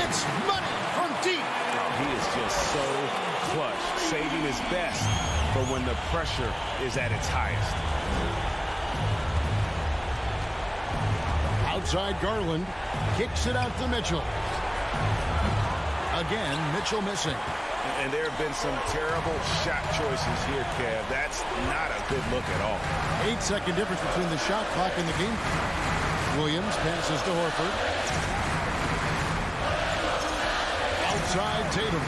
It's money from deep. Oh, he is just so clutch, saving his best for when the pressure is at its highest. Outside Garland. Kicks it out to Mitchell. Again, Mitchell missing. And there have been some terrible shot choices here, Kev. That's not a good look at all. 8-second difference between the shot clock and the game clock. Williams passes to Horford. Outside Tatum.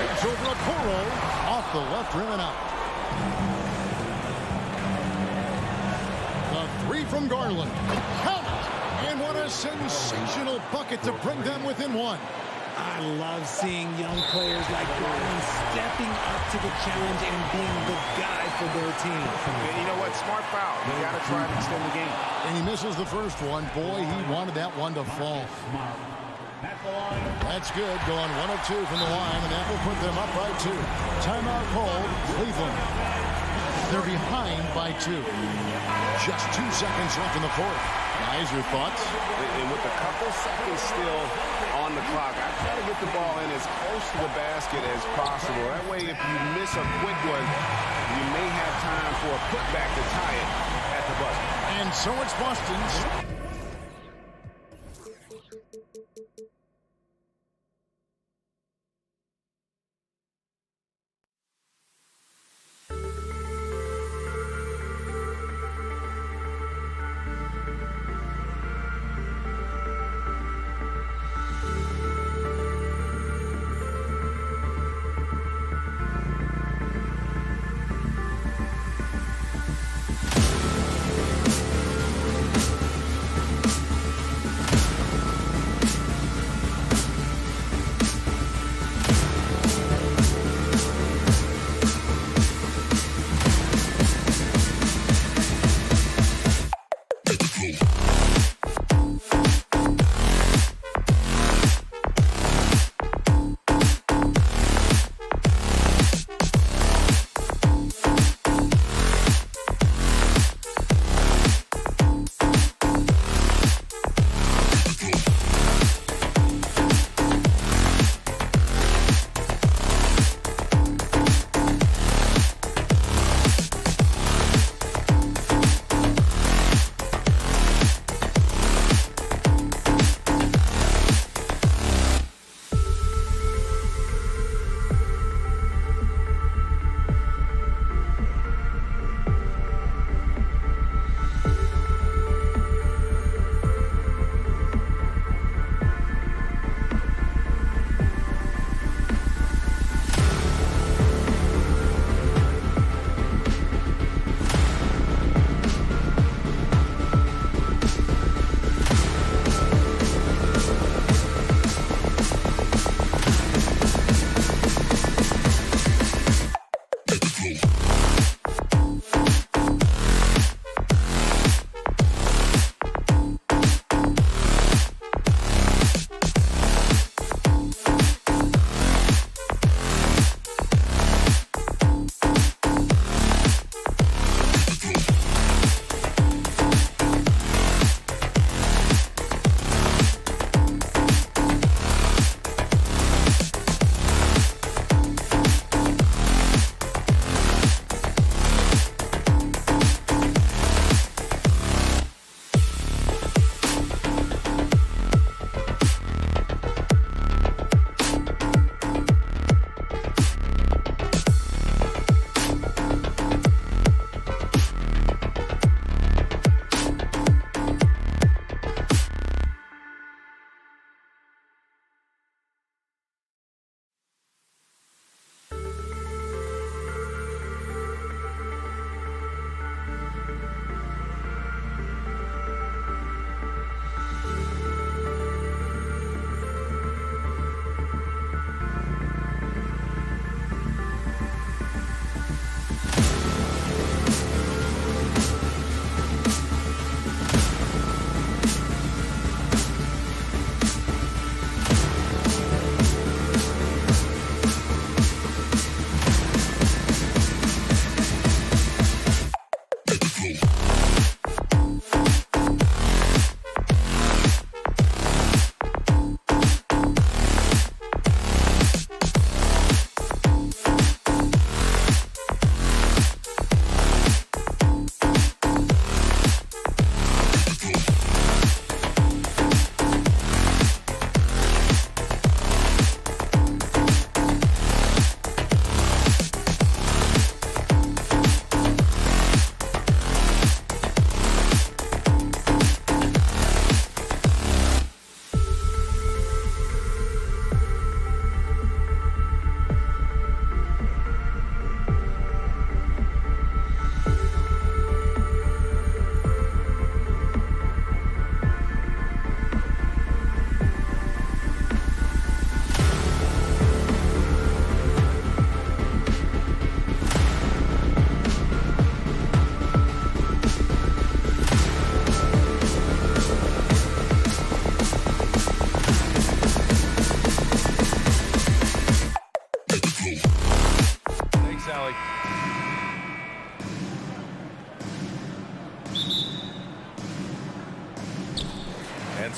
It's over Okoro. Off the left rim and out. The 3 from Garland. Count it! And what a sensational bucket to bring them within 1. I love seeing young players like Garland stepping up to the challenge and being the guy for their team. And you know what? Smart foul. You got to try and extend the game. And he misses the first one. Boy, he wanted that one to fall. That's good, going 1 of 2 from the line, and that will put them up by 2. Timeout called, Cleveland. They're behind by 2. Just 2 seconds left in the fourth. Guys, your thoughts? And with a couple seconds still on the clock, I try to get the ball in as close to the basket as possible. That way, if you miss a quick one, you may have time for a putback to tie it at the buzzer. And so it's Boston's.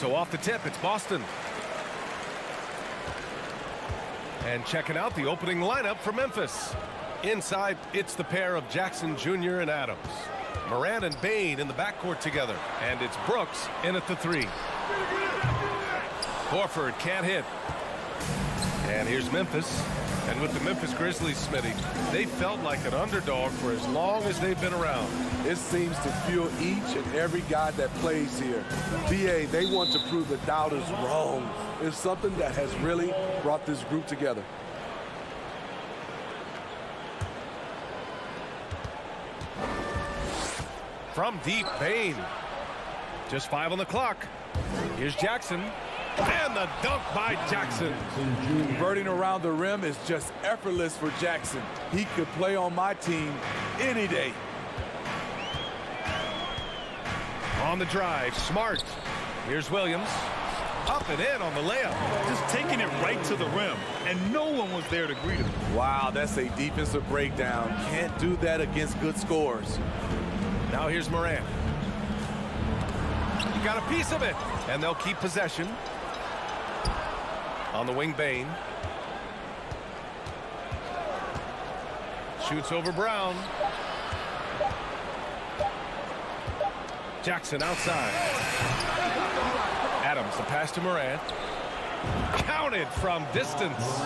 So off the tip, it's Boston. And checking out the opening lineup for Memphis. Inside, it's the pair of Jackson Jr. and Adams. Morant and Bane in the backcourt together. And it's Brooks in at the 3. Horford can't hit. And here's Memphis. And with the Memphis Grizzlies, Smitty, they felt like an underdog for as long as they've been around. It seems to fuel each and every guy that plays here. BA, they want to prove the doubters wrong. It's something that has really brought this group together. From deep, Bane. Just 5 on the clock. Here's Jackson. And the dunk by Jackson. Converting around the rim is just effortless for Jackson. He could play on my team any day. On the drive, Smart. Here's Williams. Up and in on the layup. Just taking it right to the rim, and no one was there to greet him. Wow, that's a defensive breakdown. Can't do that against good scores. Now here's Morant. He got a piece of it, and they'll keep possession. On the wing, Bane. Shoots over Brown. Jackson outside. Adams, the pass to Morant. Counted from distance.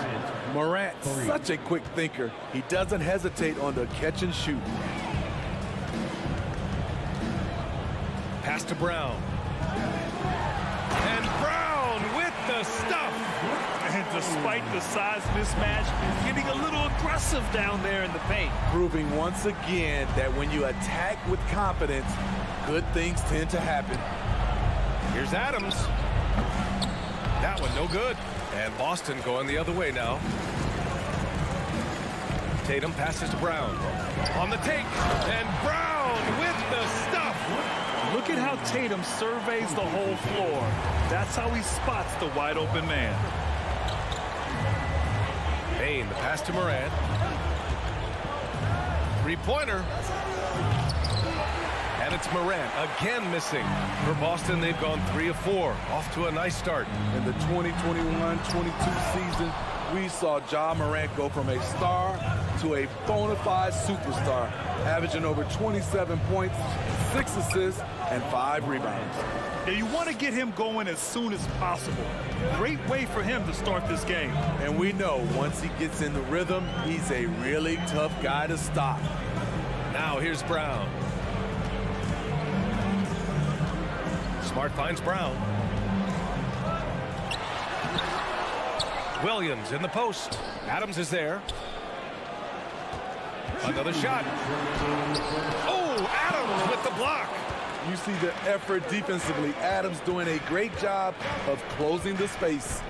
Morant, such a quick thinker. He doesn't hesitate on the catch and shoot. Pass to Brown. And Brown with the stuff. And despite the size mismatch, getting a little aggressive down there in the paint. Proving once again that when you attack with confidence, good things tend to happen. Here's Adams. That one no good. And Boston going the other way now. Tatum passes to Brown. On the take. And Brown with the stuff. Look at how Tatum surveys the whole floor. That's how he spots the wide open man. Bane, the pass to Morant. Three-pointer. And it's Morant again missing. For Boston, they've gone 3 of 4. Off to a nice start. In the 2021-22 season, we saw Ja Morant go from a star to a bona fide superstar, averaging over 27 points, 6 assists, and 5 rebounds. Now you want to get him going as soon as possible. Great way for him to start this game. And we know once he gets in the rhythm, he's a really tough guy to stop. Now here's Brown. Smart finds Brown. Williams in the post. Adams is there. Another shot. Oh, Adams with the block. You see the effort defensively. Adams doing a great job of closing the space.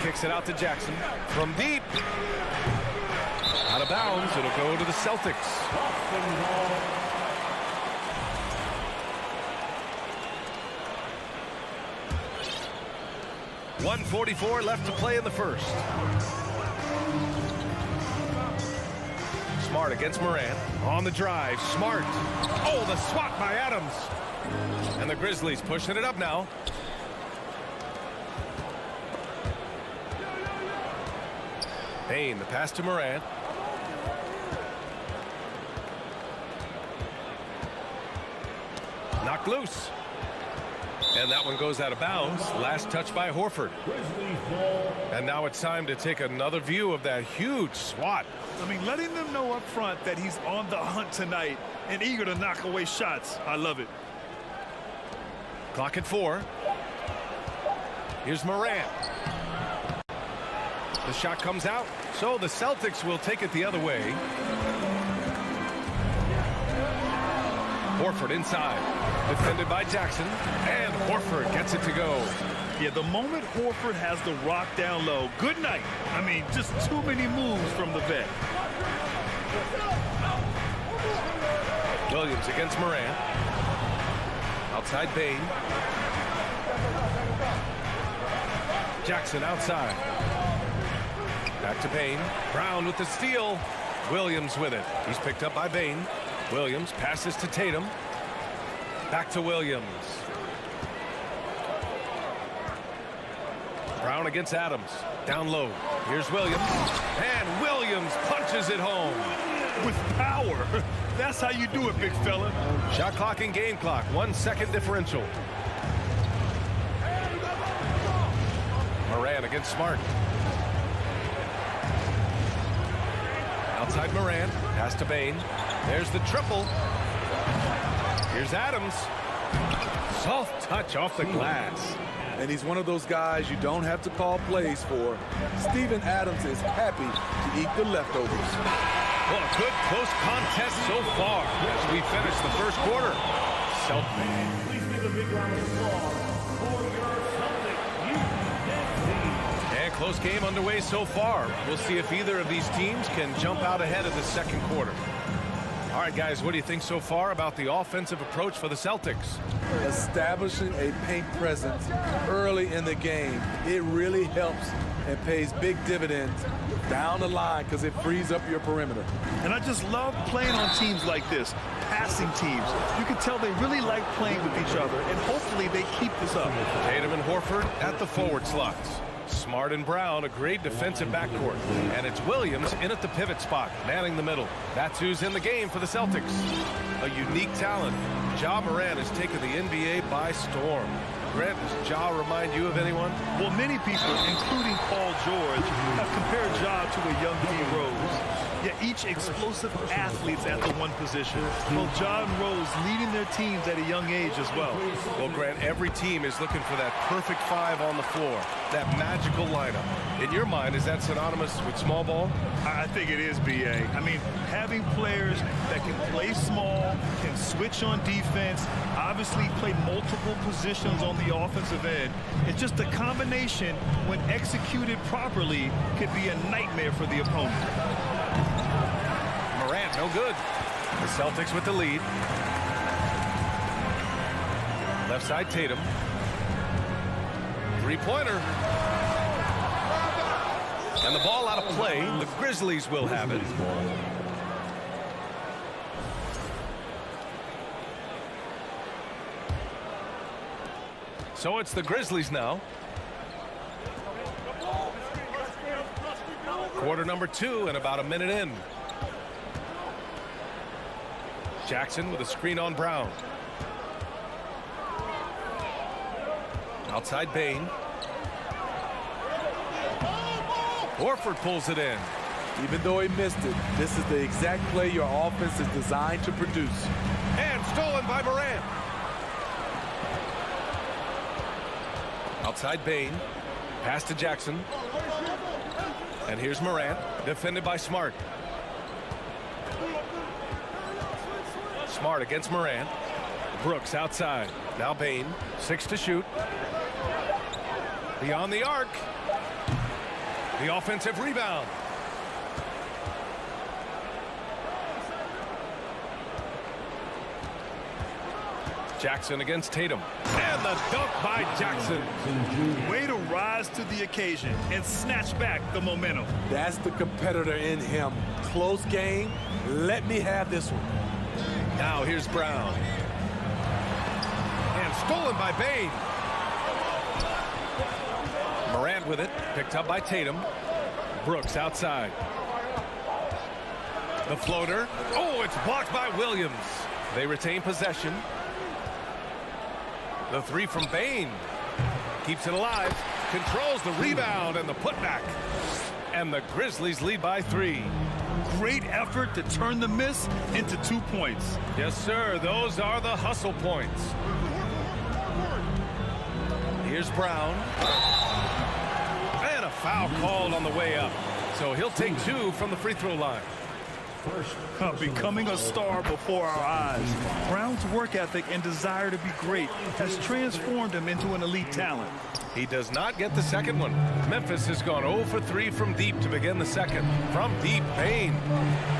Kicks it out to Jackson. From deep. Out of bounds. It'll go to the Celtics. 1:44 left to play in the first. Smart against Morant. On the drive. Smart. Oh, the swat by Adams. And the Grizzlies pushing it up now. Bane, the pass to Morant. Knocked loose. And that one goes out of bounds. Last touch by Horford. And now it's time to take another view of that huge swat. I mean, letting them know up front that he's on the hunt tonight and eager to knock away shots. I love it. Clock at 4. Here's Morant. The shot comes out, so the Celtics will take it the other way. Horford inside. Defended by Jackson. And Horford gets it to go. Yeah, the moment Horford has the rock down low, good night. I mean, just too many moves from the vet. Williams against Morant. Outside Bane. Jackson outside. Back to Bane. Brown with the steal. Williams with it. He's picked up by Bane. Williams passes to Tatum. Back to Williams. Brown against Adams. Down low. Here's Williams. And Williams punches it home. With power. That's how you do it, big fella. Shot clock and game clock. 1 second differential. Moran against Smart. Outside Moran. Pass to Bain. There's the triple. Here's Adams. Soft touch off the glass. And he's one of those guys you don't have to call plays for. Steven Adams is happy to eat the leftovers. Well, a good close contest so far as we finish the first quarter. Celtics. Please give a big round of applause for your Celtics USA. And close game underway so far. We'll see if either of these teams can jump out ahead of the second quarter. All right, guys, what do you think so far about the offensive approach for the Celtics? Establishing a paint presence early in the game, it really helps and pays big dividends down the line because it frees up your perimeter. And I just love playing on teams like this, passing teams. You can tell they really like playing with each other, and hopefully they keep this up. Tatum and Horford at the forward slots. Smart and Brown, a great defensive backcourt. And it's Williams in at the pivot spot, manning the middle. That's who's in the game for the Celtics. A unique talent. Ja Morant has taken the NBA by storm. Grant, does Ja remind you of anyone? Well, many people, including Paul George, have compared Ja to a young D. Rose. Yet each explosive athletes at the one position. Well, Ja and Rose leading their teams at a young age as well. Well, Grant, every team is looking for that perfect five on the floor, that magical lineup. In your mind, is that synonymous with small ball? I think it is, B.A. I mean, having players that can play small, can switch on defense, obviously play multiple positions on the offensive end. It's just a combination, when executed properly, could be a nightmare for the opponent. Morant, no good. The Celtics with the lead. Left side, Tatum. Three-pointer. And the ball out of play. The Grizzlies will have it. So it's the Grizzlies now. Quarter number 2 and about a minute in. Jackson with a screen on Brown. Outside Bain. Horford pulls it in. Even though he missed it, this is the exact play your offense is designed to produce. And stolen by Morant. Outside Bain. Pass to Jackson. And here's Morant, defended by Smart. Smart against Morant. Brooks outside. Now Bain. 6 to shoot. Beyond the arc. The offensive rebound. Jackson against Tatum. And the dunk by Jackson. Way to rise to the occasion and snatch back the momentum. That's the competitor in him. Close game. Let me have this one. Now here's Brown. And stolen by Bain. Morant with it. Picked up by Tatum. Brooks outside. The floater. Oh, it's blocked by Williams. They retain possession. The three from Bain. Keeps it alive. Controls the rebound and the putback. And the Grizzlies lead by 3. Great effort to turn the miss into 2 points. Yes, sir. Those are the hustle points. Here's Brown. And a foul called on the way up. So he'll take 2 from the free throw line. Becoming a star before our eyes. Brown's work ethic and desire to be great has transformed him into an elite talent. He does not get the second one. Memphis has gone 0 for 3 from deep to begin the second. From deep, Bain.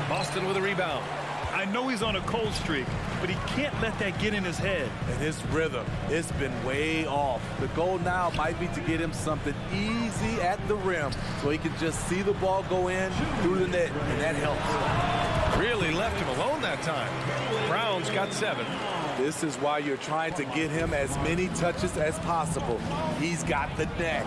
Boston with a rebound. I know he's on a cold streak, but he can't let that get in his head. And his rhythm, it's been way off. The goal now might be to get him something easy at the rim so he can just see the ball go in through the net, and that helps. Really left him alone that time. Brown's got 7. This is why you're trying to get him as many touches as possible. He's got the neck.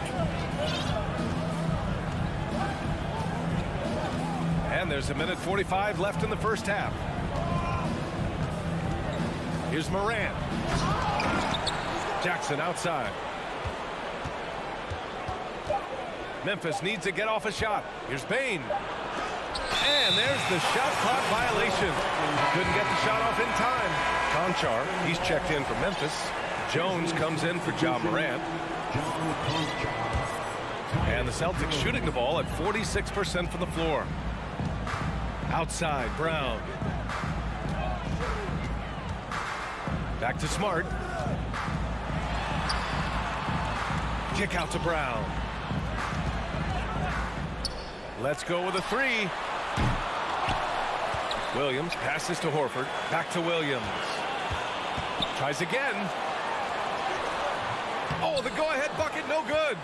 And there's 1:45 left in the first half. Here's Morant. Jackson outside. Memphis needs to get off a shot. Here's Bain. And there's the shot clock violation. Couldn't get the shot off in time. Conchar, he's checked in for Memphis. Jones comes in for Ja Morant. And the Celtics shooting the ball at 46% from the floor. Outside, Brown. Back to Smart. Kick out to Brown. Let's go with a three. Williams passes to Horford. Back to Williams. Tries again. Oh, the go-ahead bucket, no good.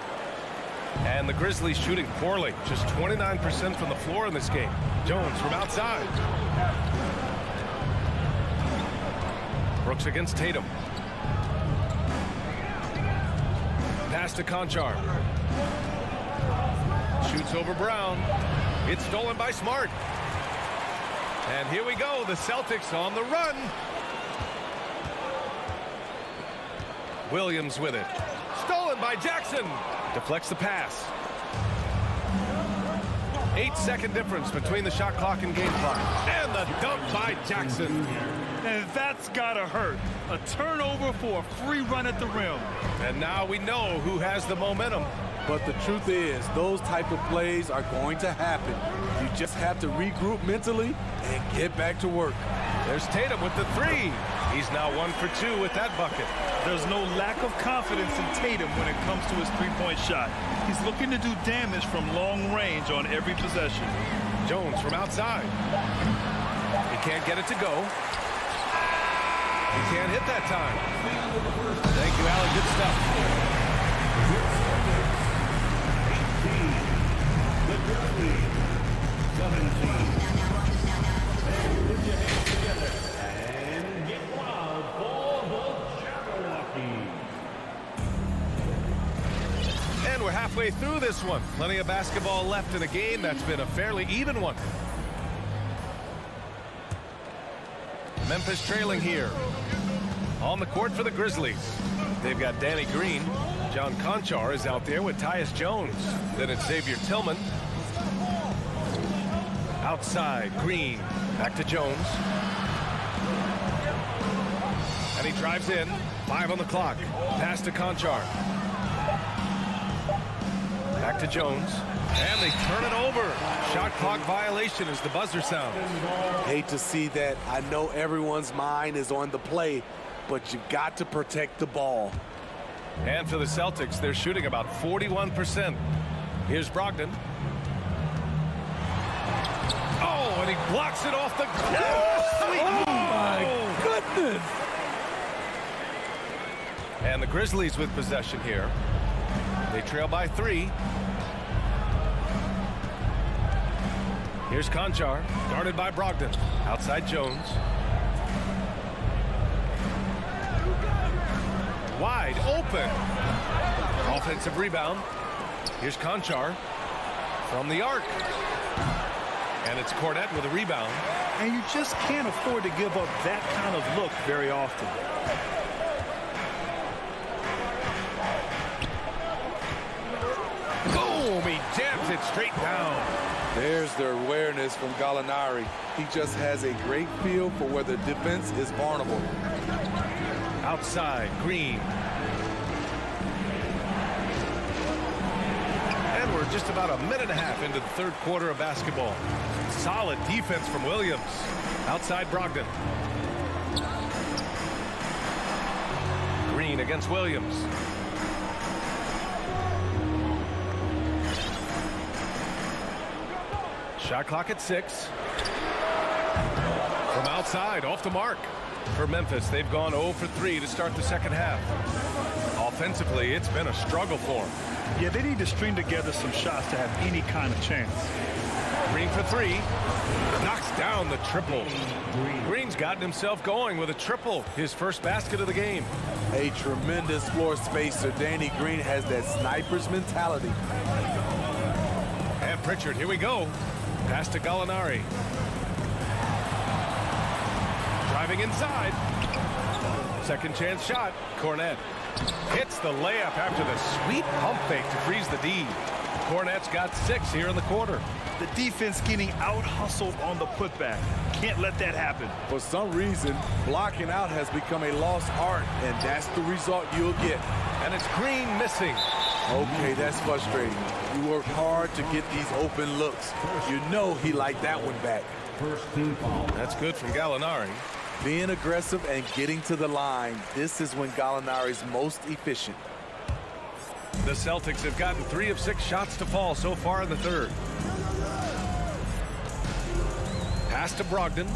And the Grizzlies shooting poorly. Just 29% from the floor in this game. Jones from outside. Brooks against Tatum. Pass to Conchar. Shoots over Brown. It's stolen by Smart. And here we go, the Celtics on the run. Williams with it. Stolen by Jackson. Deflects the pass. 8-second difference between the shot clock and game clock. And the dunk by Jackson. And that's gotta hurt. A turnover for a free run at the rim. And now we know who has the momentum. But the truth is, those type of plays are going to happen. You just have to regroup mentally and get back to work. There's Tatum with the three. He's now 1 for 2 with that bucket. There's no lack of confidence in Tatum when it comes to his three-point shot. He's looking to do damage from long range on every possession. Jones from outside. He can't get it to go. He can't hit that time. Thank you, Alan. Good stuff. The Grizzlies, 17. Put your hands together and get wild for the Jabberwocky. And we're halfway through this one. Plenty of basketball left in a game that's been a fairly even one. Memphis trailing here. On the court for the Grizzlies. They've got Danny Green. John Conchar is out there with Tyus Jones. Then it's Xavier Tillman. Outside, Green. Back to Jones. And he drives in. 5 on the clock. Pass to Conchar. Back to Jones. And they turn it over. Shot clock violation as the buzzer sounds. Hate to see that. I know everyone's mind is on the play, but you've got to protect the ball. And for the Celtics, they're shooting about 41%. Here's Brogdon. Oh, and he blocks it off the sweet. Oh, my goodness. And the Grizzlies with possession here. They trail by 3. Here's Conchar, guarded by Brogdon. Outside Jones. Wide open. Offensive rebound. Here's Conchar from the arc. And it's Cornette with a rebound. And you just can't afford to give up that kind of look very often. Boom! He jams it straight down. There's the awareness from Gallinari. He just has a great feel for where the defense is vulnerable. Outside, Green. And we're just about a minute and a half into the third quarter of basketball. Solid defense from Williams. Outside Brogdon. Green against Williams. Shot clock at 6. From outside, off the mark. For Memphis, they've gone 0 for 3 to start the second half. Offensively, it's been a struggle for them. Yeah, they need to string together some shots to have any kind of chance. Green for three. Knocks down the triple. Green's gotten himself going with a triple. His first basket of the game. A tremendous floor spacer. Danny Green has that sniper's mentality. And Pritchard, here we go. Pass to Gallinari. Driving inside. Second chance shot. Cornet hits the layup after the sweet pump fake to freeze the D. Cornet's got 6 here in the quarter. The defense getting out-hustled on the putback. Can't let that happen. For some reason, blocking out has become a lost art, and that's the result you'll get. And it's Green missing. Okay, that's frustrating. You work hard to get these open looks. You know he liked that one back. That's good from Gallinari. Being aggressive and getting to the line, this is when Gallinari's most efficient. The Celtics have gotten 3 of 6 shots to fall so far in the third. Pass to Brogdon.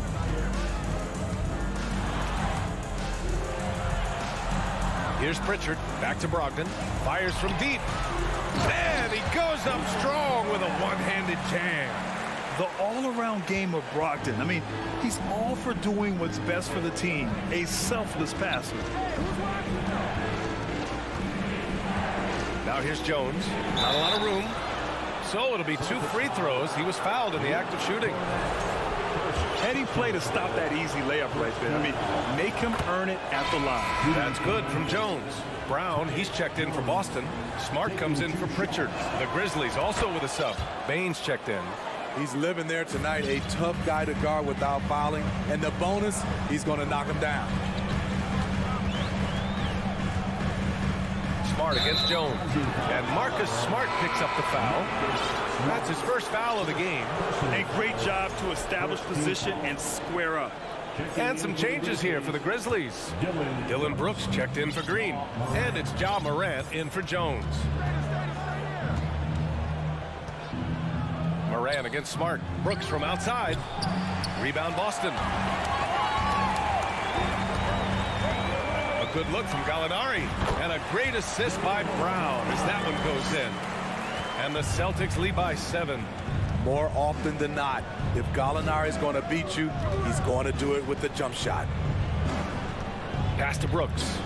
Here's Pritchard. Back to Brogdon. Fires from deep. And he goes up strong with a one-handed jam. The all-around game of Brogdon. I mean, he's all for doing what's best for the team. A selfless passer. Now here's Jones. Not a lot of room. So it'll be 2 free throws. He was fouled in the act of shooting. Heady play to stop that easy layup right there. I mean, make him earn it at the line. That's good from Jones. Brown, he's checked in for Boston. Smart comes in for Pritchard. The Grizzlies also with a sub. Baines checked in. He's living there tonight, a tough guy to guard without fouling. And the bonus, he's going to knock him down. Smart against Jones. And Marcus Smart picks up the foul. That's his first foul of the game. A great job to establish position and square up. And some changes here for the Grizzlies. Dylan Brooks checked in for Green. And it's Ja Morant in for Jones. Morant against Smart. Brooks from outside. Rebound Boston. A good look from Gallinari. And a great assist by Brown as that one goes in. And the Celtics lead by 7. More often than not, if Gallinari is going to beat you, he's going to do it with the jump shot. Pass to Brooks.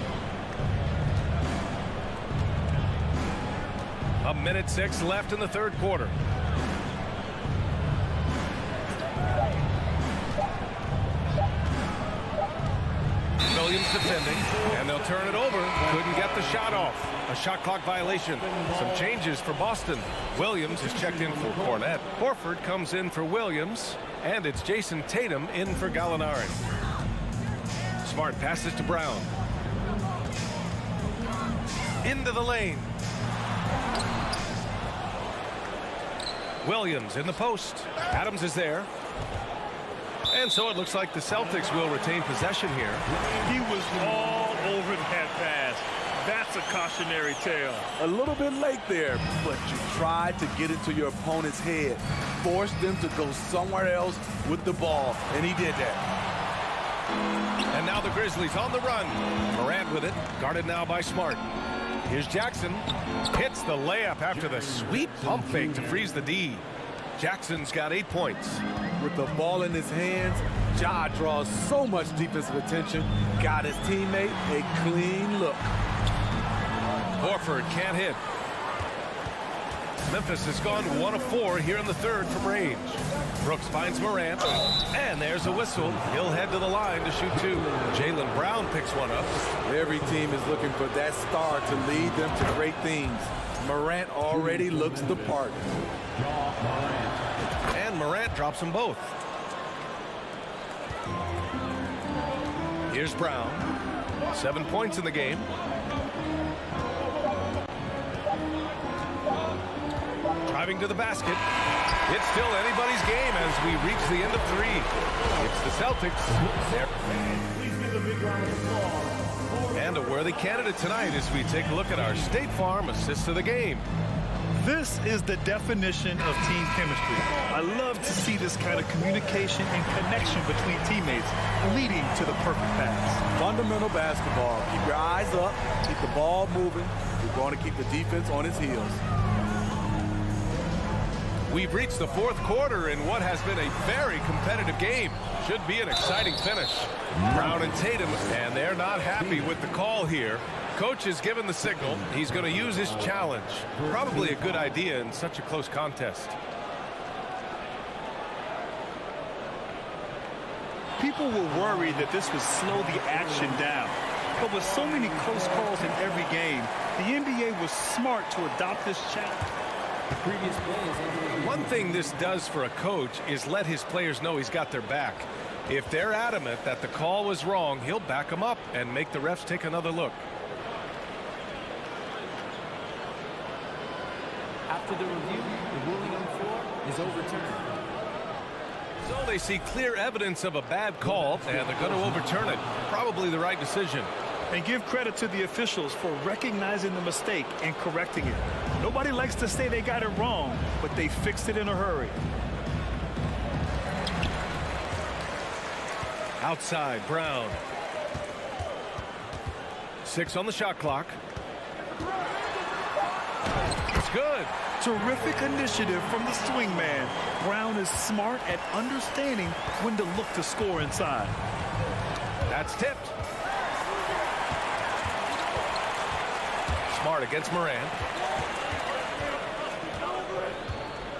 A minute 6 left in the third quarter. Williams defending, and they'll turn it over. Couldn't get the shot off. A shot clock violation. Some changes for Boston. Williams is checked in for Cornet. Horford comes in for Williams, and it's Jason Tatum in for Gallinari. Smart passes to Brown. Into the lane. Williams in the post. Adams is there. And so it looks like the Celtics will retain possession here. He was all over that pass. That's a cautionary tale. A little bit late there, but you tried to get into your opponent's head. Forced them to go somewhere else with the ball, and he did that. And now the Grizzlies on the run. Morant with it, guarded now by Smart. Here's Jackson. Hits the layup after the sweet pump fake to freeze the D. Jackson's got 8 points. With the ball in his hands, Ja draws so much defensive attention. Got his teammate a clean look. Horford can't hit. Memphis has gone 1 of 4 here in the third from range. Brooks finds Morant, and there's a whistle. He'll head to the line to shoot 2. Jaylen Brown picks one up. Every team is looking for that star to lead them to great things. Morant already looks the part. And Morant drops them both. Here's Brown. 7 points in the game. Driving to the basket. It's still anybody's game as we reach the end of 3. It's the Celtics. And a worthy candidate tonight as we take a look at our State Farm assist of the game. This is the definition of team chemistry. I love to see this kind of communication and connection between teammates leading to the perfect pass. Fundamental basketball. Keep your eyes up. Keep the ball moving. You're going to keep the defense on its heels. We've reached the fourth quarter in what has been a very competitive game. Should be an exciting finish. Brown and Tatum, and they're not happy with the call here. Coach has given the signal. He's going to use his challenge. Probably a good idea in such a close contest. People were worried that this would slow the action down. But with so many close calls in every game, the NBA was smart to adopt this challenge. One thing this does for a coach is let his players know he's got their back. If they're adamant that the call was wrong, he'll back them up and make the refs take another look. After the review, the ruling on the floor is overturned. So they see clear evidence of a bad call, and they're going to overturn it. Probably the right decision. And give credit to the officials for recognizing the mistake and correcting it. Nobody likes to say they got it wrong, but they fixed it in a hurry. Outside, Brown. 6 on the shot clock. It's good. Terrific initiative from the swing man. Brown is smart at understanding when to look to score inside. That's tipped. Smart against Moran.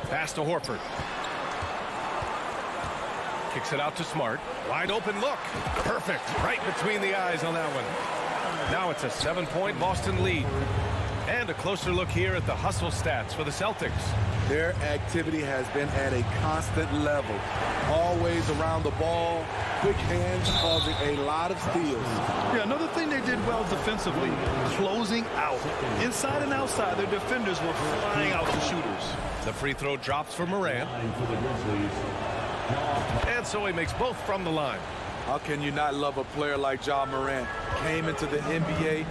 Pass to Horford. Kicks it out to Smart. Wide open look. Perfect. Right between the eyes on that one. Now it's a 7-point Boston lead. And a closer look here at the hustle stats for the Celtics. Their activity has been at a constant level. Always around the ball. Quick hands causing a lot of steals. Yeah, another thing they did well defensively, closing out. Inside and outside, their defenders were flying out to shooters. The free throw drops for Moran. And so he makes both from the line. How can you not love a player like Ja Morant? Came into the NBA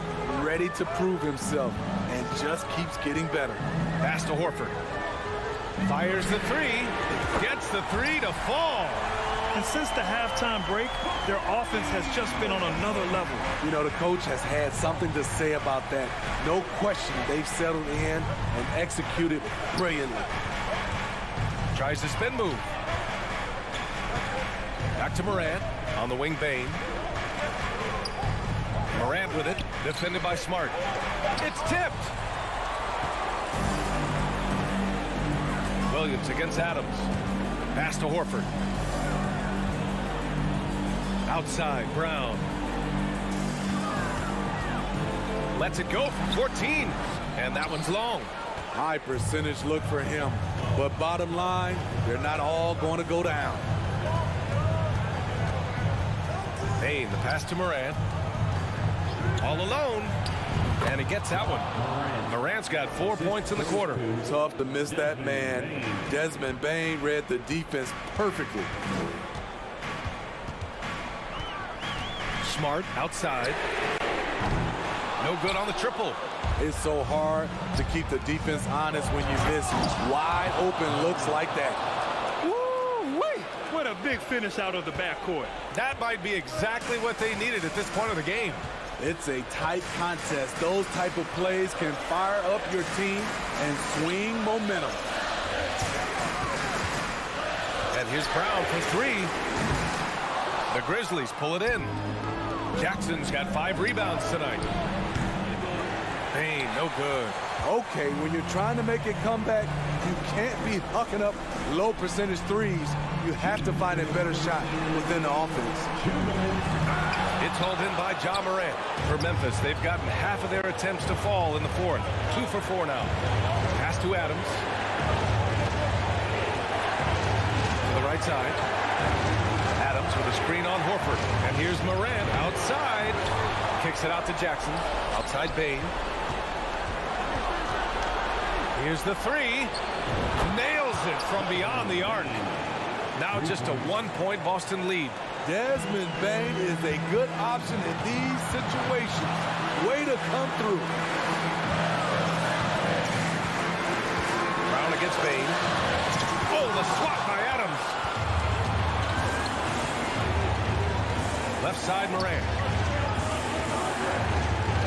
ready to prove himself and just keeps getting better. Pass to Horford. Fires the three. Gets the three to fall. And since the halftime break, their offense has just been on another level. You know, the coach has had something to say about that. No question, they've settled in and executed brilliantly. Tries the spin move. Back to Morant. On the wing, Bane. Morant with it. Defended by Smart. It's tipped. Williams against Adams. Pass to Horford. Outside, Brown. Lets it go from 14. And that one's long. High percentage look for him. But bottom line, they're not all going to go down. Bane, the pass to Moran. All alone. And he gets that one. Morant's got 4 points in the quarter. Tough to miss that man. Desmond Bane read the defense perfectly. Smart outside. No good on the triple. It's so hard to keep the defense honest when you miss wide open looks like that. Woo-wee! What a big finish out of the backcourt. That might be exactly what they needed at this point of the game. It's a tight contest. Those type of plays can fire up your team and swing momentum. And here's Brown for three. The Grizzlies pull it in. Jackson's got 5 rebounds tonight. Bane, no good. Okay, when you're trying to make a comeback, you can't be hucking up low percentage threes. You have to find a better shot within the offense. It's hauled in by Ja Morant. For Memphis, they've gotten half of their attempts to fall in the fourth. 2 for 4 now. Pass to Adams. To the right side. Adams with a screen on Horford. And here's Morant outside. Kicks it out to Jackson. Outside Bane. Here's the three. Nails it from beyond the arc. Now just a 1-point Boston lead. Desmond Bane is a good option in these situations. Way to come through. Brown against Bane. Oh, the swat by Adams. Left side, Morant.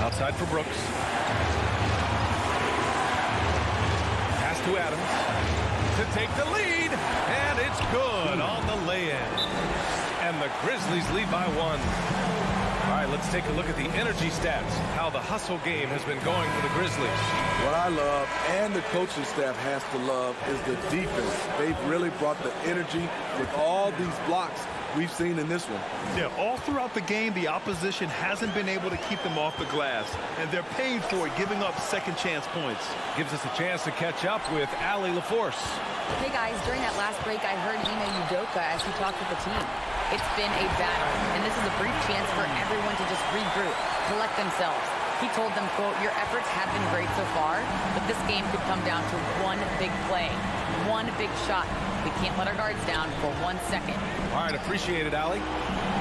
Outside for Brooks. Pass to Adams. to take the lead, and it's good on the lay-in. And the Grizzlies lead by 1. All right, let's take a look at the energy stats, how the hustle game has been going for the Grizzlies. What I love, and the coaching staff has to love, is the defense. They've really brought the energy with all these blocks we've seen in this one. Yeah, all throughout the game, the opposition hasn't been able to keep them off the glass, and they're paying for it, giving up second chance points. Gives us a chance to catch up with Allie LaForce. Hey guys, during that last break, I heard Ime Udoka as he talked with the team. It's been a battle, and this is a brief chance for everyone to just regroup, collect themselves. He told them, quote, your efforts have been great so far, but this game could come down to one big play, one big shot. We can't let our guards down for 1 second. All right, appreciate it, Allie.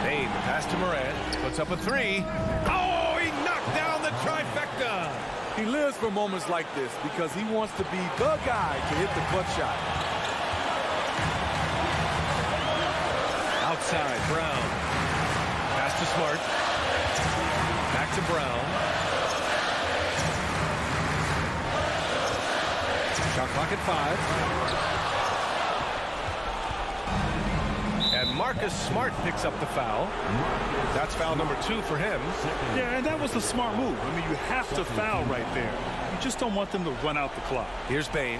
Bain, pass to Morant, puts up a 3. Oh, he knocked down the trifecta. He lives for moments like this because he wants to be the guy to hit the clutch shot. Outside, Brown. Pass to Smart. Back to Brown. Shot clock at 5. And Marcus Smart picks up the foul. That's foul number 2 for him. Yeah, and that was the smart move. I mean, you have to foul right there. You just don't want them to run out the clock. Here's Bain.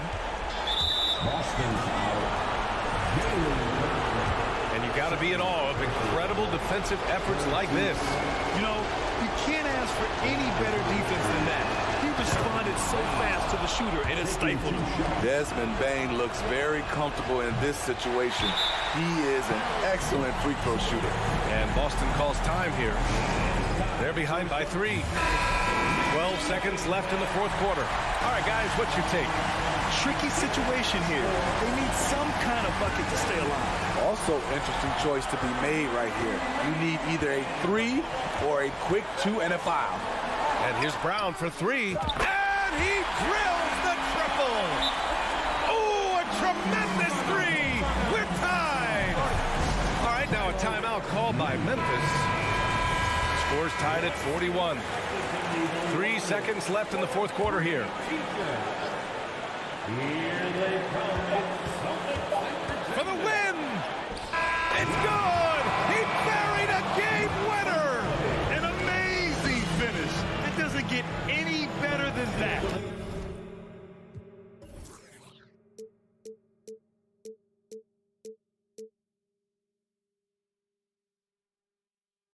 And you got to be in awe of incredible defensive efforts like this. You know, you can't ask for any better defense than that. He responded so fast to the shooter, and it stifled him. Desmond Bain looks very comfortable in this situation. He is an excellent free throw shooter. And Boston calls time here. They're behind by 3. 12 seconds left in the fourth quarter. All right, guys, what's your take? Tricky situation here. They need some kind of bucket to stay alive. Also, interesting choice to be made right here. You need either a 3 or a quick 2 and a foul. And here's Brown for 3. And he drills the triple. Oh, a tremendous 3. We're tied. All right, now a timeout called by Memphis. Score's tied at 41. 3 seconds left in the fourth quarter here. For the win! It's good! He buried a game winner! An amazing finish. It doesn't get any better than that.